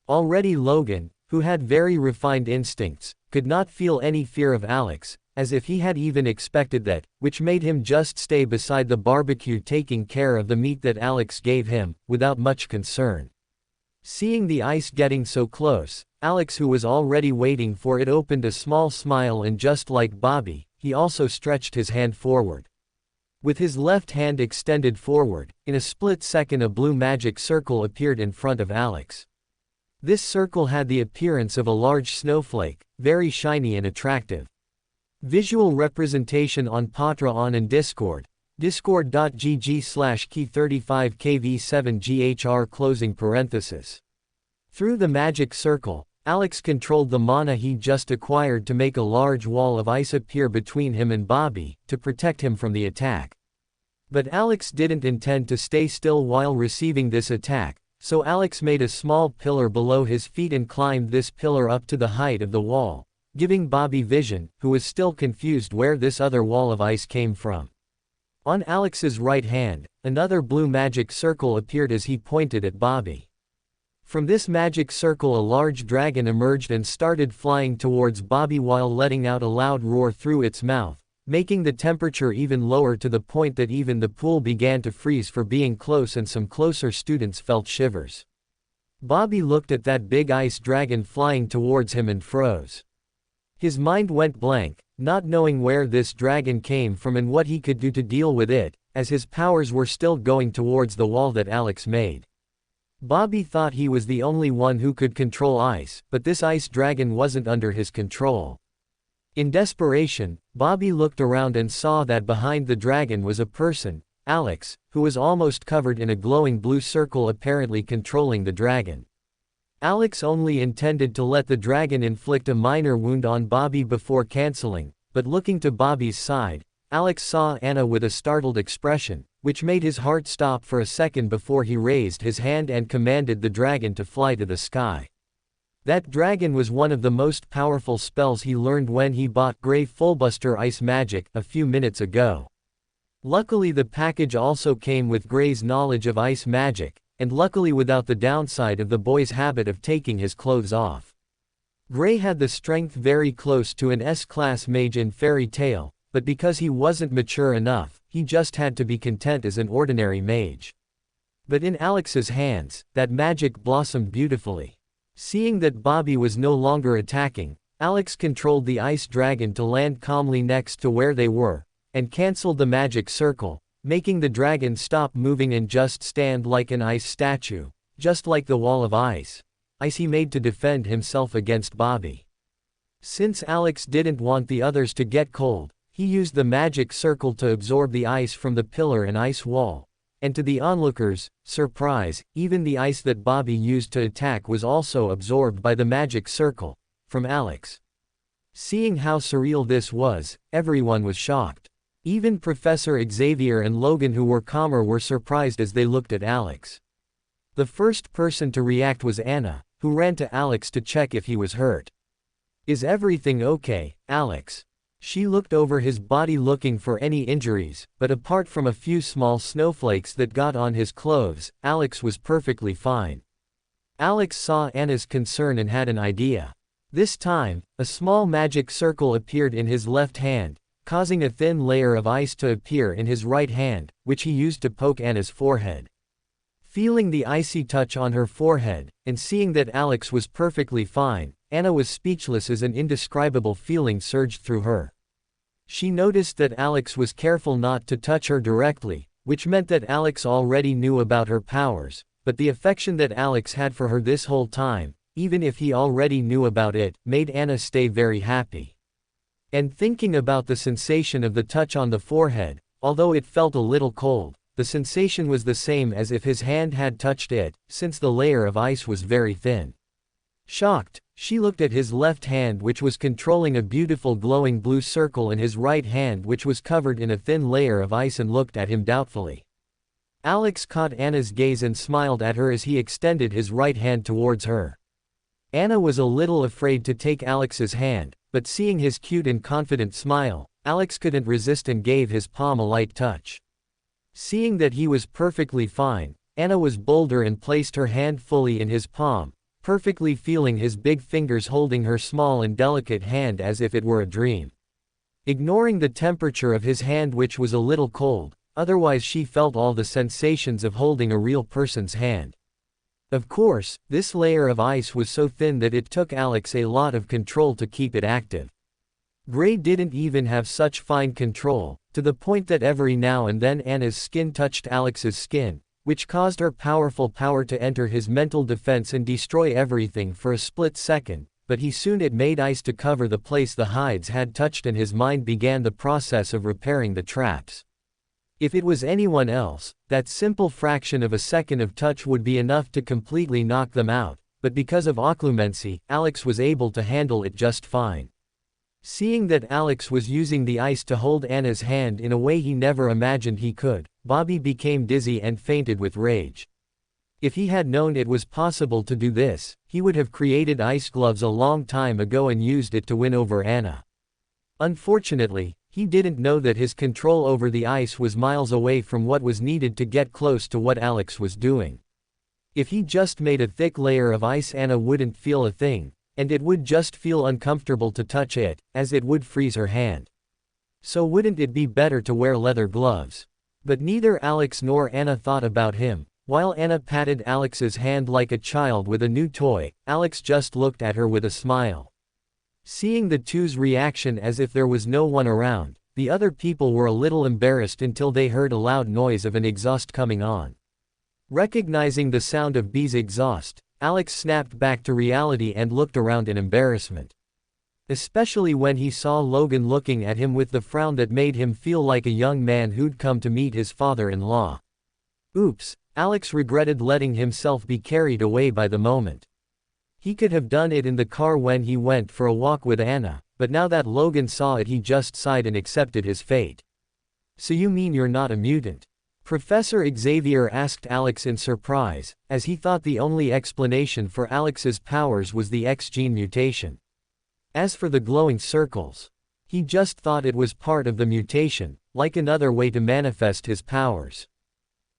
Already Logan, who had very refined instincts, could not feel any fear of Alex, as if he had even expected that, which made him just stay beside the barbecue taking care of the meat that Alex gave him, without much concern. Seeing the ice getting so close, Alex, who was already waiting for it, opened a small smile, and just like Bobby, he also stretched his hand forward. With his left hand extended forward, in a split second a blue magic circle appeared in front of Alex. This circle had the appearance of a large snowflake, very shiny and attractive. Visual representation on Patra on and Discord, discord.gg/key35kv7ghr closing parenthesis. Through the magic circle, Alex controlled the mana he just acquired to make a large wall of ice appear between him and Bobby, to protect him from the attack. But Alex didn't intend to stay still while receiving this attack, so Alex made a small pillar below his feet and climbed this pillar up to the height of the wall, giving Bobby vision, who was still confused where this other wall of ice came from. On Alex's right hand, another blue magic circle appeared as he pointed at Bobby. From this magic circle a large dragon emerged and started flying towards Bobby while letting out a loud roar through its mouth, making the temperature even lower to the point that even the pool began to freeze for being close and some closer students felt shivers. Bobby looked at that big ice dragon flying towards him and froze. His mind went blank, not knowing where this dragon came from and what he could do to deal with it, as his powers were still going towards the wall that Alex made. Bobby thought he was the only one who could control ice, but this ice dragon wasn't under his control. In desperation, Bobby looked around and saw that behind the dragon was a person, Alex, who was almost covered in a glowing blue circle apparently controlling the dragon. Alex only intended to let the dragon inflict a minor wound on Bobby before canceling, but looking to Bobby's side, Alex saw Anna with a startled expression, which made his heart stop for a second before he raised his hand and commanded the dragon to fly to the sky. That dragon was one of the most powerful spells he learned when he bought Grey Fullbuster Ice Magic a few minutes ago. Luckily the package also came with Grey's knowledge of ice magic, and luckily without the downside of the boy's habit of taking his clothes off. Grey had the strength very close to an S-class mage in Fairy Tail, but because he wasn't mature enough, he just had to be content as an ordinary mage. But in Alex's hands, that magic blossomed beautifully. Seeing that Bobby was no longer attacking, Alex controlled the ice dragon to land calmly next to where they were, and cancelled the magic circle, making the dragon stop moving and just stand like an ice statue, just like the wall of ice he made to defend himself against Bobby. Since Alex didn't want the others to get cold, he used the magic circle to absorb the ice from the pillar and ice wall, and to the onlookers' surprise, even the ice that Bobby used to attack was also absorbed by the magic circle from Alex. Seeing how surreal this was, everyone was shocked. Even Professor Xavier and Logan, who were calmer, were surprised as they looked at Alex. The first person to react was Anna, who ran to Alex to check if he was hurt. "Is everything okay, Alex?" She looked over his body looking for any injuries, but apart from a few small snowflakes that got on his clothes, Alex was perfectly fine. Alex saw Anna's concern and had an idea. This time, a small magic circle appeared in his left hand, causing a thin layer of ice to appear in his right hand, which he used to poke Anna's forehead. Feeling the icy touch on her forehead, and seeing that Alex was perfectly fine, Anna was speechless as an indescribable feeling surged through her. She noticed that Alex was careful not to touch her directly, which meant that Alex already knew about her powers, but the affection that Alex had for her this whole time, even if he already knew about it, made Anna stay very happy. And thinking about the sensation of the touch on the forehead, although it felt a little cold, the sensation was the same as if his hand had touched it, since the layer of ice was very thin. Shocked, she looked at his left hand, which was controlling a beautiful glowing blue circle, and his right hand, which was covered in a thin layer of ice, and looked at him doubtfully. Alex caught Anna's gaze and smiled at her as he extended his right hand towards her. Anna was a little afraid to take Alex's hand, but seeing his cute and confident smile, Alex couldn't resist and gave his palm a light touch. Seeing that he was perfectly fine, Anna was bolder and placed her hand fully in his palm, perfectly feeling his big fingers holding her small and delicate hand as if it were a dream. Ignoring the temperature of his hand, which was a little cold, otherwise she felt all the sensations of holding a real person's hand. Of course, this layer of ice was so thin that it took Alex a lot of control to keep it active. Grey didn't even have such fine control, to the point that every now and then Anna's skin touched Alex's skin, which caused her powerful power to enter his mental defense and destroy everything for a split second, but he soon it made ice to cover the place the hides had touched, and his mind began the process of repairing the traps. If it was anyone else, that simple fraction of a second of touch would be enough to completely knock them out, but because of occlumency, Alex was able to handle it just fine. Seeing that Alex was using the ice to hold Anna's hand in a way he never imagined he could, Bobby became dizzy and fainted with rage. If he had known it was possible to do this, he would have created ice gloves a long time ago and used it to win over Anna. Unfortunately, he didn't know that his control over the ice was miles away from what was needed to get close to what Alex was doing. If he just made a thick layer of ice, Anna wouldn't feel a thing, and it would just feel uncomfortable to touch it, as it would freeze her hand. So wouldn't it be better to wear leather gloves? But neither Alex nor Anna thought about him. While Anna patted Alex's hand like a child with a new toy, Alex just looked at her with a smile. Seeing the two's reaction as if there was no one around, the other people were a little embarrassed until they heard a loud noise of an exhaust coming on. Recognizing the sound of Bee's exhaust, Alex snapped back to reality and looked around in embarrassment. Especially when he saw Logan looking at him with the frown that made him feel like a young man who'd come to meet his father-in-law. Oops, Alex regretted letting himself be carried away by the moment. He could have done it in the car when he went for a walk with Anna, but now that Logan saw it, he just sighed and accepted his fate. So you mean you're not a mutant? Professor Xavier asked Alex in surprise, as he thought the only explanation for Alex's powers was the X gene mutation. As for the glowing circles, he just thought it was part of the mutation, like another way to manifest his powers.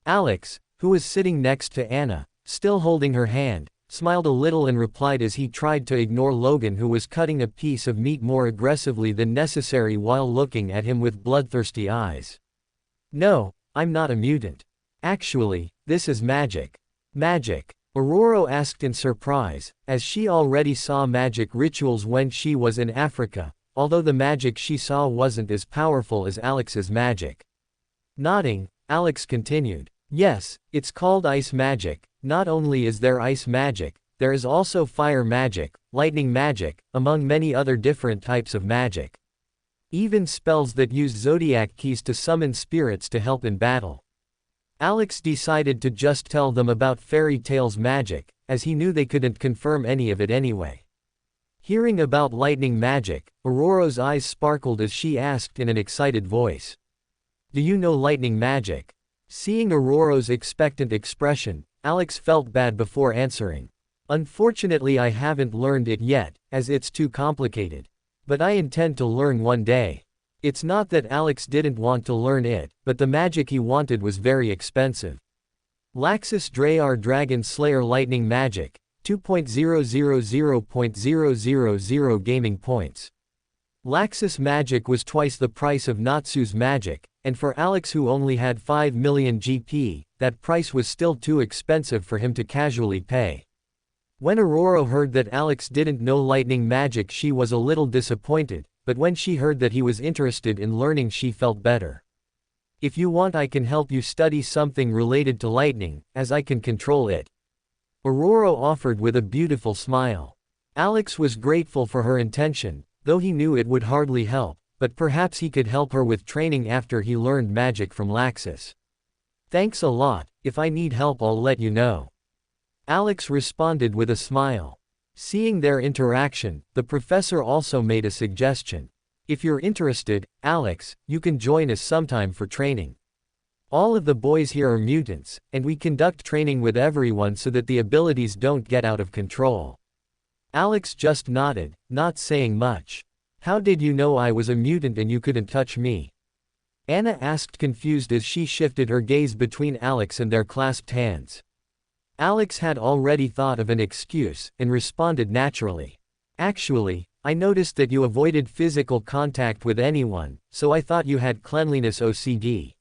Alex, who was sitting next to Anna, still holding her hand, smiled a little and replied as he tried to ignore Logan, who was cutting a piece of meat more aggressively than necessary while looking at him with bloodthirsty eyes. No, I'm not a mutant. Actually, this is magic. Magic? Aurora asked in surprise, as she already saw magic rituals when she was in Africa, although the magic she saw wasn't as powerful as Alex's magic. Nodding, Alex continued. Yes, it's called ice magic. Not only is there ice magic, there is also fire magic, lightning magic, among many other different types of magic. Even spells that use zodiac keys to summon spirits to help in battle. Alex decided to just tell them about fairy tales magic, as he knew they couldn't confirm any of it anyway. Hearing about lightning magic, Aurora's eyes sparkled as she asked in an excited voice. Do you know lightning magic? Seeing Aurora's expectant expression, Alex felt bad before answering. Unfortunately, I haven't learned it yet, as it's too complicated. But I intend to learn one day. It's not that Alex didn't want to learn it, but the magic he wanted was very expensive. Laxus Drayar Dragon Slayer Lightning Magic, 2.000.000 gaming points. Laxus magic was twice the price of Natsu's magic, and for Alex, who only had 5 million GP, that price was still too expensive for him to casually pay. When Aurora heard that Alex didn't know lightning magic, she was a little disappointed, but when she heard that he was interested in learning, she felt better. If you want, I can help you study something related to lightning, as I can control it. Aurora offered with a beautiful smile. Alex was grateful for her intention, though he knew it would hardly help, but perhaps he could help her with training after he learned magic from Laxus. Thanks a lot. If I need help, I'll let you know. Alex responded with a smile. Seeing their interaction, the professor also made a suggestion. If you're interested, Alex, you can join us sometime for training. All of the boys here are mutants, and we conduct training with everyone so that the abilities don't get out of control. Alex just nodded, not saying much. How did you know I was a mutant and you couldn't touch me? Anna asked, confused as she shifted her gaze between Alex and their clasped hands. Alex had already thought of an excuse, and responded naturally. Actually, I noticed that you avoided physical contact with anyone, so I thought you had cleanliness OCD.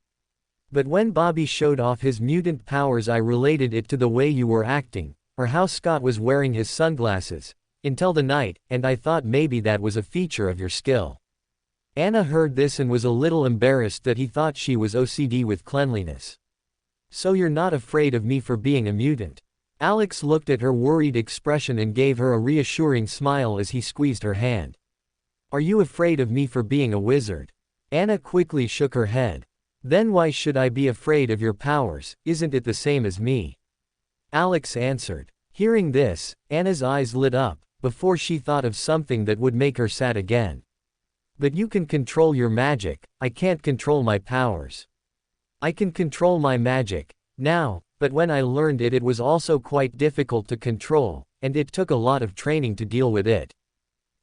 But when Bobby showed off his mutant powers, I related it to the way you were acting, or how Scott was wearing his sunglasses, until the night, and I thought maybe that was a feature of your skill. Anna heard this and was a little embarrassed that he thought she was OCD with cleanliness. So you're not afraid of me for being a mutant? Alex looked at her worried expression and gave her a reassuring smile as he squeezed her hand. Are you afraid of me for being a wizard? Anna quickly shook her head. Then why should I be afraid of your powers? Isn't it the same as me? Alex answered. Hearing this, Anna's eyes lit up, before she thought of something that would make her sad again. But you can control your magic, I can't control my powers. I can control my magic, now, but when I learned it was also quite difficult to control, and it took a lot of training to deal with it.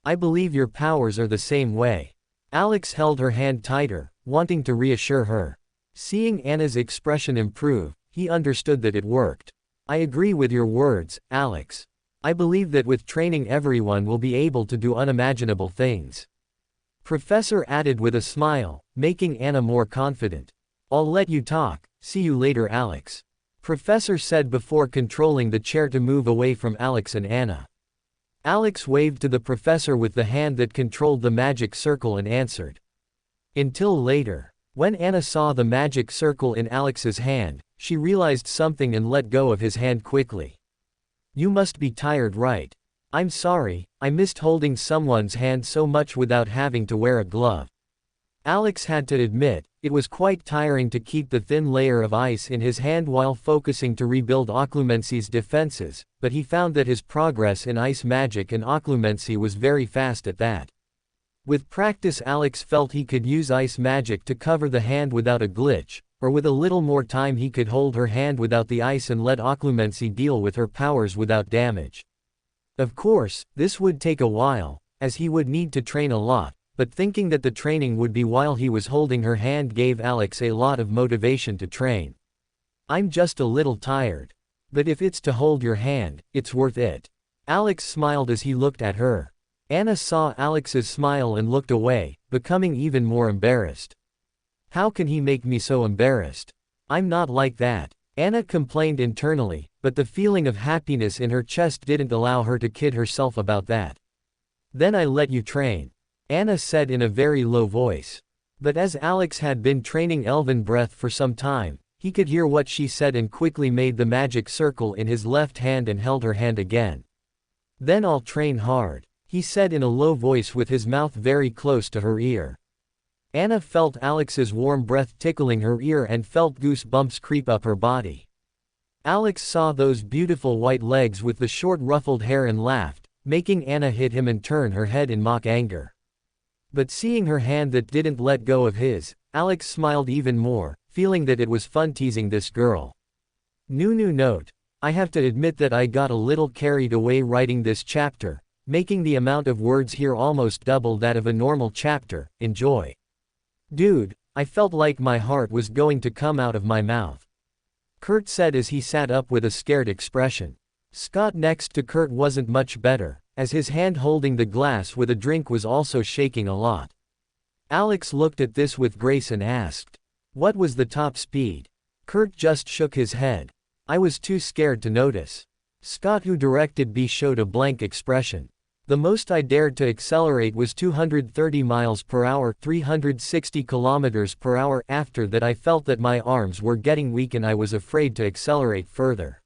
I believe your powers are the same way. Alex held her hand tighter, wanting to reassure her. Seeing Anna's expression improve, he understood that it worked. I agree with your words, Alex. I believe that with training everyone will be able to do unimaginable things. Professor added with a smile, making Anna more confident. I'll let you talk, see you later, Alex. Professor said before controlling the chair to move away from Alex and Anna. Alex waved to the professor with the hand that controlled the magic circle and answered. Until later. When Anna saw the magic circle in Alex's hand, she realized something and let go of his hand quickly. You must be tired, right? I'm sorry, I missed holding someone's hand so much without having to wear a glove. Alex had to admit, it was quite tiring to keep the thin layer of ice in his hand while focusing to rebuild occlumency's defenses, but he found that his progress in ice magic and occlumency was very fast at that. With practice, Alex felt he could use ice magic to cover the hand without a glitch, or with a little more time he could hold her hand without the ice and let occlumency deal with her powers without damage. Of course, this would take a while, as he would need to train a lot, but thinking that the training would be while he was holding her hand gave Alex a lot of motivation to train. I'm just a little tired. But if it's to hold your hand, it's worth it. Alex smiled as he looked at her. Anna saw Alex's smile and looked away, becoming even more embarrassed. How can he make me so embarrassed? I'm not like that. Anna complained internally, but the feeling of happiness in her chest didn't allow her to kid herself about that. Then I let you train. Anna said in a very low voice. But as Alex had been training Elven breath for some time, he could hear what she said and quickly made the magic circle in his left hand and held her hand again. Then I'll train hard, he said in a low voice with his mouth very close to her ear. Anna felt Alex's warm breath tickling her ear and felt goosebumps creep up her body. Alex saw those beautiful white legs with the short ruffled hair and laughed, making Anna hit him and turn her head in mock anger. But seeing her hand that didn't let go of his, Alex smiled even more, feeling that it was fun teasing this girl. Nunu note. I have to admit that I got a little carried away writing this chapter, making the amount of words here almost double that of a normal chapter. Enjoy. Dude, I felt like my heart was going to come out of my mouth. Kurt said as he sat up with a scared expression. Scott next to Kurt wasn't much better, as his hand holding the glass with a drink was also shaking a lot. Alex looked at this with grace and asked, what was the top speed? Kurt just shook his head. I was too scared to notice. Scott, who directed B, showed a blank expression. The most I dared to accelerate was 230 miles per hour, 360 kilometers per hour. After that I felt that my arms were getting weak and I was afraid to accelerate further.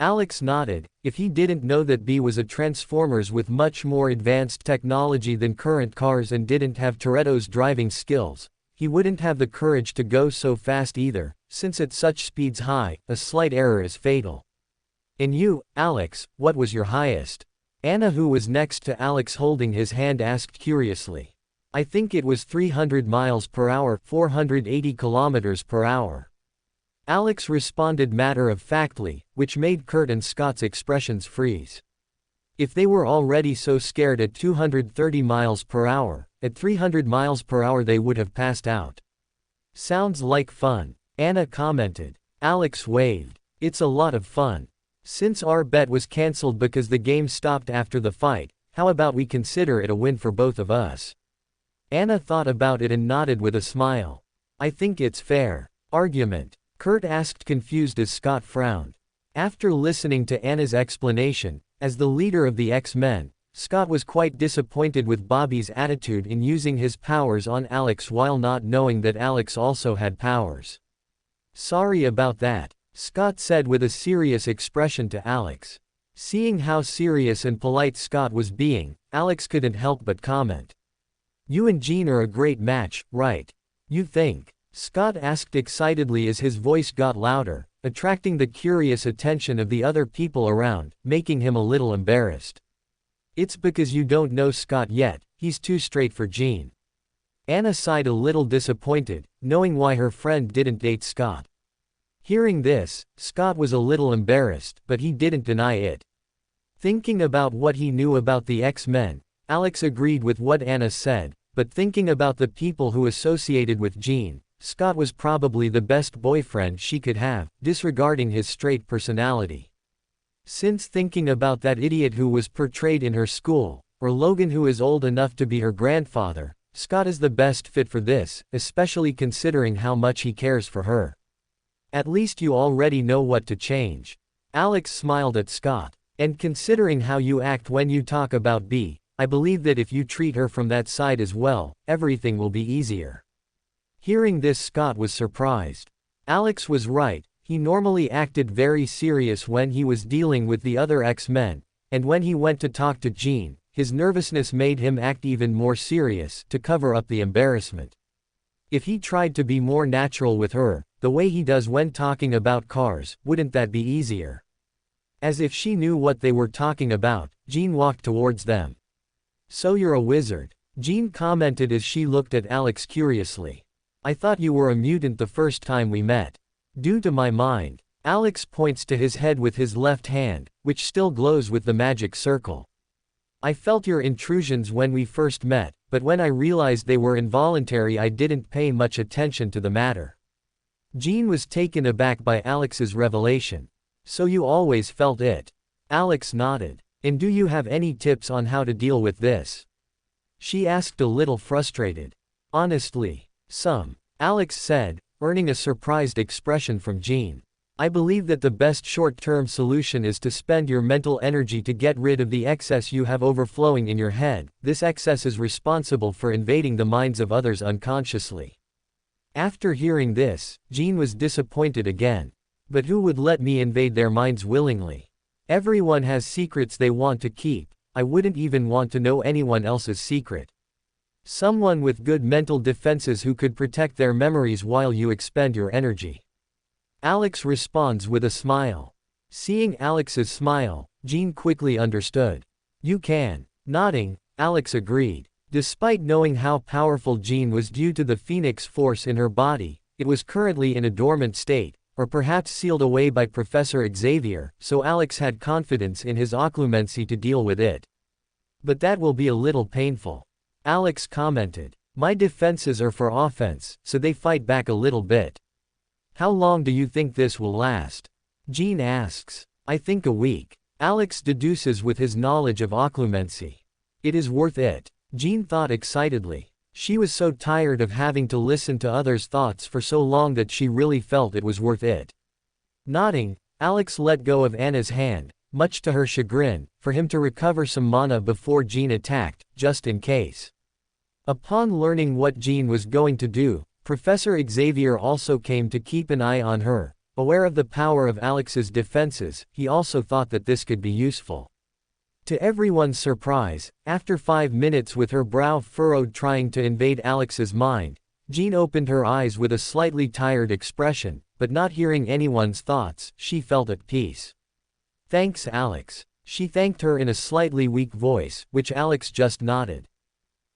Alex nodded. If he didn't know that B was a Transformers with much more advanced technology than current cars and didn't have Toretto's driving skills, he wouldn't have the courage to go so fast either, since at such speeds high, a slight error is fatal. And you, Alex, what was your highest? Anna, who was next to Alex holding his hand, asked curiously. I think it was 300 miles per hour, 480 kilometers per hour. Alex responded matter-of-factly, which made Kurt and Scott's expressions freeze. If they were already so scared at 230 miles per hour, at 300 miles per hour they would have passed out. Sounds like fun, Anna commented. Alex waved. It's a lot of fun. Since our bet was cancelled because the game stopped after the fight, how about we consider it a win for both of us? Anna thought about it and nodded with a smile. I think it's fair. Argument? Kurt asked, confused as Scott frowned. After listening to Anna's explanation, as the leader of the X-Men, Scott was quite disappointed with Bobby's attitude in using his powers on Alex while not knowing that Alex also had powers. Sorry about that, Scott said with a serious expression to Alex. Seeing how serious and polite Scott was being, Alex couldn't help but comment. You and Jean are a great match, right? You think? Scott asked excitedly as his voice got louder, attracting the curious attention of the other people around, making him a little embarrassed. It's because you don't know Scott yet, he's too straight for Jean. Anna sighed a little disappointed, knowing why her friend didn't date Scott. Hearing this, Scott was a little embarrassed, but he didn't deny it. Thinking about what he knew about the X-Men, Alex agreed with what Anna said, but thinking about the people who associated with Jean, Scott was probably the best boyfriend she could have, disregarding his straight personality. Since thinking about that idiot who was portrayed in her school, or Logan who is old enough to be her grandfather, Scott is the best fit for this, especially considering how much he cares for her. At least you already know what to change. Alex smiled at Scott. And considering how you act when you talk about B, I believe that if you treat her from that side as well, everything will be easier. Hearing this, Scott was surprised. Alex was right, he normally acted very serious when he was dealing with the other X-Men, and when he went to talk to Jean, his nervousness made him act even more serious to cover up the embarrassment. If he tried to be more natural with her, the way he does when talking about cars, wouldn't that be easier? As if she knew what they were talking about, Jean walked towards them. So you're a wizard, Jean commented as she looked at Alex curiously. I thought you were a mutant the first time we met. Due to my mind, Alex points to his head with his left hand, which still glows with the magic circle. I felt your intrusions when we first met, but when I realized they were involuntary I didn't pay much attention to the matter. Jean was taken aback by Alex's revelation. So you always felt it? Alex nodded. And do you have any tips on how to deal with this? She asked a little frustrated. Honestly, some, Alex said, earning a surprised expression from Jean. I believe that the best short-term solution is to spend your mental energy to get rid of the excess you have overflowing in your head. This excess is responsible for invading the minds of others unconsciously. After hearing this, Jean was disappointed again. But who would let me invade their minds willingly? Everyone has secrets they want to keep. I wouldn't even want to know anyone else's secret. Someone with good mental defenses who could protect their memories while you expend your energy. Alex responds with a smile. Seeing Alex's smile, Jean quickly understood. You can. Nodding, Alex agreed. Despite knowing how powerful Jean was due to the Phoenix Force in her body, it was currently in a dormant state, or perhaps sealed away by Professor Xavier, so Alex had confidence in his occlumency to deal with it. But that will be a little painful. Alex commented. My defenses are for offense, so they fight back a little bit. How long do you think this will last? Jean asks. I think a week. Alex deduces with his knowledge of occlumency. It is worth it. Jean thought excitedly. She was so tired of having to listen to others' thoughts for so long that she really felt it was worth it. Nodding, Alex let go of Anna's hand, much to her chagrin, for him to recover some mana before Jean attacked, just in case. Upon learning what Jean was going to do, Professor Xavier also came to keep an eye on her. Aware of the power of Alex's defenses, he also thought that this could be useful. To everyone's surprise, after 5 minutes with her brow furrowed trying to invade Alex's mind, Jean opened her eyes with a slightly tired expression, but not hearing anyone's thoughts, she felt at peace. Thanks, Alex. She thanked her in a slightly weak voice, which Alex just nodded.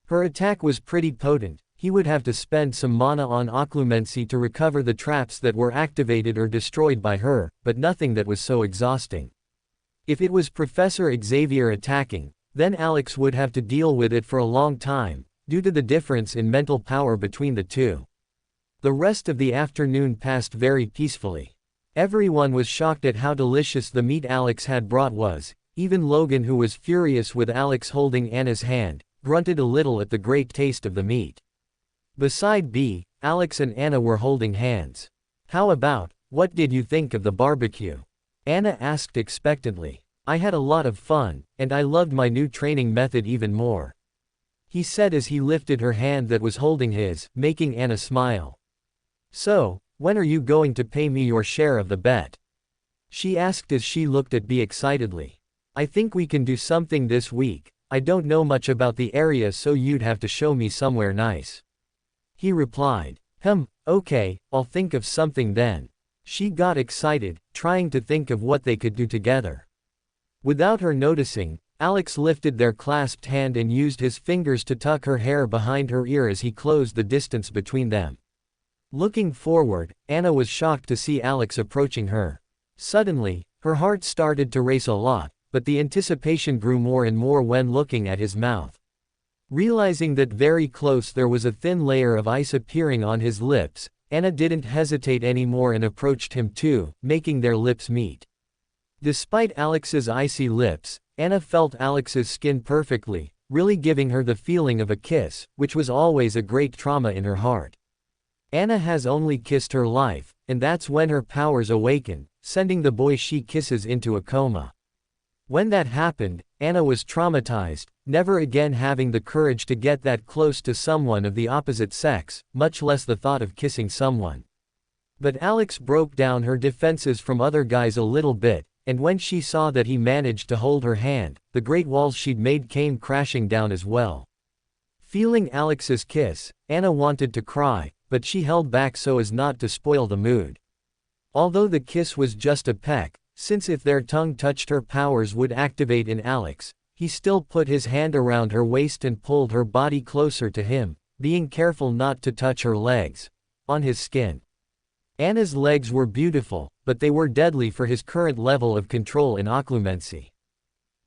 Her attack was pretty potent. He would have to spend some mana on occlumency to recover the traps that were activated or destroyed by her, but nothing that was so exhausting. If it was Professor Xavier attacking, then Alex would have to deal with it for a long time, due to the difference in mental power between the two. The rest of the afternoon passed very peacefully. Everyone was shocked at how delicious the meat Alex had brought was. Even Logan, who was furious with Alex holding Anna's hand, grunted a little at the great taste of the meat. Beside B, Alex and Anna were holding hands. How about, what did you think of the barbecue? Anna asked expectantly. I had a lot of fun, and I loved my new training method even more. He said as he lifted her hand that was holding his, making Anna smile. So, when are you going to pay me your share of the bet? She asked as she looked at B excitedly. I think we can do something this week. I don't know much about the area, so you'd have to show me somewhere nice. He replied. Okay, I'll think of something then. She got excited, trying to think of what they could do together. Without her noticing, Alex lifted their clasped hand and used his fingers to tuck her hair behind her ear as he closed the distance between them. Looking forward, Anna was shocked to see Alex approaching her. Suddenly, her heart started to race a lot, but the anticipation grew more and more when looking at his mouth. Realizing that very close there was a thin layer of ice appearing on his lips, Anna didn't hesitate anymore and approached him too, making their lips meet. Despite Alex's icy lips, Anna felt Alex's skin perfectly, really giving her the feeling of a kiss, which was always a great trauma in her heart. Anna has only kissed her life, and that's when her powers awaken, sending the boy she kisses into a coma. When that happened, Anna was traumatized, never again having the courage to get that close to someone of the opposite sex, much less the thought of kissing someone. But Alex broke down her defenses from other guys a little bit, and when she saw that he managed to hold her hand, the great walls she'd made came crashing down as well. Feeling Alex's kiss, Anna wanted to cry, but she held back so as not to spoil the mood. Although the kiss was just a peck, since if their tongue touched her powers would activate in Alex, he still put his hand around her waist and pulled her body closer to him, being careful not to touch her legs. On his skin. Anna's legs were beautiful, but they were deadly for his current level of control in occlumency.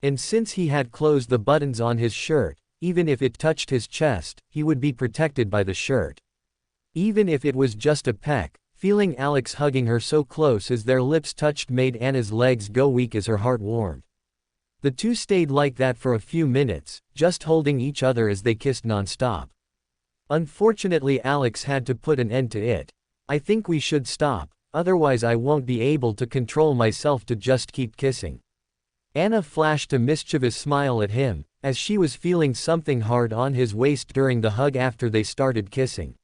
And since he had closed the buttons on his shirt, even if it touched his chest, he would be protected by the shirt. Even if it was just a peck, feeling Alex hugging her so close as their lips touched made Anna's legs go weak as her heart warmed. The two stayed like that for a few minutes, just holding each other as they kissed non-stop. Unfortunately, Alex had to put an end to it. "I think we should stop, otherwise I won't be able to control myself to just keep kissing." Anna flashed a mischievous smile at him, as she was feeling something hard on his waist during the hug after they started kissing.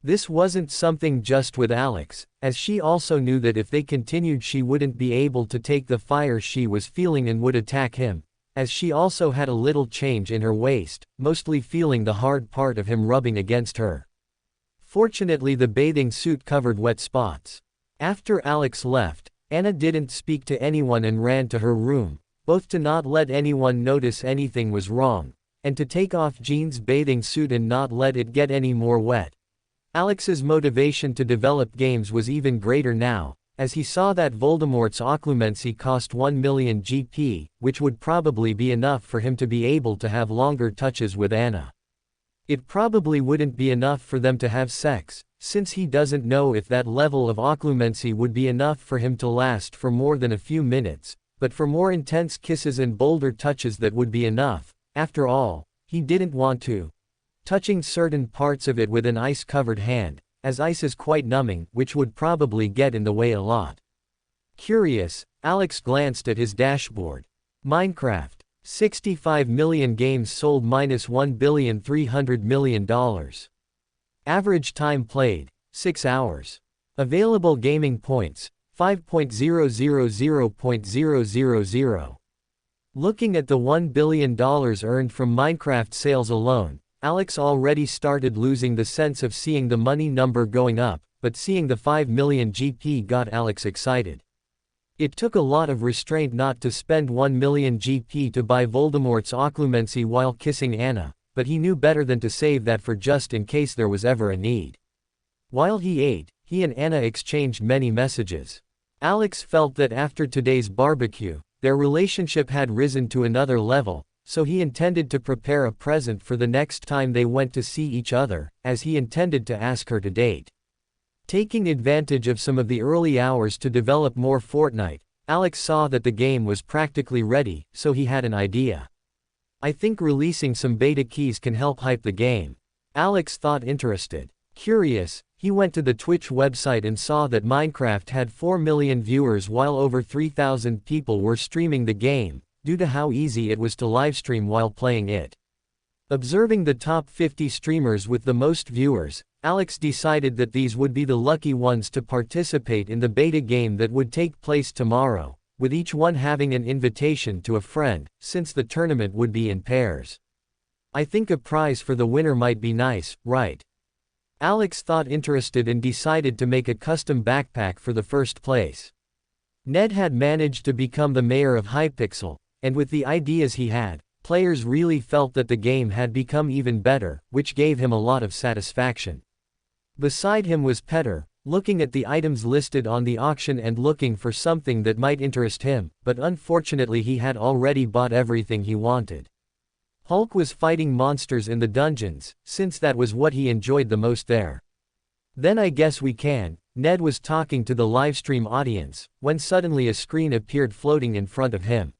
This wasn't something just with Alex, as she also knew that if they continued she wouldn't be able to take the fire she was feeling and would attack him, as she also had a little change in her waist, mostly feeling the hard part of him rubbing against her. Fortunately, the bathing suit covered wet spots. After Alex left, Anna didn't speak to anyone and ran to her room, both to not let anyone notice anything was wrong, and to take off Jean's bathing suit and not let it get any more wet. Alex's motivation to develop games was even greater now, as he saw that Voldemort's occlumency cost 1 million GP, which would probably be enough for him to be able to have longer touches with Anna. It probably wouldn't be enough for them to have sex, since he doesn't know if that level of occlumency would be enough for him to last for more than a few minutes, but for more intense kisses and bolder touches that would be enough. After all, he didn't want to touching certain parts of it with an ice-covered hand, as ice is quite numbing, which would probably get in the way a lot. Curious, Alex glanced at his dashboard. Minecraft. 65 million games sold minus $1.3 billion. Average time played, 6 hours. Available gaming points, 5.000.000. Looking at the $1 billion earned from Minecraft sales alone, Alex already started losing the sense of seeing the money number going up, but seeing the 5 million GP got Alex excited. It took a lot of restraint not to spend 1 million GP to buy Voldemort's occlumency while kissing Anna, but he knew better than to save that for just in case there was ever a need. While he ate, he and Anna exchanged many messages. Alex felt that after today's barbecue, their relationship had risen to another level, so he intended to prepare a present for the next time they went to see each other, as he intended to ask her to date. Taking advantage of some of the early hours to develop more Fortnite, Alex saw that the game was practically ready, so he had an idea. "I think releasing some beta keys can help hype the game." Alex thought, interested. Curious, he went to the Twitch website and saw that Minecraft had 4 million viewers while over 3,000 people were streaming the game, due to how easy it was to livestream while playing it. Observing the top 50 streamers with the most viewers, Alex decided that these would be the lucky ones to participate in the beta game that would take place tomorrow, with each one having an invitation to a friend, since the tournament would be in pairs. "I think a prize for the winner might be nice, right?" Alex thought, interested, and decided to make a custom backpack for the first place. Ned had managed to become the mayor of Hypixel, and with the ideas he had, players really felt that the game had become even better, which gave him a lot of satisfaction. Beside him was Petter, looking at the items listed on the auction and looking for something that might interest him, but unfortunately he had already bought everything he wanted. Hulk was fighting monsters in the dungeons, since that was what he enjoyed the most there. Then I guess we can. Ned was talking to the livestream audience, when suddenly a screen appeared floating in front of him.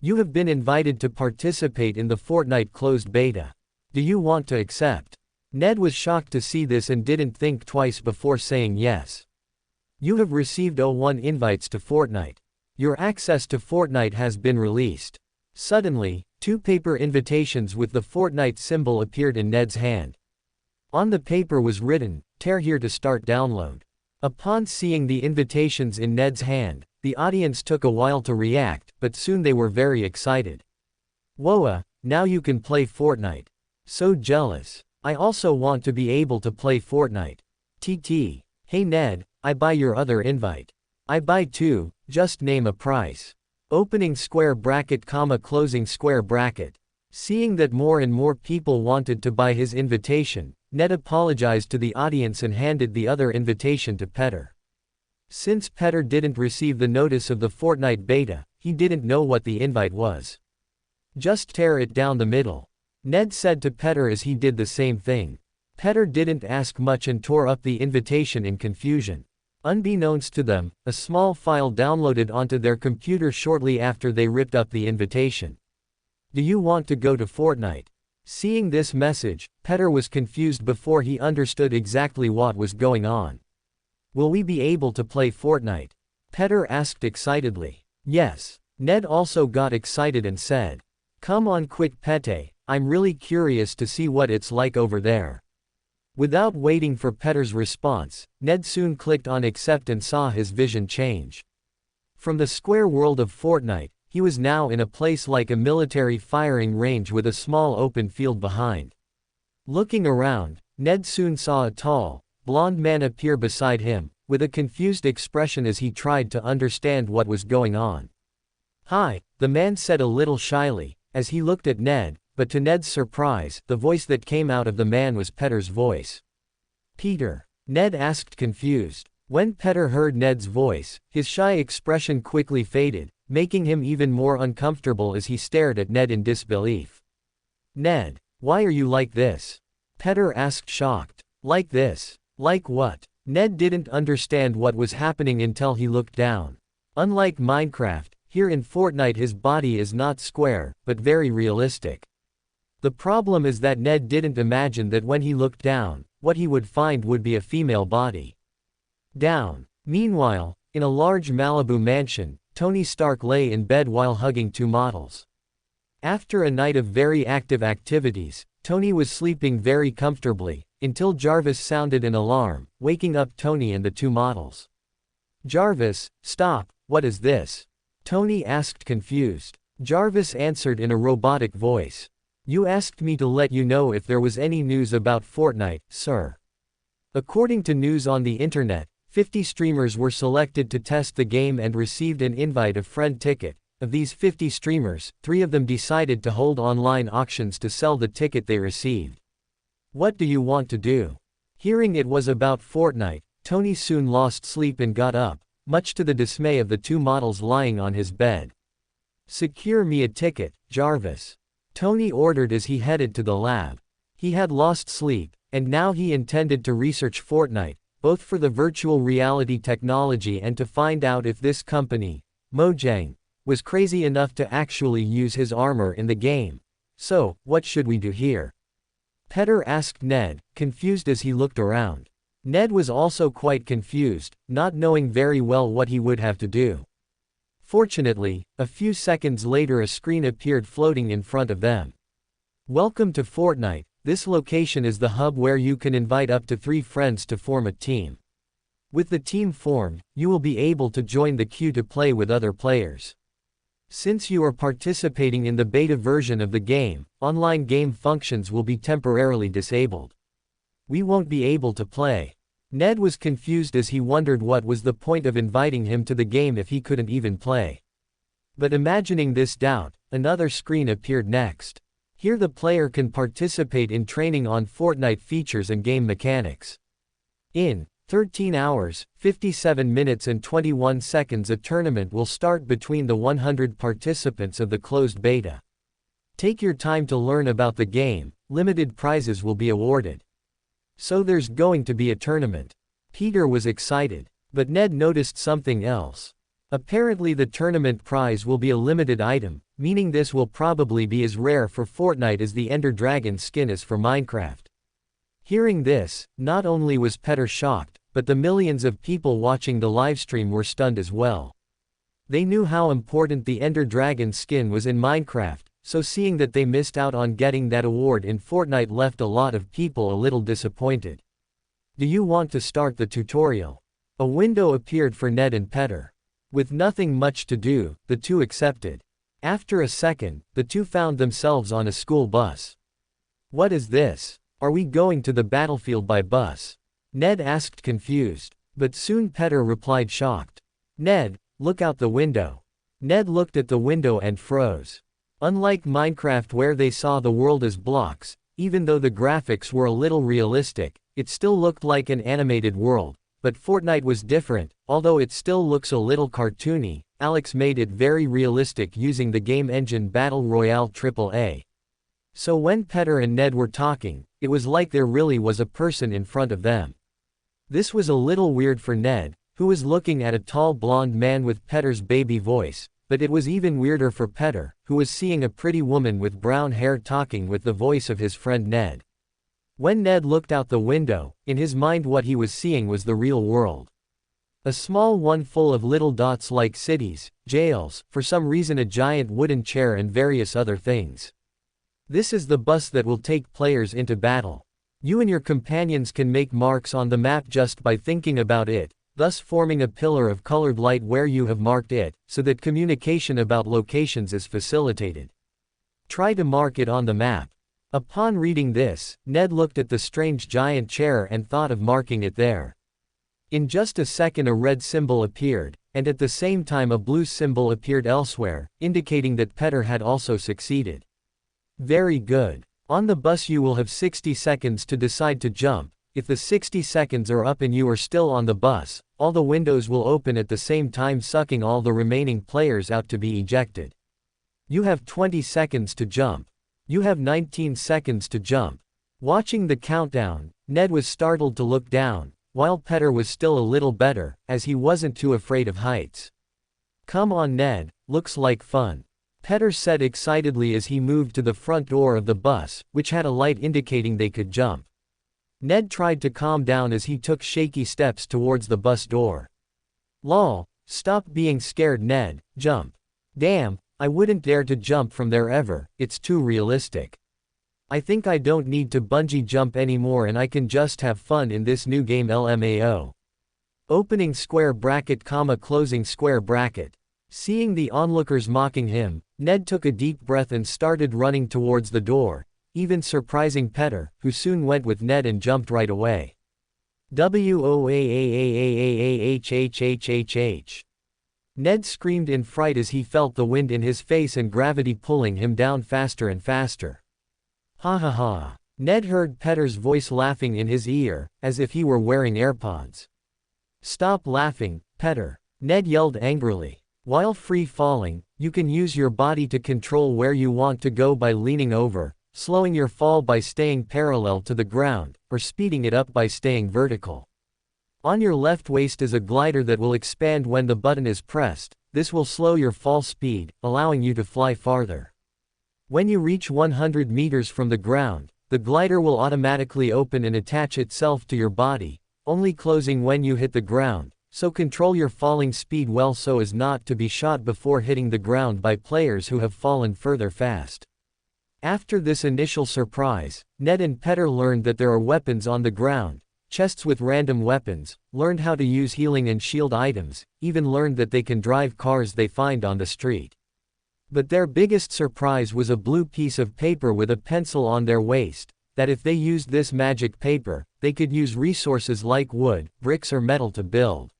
You have been invited to participate in the Fortnite closed beta. Do you want to accept? Ned was shocked to see this and didn't think twice before saying yes. You have received 01 invites to Fortnite. Your access to Fortnite has been released. Suddenly, 2 paper invitations with the Fortnite symbol appeared in Ned's hand. On the paper was written, "Tear here to start download." Upon seeing the invitations in Ned's hand, the audience took a while to react, but soon they were very excited. Whoa, now you can play Fortnite. So jealous. I also want to be able to play Fortnite. TT. Hey Ned, I buy your other invite. I buy too, just name a price. Opening square bracket, closing square bracket. Seeing that more and more people wanted to buy his invitation, Ned apologized to the audience and handed the other invitation to Petter. Since Petter didn't receive the notice of the Fortnite beta, he didn't know what the invite was. Just tear it down the middle. Ned said to Petter as he did the same thing. Petter didn't ask much and tore up the invitation in confusion. Unbeknownst to them, a small file downloaded onto their computer shortly after they ripped up the invitation. Do you want to go to Fortnite? Seeing this message, Petter was confused before he understood exactly what was going on. Will we be able to play Fortnite? Petter asked excitedly. Yes. Ned also got excited and said. Come on quick Pete, I'm really curious to see what it's like over there. Without waiting for Petter's response, Ned soon clicked on accept and saw his vision change. From the square world of Fortnite, he was now in a place like a military firing range with a small open field behind. Looking around, Ned soon saw a tall, blonde man appear beside him, with a confused expression as he tried to understand what was going on. Hi, the man said a little shyly, as he looked at Ned, but to Ned's surprise, the voice that came out of the man was Petter's voice. Peter? Ned asked confused. When Petter heard Ned's voice, his shy expression quickly faded, making him even more uncomfortable as he stared at Ned in disbelief. Ned, why are you like this? Petter asked shocked. Like this? Like what? Ned didn't understand what was happening until he looked down. Unlike Minecraft, here in Fortnite his body is not square, but very realistic. The problem is that Ned didn't imagine that when he looked down, what he would find would be a female body. Down. Meanwhile, in a large Malibu mansion, Tony Stark lay in bed while hugging 2 models. After a night of very active activities, Tony was sleeping very comfortably, until Jarvis sounded an alarm, waking up Tony and the 2 models. Jarvis, stop, what is this? Tony asked confused. Jarvis answered in a robotic voice. You asked me to let you know if there was any news about Fortnite, sir. According to news on the internet, 50 streamers were selected to test the game and received an invite of friend ticket. Of these 50 streamers, 3 of them decided to hold online auctions to sell the ticket they received. What do you want to do? Hearing it was about Fortnite, Tony soon lost sleep and got up, much to the dismay of the 2 models lying on his bed. Secure me a ticket, Jarvis. Tony ordered as he headed to the lab. He had lost sleep, and now he intended to research Fortnite, both for the virtual reality technology and to find out if this company, Mojang, was crazy enough to actually use his armor in the game. So, what should we do here? Petter asked Ned, confused as he looked around. Ned was also quite confused, not knowing very well what he would have to do. Fortunately, a few seconds later a screen appeared floating in front of them. Welcome to Fortnite. This location is the hub where you can invite up to 3 friends to form a team. With the team formed, you will be able to join the queue to play with other players. Since you are participating in the beta version of the game, online game functions will be temporarily disabled. We won't be able to play. Ned was confused as he wondered what was the point of inviting him to the game if he couldn't even play. But imagining this doubt, another screen appeared next. Here the player can participate in training on Fortnite features and game mechanics. In 13 hours, 57 minutes and 21 seconds a tournament will start between the 100 participants of the closed beta. Take your time to learn about the game, limited prizes will be awarded. So there's going to be a tournament. Peter was excited. But Ned noticed something else. Apparently the tournament prize will be a limited item, meaning this will probably be as rare for Fortnite as the Ender Dragon skin is for Minecraft. Hearing this, not only was Peter shocked, but the millions of people watching the livestream were stunned as well. They knew how important the Ender Dragon skin was in Minecraft, so seeing that they missed out on getting that award in Fortnite left a lot of people a little disappointed. Do you want to start the tutorial? A window appeared for Ned and Peter. With nothing much to do, the two accepted. After a second, the two found themselves on a school bus. What is this? Are we going to the battlefield by bus? Ned asked confused. But soon Peter replied shocked. Ned, look out the window. Ned looked at the window and froze. Unlike Minecraft where they saw the world as blocks, even though the graphics were a little realistic, it still looked like an animated world. But Fortnite was different, although it still looks a little cartoony. Alex made it very realistic using the game engine Battle Royale AAA. So when Peter and Ned were talking, it was like there really was a person in front of them. This was a little weird for Ned, who was looking at a tall blonde man with Peter's baby voice, but it was even weirder for Peter, who was seeing a pretty woman with brown hair talking with the voice of his friend Ned. When Ned looked out the window, in his mind what he was seeing was the real world. A small one full of little dots like cities, jails, for some reason a giant wooden chair and various other things. This is the bus that will take players into battle. You and your companions can make marks on the map just by thinking about it, thus forming a pillar of colored light where you have marked it, so that communication about locations is facilitated. Try to mark it on the map. Upon reading this, Ned looked at the strange giant chair and thought of marking it there. In just a second a red symbol appeared, and at the same time a blue symbol appeared elsewhere, indicating that Peter had also succeeded. Very good. On the bus you will have 60 seconds to decide to jump. If the 60 seconds are up and you are still on the bus, all the windows will open at the same time sucking all the remaining players out to be ejected. You have 20 seconds to jump. You have 19 seconds to jump. Watching the countdown, Ned was startled to look down, while Peter was still a little better, as he wasn't too afraid of heights. Come on Ned, looks like fun. Peter said excitedly as he moved to the front door of the bus, which had a light indicating they could jump. Ned tried to calm down as he took shaky steps towards the bus door. Lol, stop being scared Ned, jump. Damn, I wouldn't dare to jump from there ever, it's too realistic. I think I don't need to bungee jump anymore and I can just have fun in this new game LMAO. Opening square bracket comma closing square bracket. Seeing the onlookers mocking him, Ned took a deep breath and started running towards the door, even surprising Peter, who soon went with Ned and jumped right away. WOAAAAAAHHHHH. Ned screamed in fright as he felt the wind in his face and gravity pulling him down faster and faster. Ha ha ha. Ned heard Peter's voice laughing in his ear, as if he were wearing AirPods. Stop laughing, Peter. Ned yelled angrily. While free falling, you can use your body to control where you want to go by leaning over, slowing your fall by staying parallel to the ground, or speeding it up by staying vertical. On your left waist is a glider that will expand when the button is pressed. This will slow your fall speed, allowing you to fly farther. When you reach 100 meters from the ground, the glider will automatically open and attach itself to your body, only closing when you hit the ground, so control your falling speed well so as not to be shot before hitting the ground by players who have fallen further fast. After this initial surprise, Ned and Peter learned that there are weapons on the ground, chests with random weapons, learned how to use healing and shield items, even learned that they can drive cars they find on the street. But their biggest surprise was a blue piece of paper with a pencil on their waist, that if they used this magic paper, they could use resources like wood, bricks or metal to build.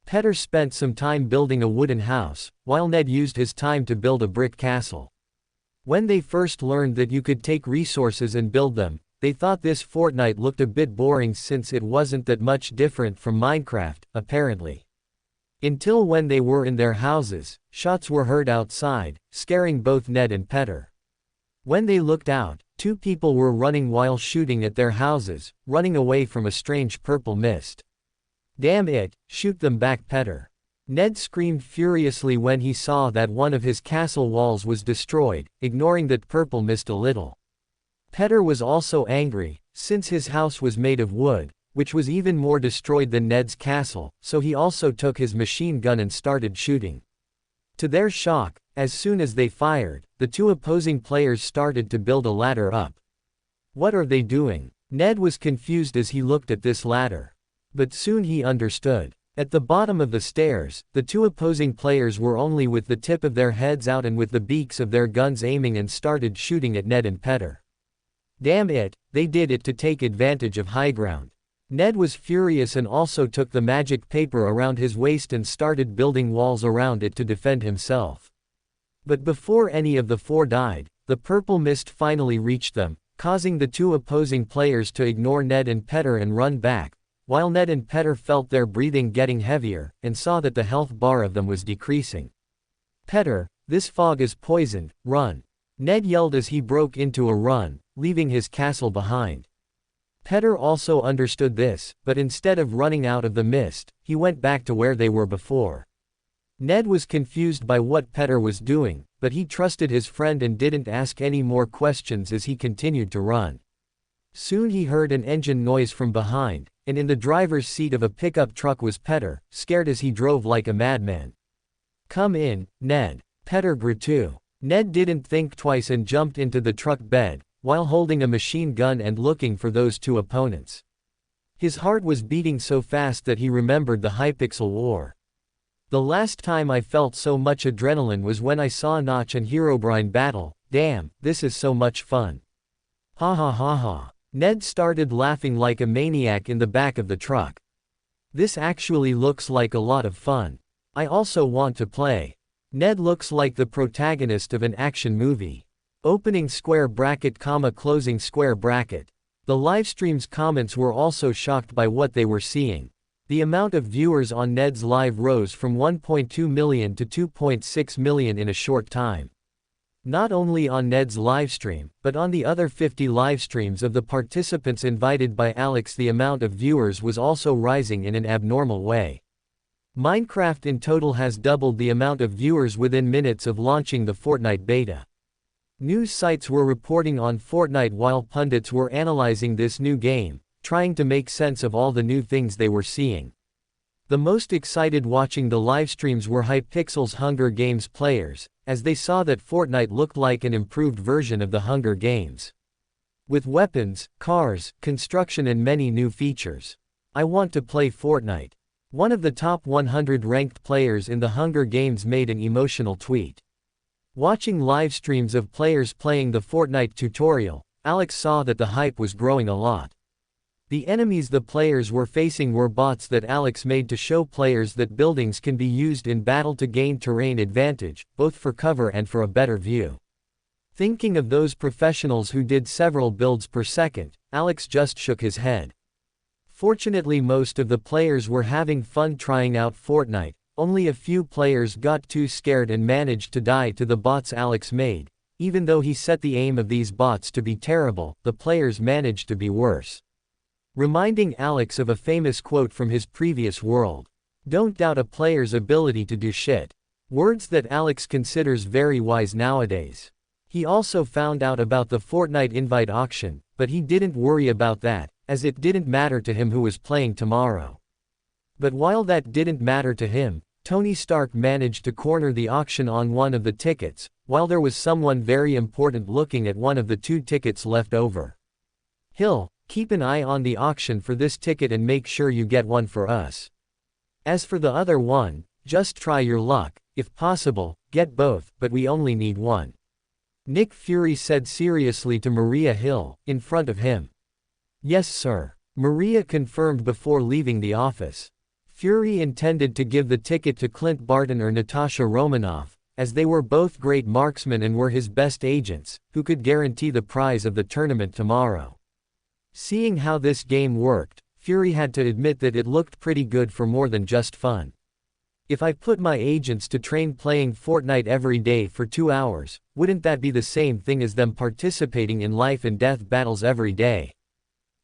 Peter spent some time building a wooden house, while Ned used his time to build a brick castle. When they first learned that you could take resources and build them, they thought this Fortnite looked a bit boring since it wasn't that much different from Minecraft, apparently. Until when they were in their houses, shots were heard outside, scaring both Ned and Petter. When they looked out, two people were running while shooting at their houses, running away from a strange purple mist. Damn it, shoot them back, Petter. Ned screamed furiously when he saw that one of his castle walls was destroyed, ignoring that purple mist a little. Petter was also angry, since his house was made of wood, which was even more destroyed than Ned's castle, so he also took his machine gun and started shooting. To their shock, as soon as they fired, the two opposing players started to build a ladder up. What are they doing? Ned was confused as he looked at this ladder. But soon he understood. At the bottom of the stairs, the two opposing players were only with the tip of their heads out and with the beaks of their guns aiming and started shooting at Ned and Petter. Damn it, they did it to take advantage of high ground. Ned was furious and also took the magic paper around his waist and started building walls around it to defend himself. But before any of the four died, the purple mist finally reached them, causing the two opposing players to ignore Ned and Petter and run back, while Ned and Petter felt their breathing getting heavier, and saw that the health bar of them was decreasing. Petter, this fog is poisoned, run. Ned yelled as he broke into a run, leaving his castle behind. Petter also understood this, but instead of running out of the mist, he went back to where they were before. Ned was confused by what Petter was doing, but he trusted his friend and didn't ask any more questions as he continued to run. Soon he heard an engine noise from behind, and in the driver's seat of a pickup truck was Petter, scared as he drove like a madman. Come in, Ned. Petter grew too. Ned didn't think twice and jumped into the truck bed, while holding a machine gun and looking for those two opponents. His heart was beating so fast that he remembered the Hypixel war. The last time I felt so much adrenaline was when I saw Notch and Herobrine battle. Damn, this is so much fun. Ha ha ha ha. Ned started laughing like a maniac in the back of the truck. This actually looks like a lot of fun. I also want to play. Ned looks like the protagonist of an action movie. Opening square bracket, closing square bracket. The livestream's comments were also shocked by what they were seeing. The amount of viewers on Ned's live rose from 1.2 million to 2.6 million in a short time. Not only on Ned's livestream, but on the other 50 livestreams of the participants invited by Alex, the amount of viewers was also rising in an abnormal way. Minecraft in total has doubled the amount of viewers within minutes of launching the Fortnite beta. News sites were reporting on Fortnite while pundits were analyzing this new game, trying to make sense of all the new things they were seeing. The most excited watching the livestreams were Hypixel's Hunger Games players, as they saw that Fortnite looked like an improved version of the Hunger Games. With weapons, cars, construction and many new features. I want to play Fortnite. One of the top 100 ranked players in the Hunger Games made an emotional tweet. Watching live streams of players playing the Fortnite tutorial, Alex saw that the hype was growing a lot. The enemies the players were facing were bots that Alex made to show players that buildings can be used in battle to gain terrain advantage, both for cover and for a better view. Thinking of those professionals who did several builds per second, Alex just shook his head. Fortunately, most of the players were having fun trying out Fortnite. Only a few players got too scared and managed to die to the bots Alex made. Even though he set the aim of these bots to be terrible, the players managed to be worse. Reminding Alex of a famous quote from his previous world. Don't doubt a player's ability to do shit. Words that Alex considers very wise nowadays. He also found out about the Fortnite invite auction, but he didn't worry about that, as it didn't matter to him who was playing tomorrow. But while that didn't matter to him, Tony Stark managed to corner the auction on one of the tickets, while there was someone very important looking at one of the two tickets left over. Hill, keep an eye on the auction for this ticket and make sure you get one for us. As for the other one, just try your luck, if possible, get both, but we only need one. Nick Fury said seriously to Maria Hill, in front of him. Yes sir. Maria confirmed before leaving the office. Fury intended to give the ticket to Clint Barton or Natasha Romanoff, as they were both great marksmen and were his best agents, who could guarantee the prize of the tournament tomorrow. Seeing how this game worked, Fury had to admit that it looked pretty good for more than just fun. If I put my agents to train playing Fortnite every day for 2 hours, wouldn't that be the same thing as them participating in life and death battles every day?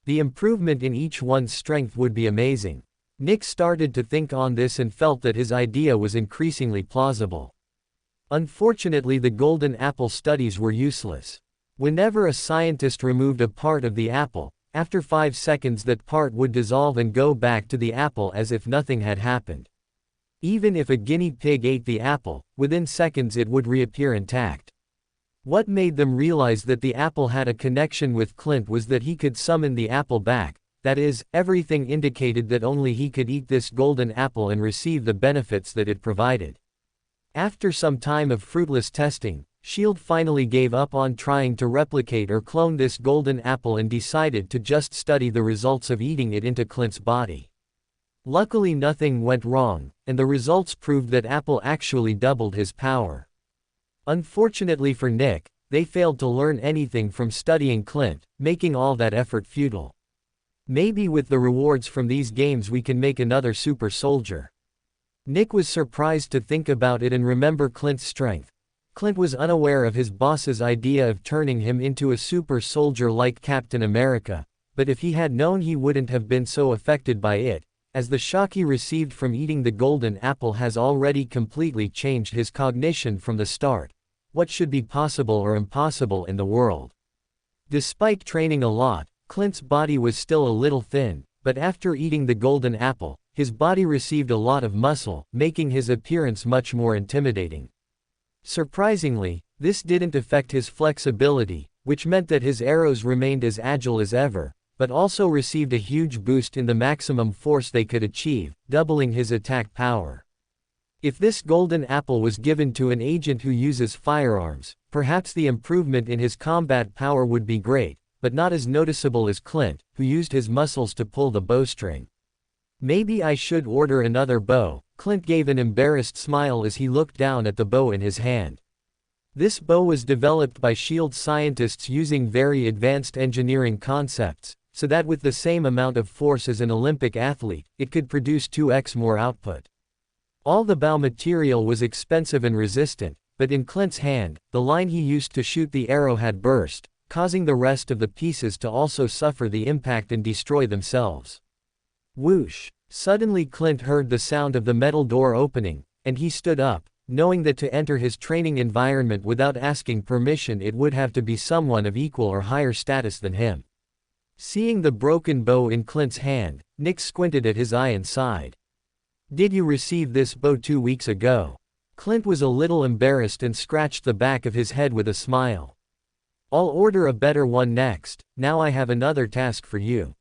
The improvement in each one's strength would be amazing. Nick started to think on this and felt that his idea was increasingly plausible. Unfortunately, the golden apple studies were useless. Whenever a scientist removed a part of the apple, after 5 seconds that part would dissolve and go back to the apple as if nothing had happened. Even if a guinea pig ate the apple, within seconds it would reappear intact. What made them realize that the apple had a connection with Clint was that he could summon the apple back. That is, everything indicated that only he could eat this golden apple and receive the benefits that it provided. After some time of fruitless testing, S.H.I.E.L.D. finally gave up on trying to replicate or clone this golden apple and decided to just study the results of eating it into Clint's body. Luckily nothing went wrong, and the results proved that apple actually doubled his power. Unfortunately for Nick, they failed to learn anything from studying Clint, making all that effort futile. Maybe with the rewards from these games we can make another super soldier. Nick was surprised to think about it and remember Clint's strength. Clint was unaware of his boss's idea of turning him into a super soldier like Captain America, but if he had known he wouldn't have been so affected by it, as the shock he received from eating the golden apple has already completely changed his cognition from the start. What should be possible or impossible in the world? Despite training a lot, Clint's body was still a little thin, but after eating the golden apple, his body received a lot of muscle, making his appearance much more intimidating. Surprisingly, this didn't affect his flexibility, which meant that his arrows remained as agile as ever, but also received a huge boost in the maximum force they could achieve, doubling his attack power. If this golden apple was given to an agent who uses firearms, perhaps the improvement in his combat power would be great, but not as noticeable as Clint, who used his muscles to pull the bowstring. Maybe I should order another bow. Clint gave an embarrassed smile as he looked down at the bow in his hand. This bow was developed by S.H.I.E.L.D. scientists using very advanced engineering concepts, so that with the same amount of force as an Olympic athlete, it could produce 2x more output. All the bow material was expensive and resistant, but in Clint's hand, the line he used to shoot the arrow had burst, causing the rest of the pieces to also suffer the impact and destroy themselves. Whoosh! Suddenly Clint heard the sound of the metal door opening, and he stood up, knowing that to enter his training environment without asking permission it would have to be someone of equal or higher status than him. Seeing the broken bow in Clint's hand, Nick squinted at his eye and sighed. "Did you receive this bow 2 weeks ago?" Clint was a little embarrassed and scratched the back of his head with a smile. "I'll order a better one next. Now I have another task for you."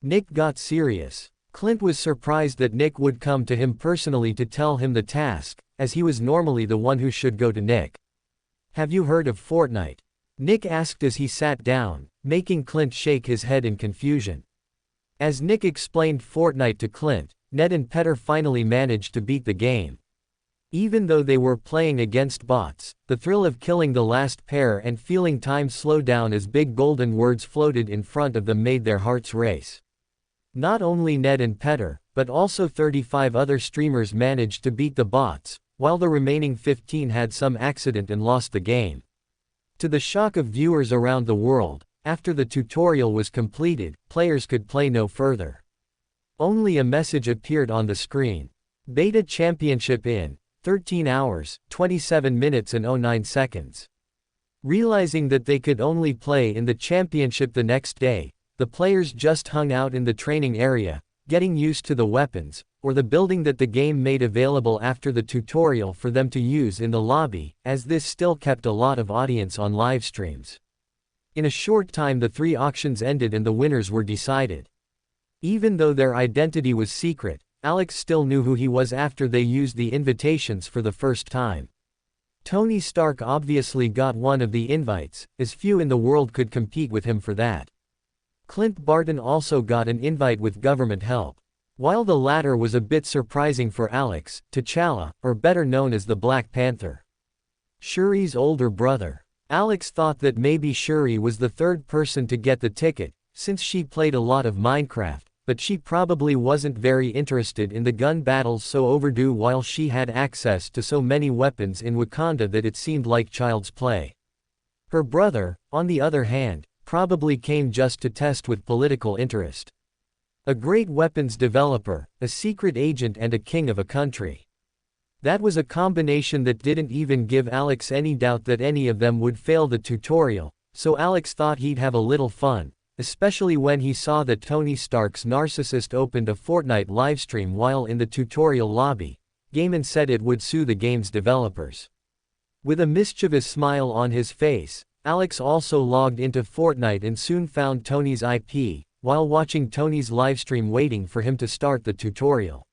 Nick got serious. Clint was surprised that Nick would come to him personally to tell him the task, as he was normally the one who should go to Nick. "Have you heard of Fortnite?" Nick asked as he sat down, making Clint shake his head in confusion. As Nick explained Fortnite to Clint, Ned and Petter finally managed to beat the game. Even though they were playing against bots, the thrill of killing the last pair and feeling time slow down as big golden words floated in front of them made their hearts race. Not only Ned and Petter, but also 35 other streamers managed to beat the bots, while the remaining 15 had some accident and lost the game. To the shock of viewers around the world, after the tutorial was completed, players could play no further. Only a message appeared on the screen. Beta Championship in 13 hours, 27 minutes and 09 seconds. Realizing that they could only play in the championship the next day, the players just hung out in the training area, getting used to the weapons, or the building that the game made available after the tutorial for them to use in the lobby, as this still kept a lot of audience on live streams. In a short time the 3 auctions ended and the winners were decided. Even though their identity was secret, Alex still knew who he was after they used the invitations for the first time. Tony Stark obviously got one of the invites, as few in the world could compete with him for that. Clint Barton also got an invite with government help. While the latter was a bit surprising for Alex, T'Challa, or better known as the Black Panther, Shuri's older brother. Alex thought that maybe Shuri was the third person to get the ticket, since she played a lot of Minecraft, but she probably wasn't very interested in the gun battles so overdue while she had access to so many weapons in Wakanda that it seemed like child's play. Her brother, on the other hand, probably came just to test with political interest. A great weapons developer, a secret agent and a king of a country. That was a combination that didn't even give Alex any doubt that any of them would fail the tutorial, so Alex thought he'd have a little fun, especially when he saw that Tony Stark's narcissist opened a Fortnite livestream while in the tutorial lobby. Gaiman said it would sue the game's developers. With a mischievous smile on his face, Alex also logged into Fortnite and soon found Tony's IP, while watching Tony's livestream waiting for him to start the tutorial.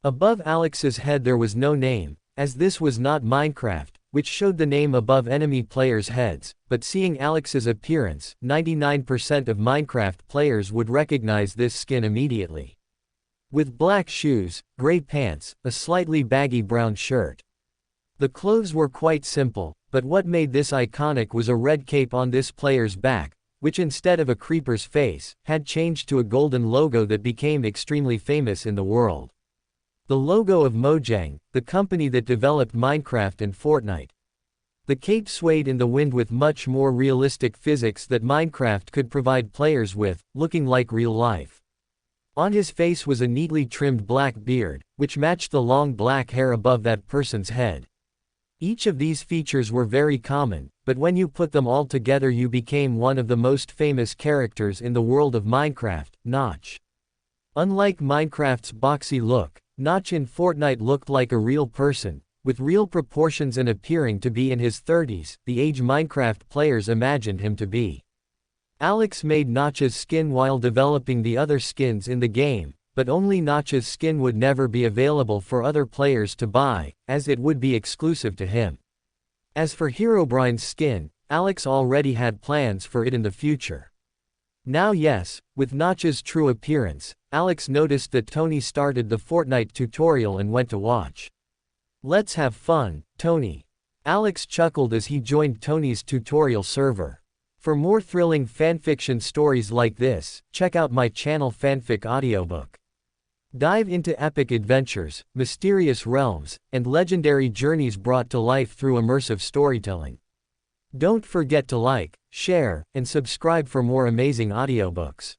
Above Alex's head there was no name, as this was not Minecraft, which showed the name above enemy players' heads, but seeing Alex's appearance, 99% of Minecraft players would recognize this skin immediately. With black shoes, gray pants, a slightly baggy brown shirt. The clothes were quite simple, but what made this iconic was a red cape on this player's back, which instead of a creeper's face, had changed to a golden logo that became extremely famous in the world. The logo of Mojang, the company that developed Minecraft and Fortnite. The cape swayed in the wind with much more realistic physics that Minecraft could provide players with, looking like real life. On his face was a neatly trimmed black beard, which matched the long black hair above that person's head. Each of these features were very common, but when you put them all together you became one of the most famous characters in the world of Minecraft, Notch. Unlike Minecraft's boxy look, Notch in Fortnite looked like a real person, with real proportions and appearing to be in his 30s, the age Minecraft players imagined him to be. Alex made Notch's skin while developing the other skins in the game, but only Notch's skin would never be available for other players to buy, as it would be exclusive to him. As for Herobrine's skin, Alex already had plans for it in the future. Now yes, with Notch's true appearance, Alex noticed that Tony started the Fortnite tutorial and went to watch. "Let's have fun, Tony." Alex chuckled as he joined Tony's tutorial server. For more thrilling fanfiction stories like this, check out my channel Fanfic Audiobook. Dive into epic adventures, mysterious realms, and legendary journeys brought to life through immersive storytelling. Don't forget to like, share, and subscribe for more amazing audiobooks.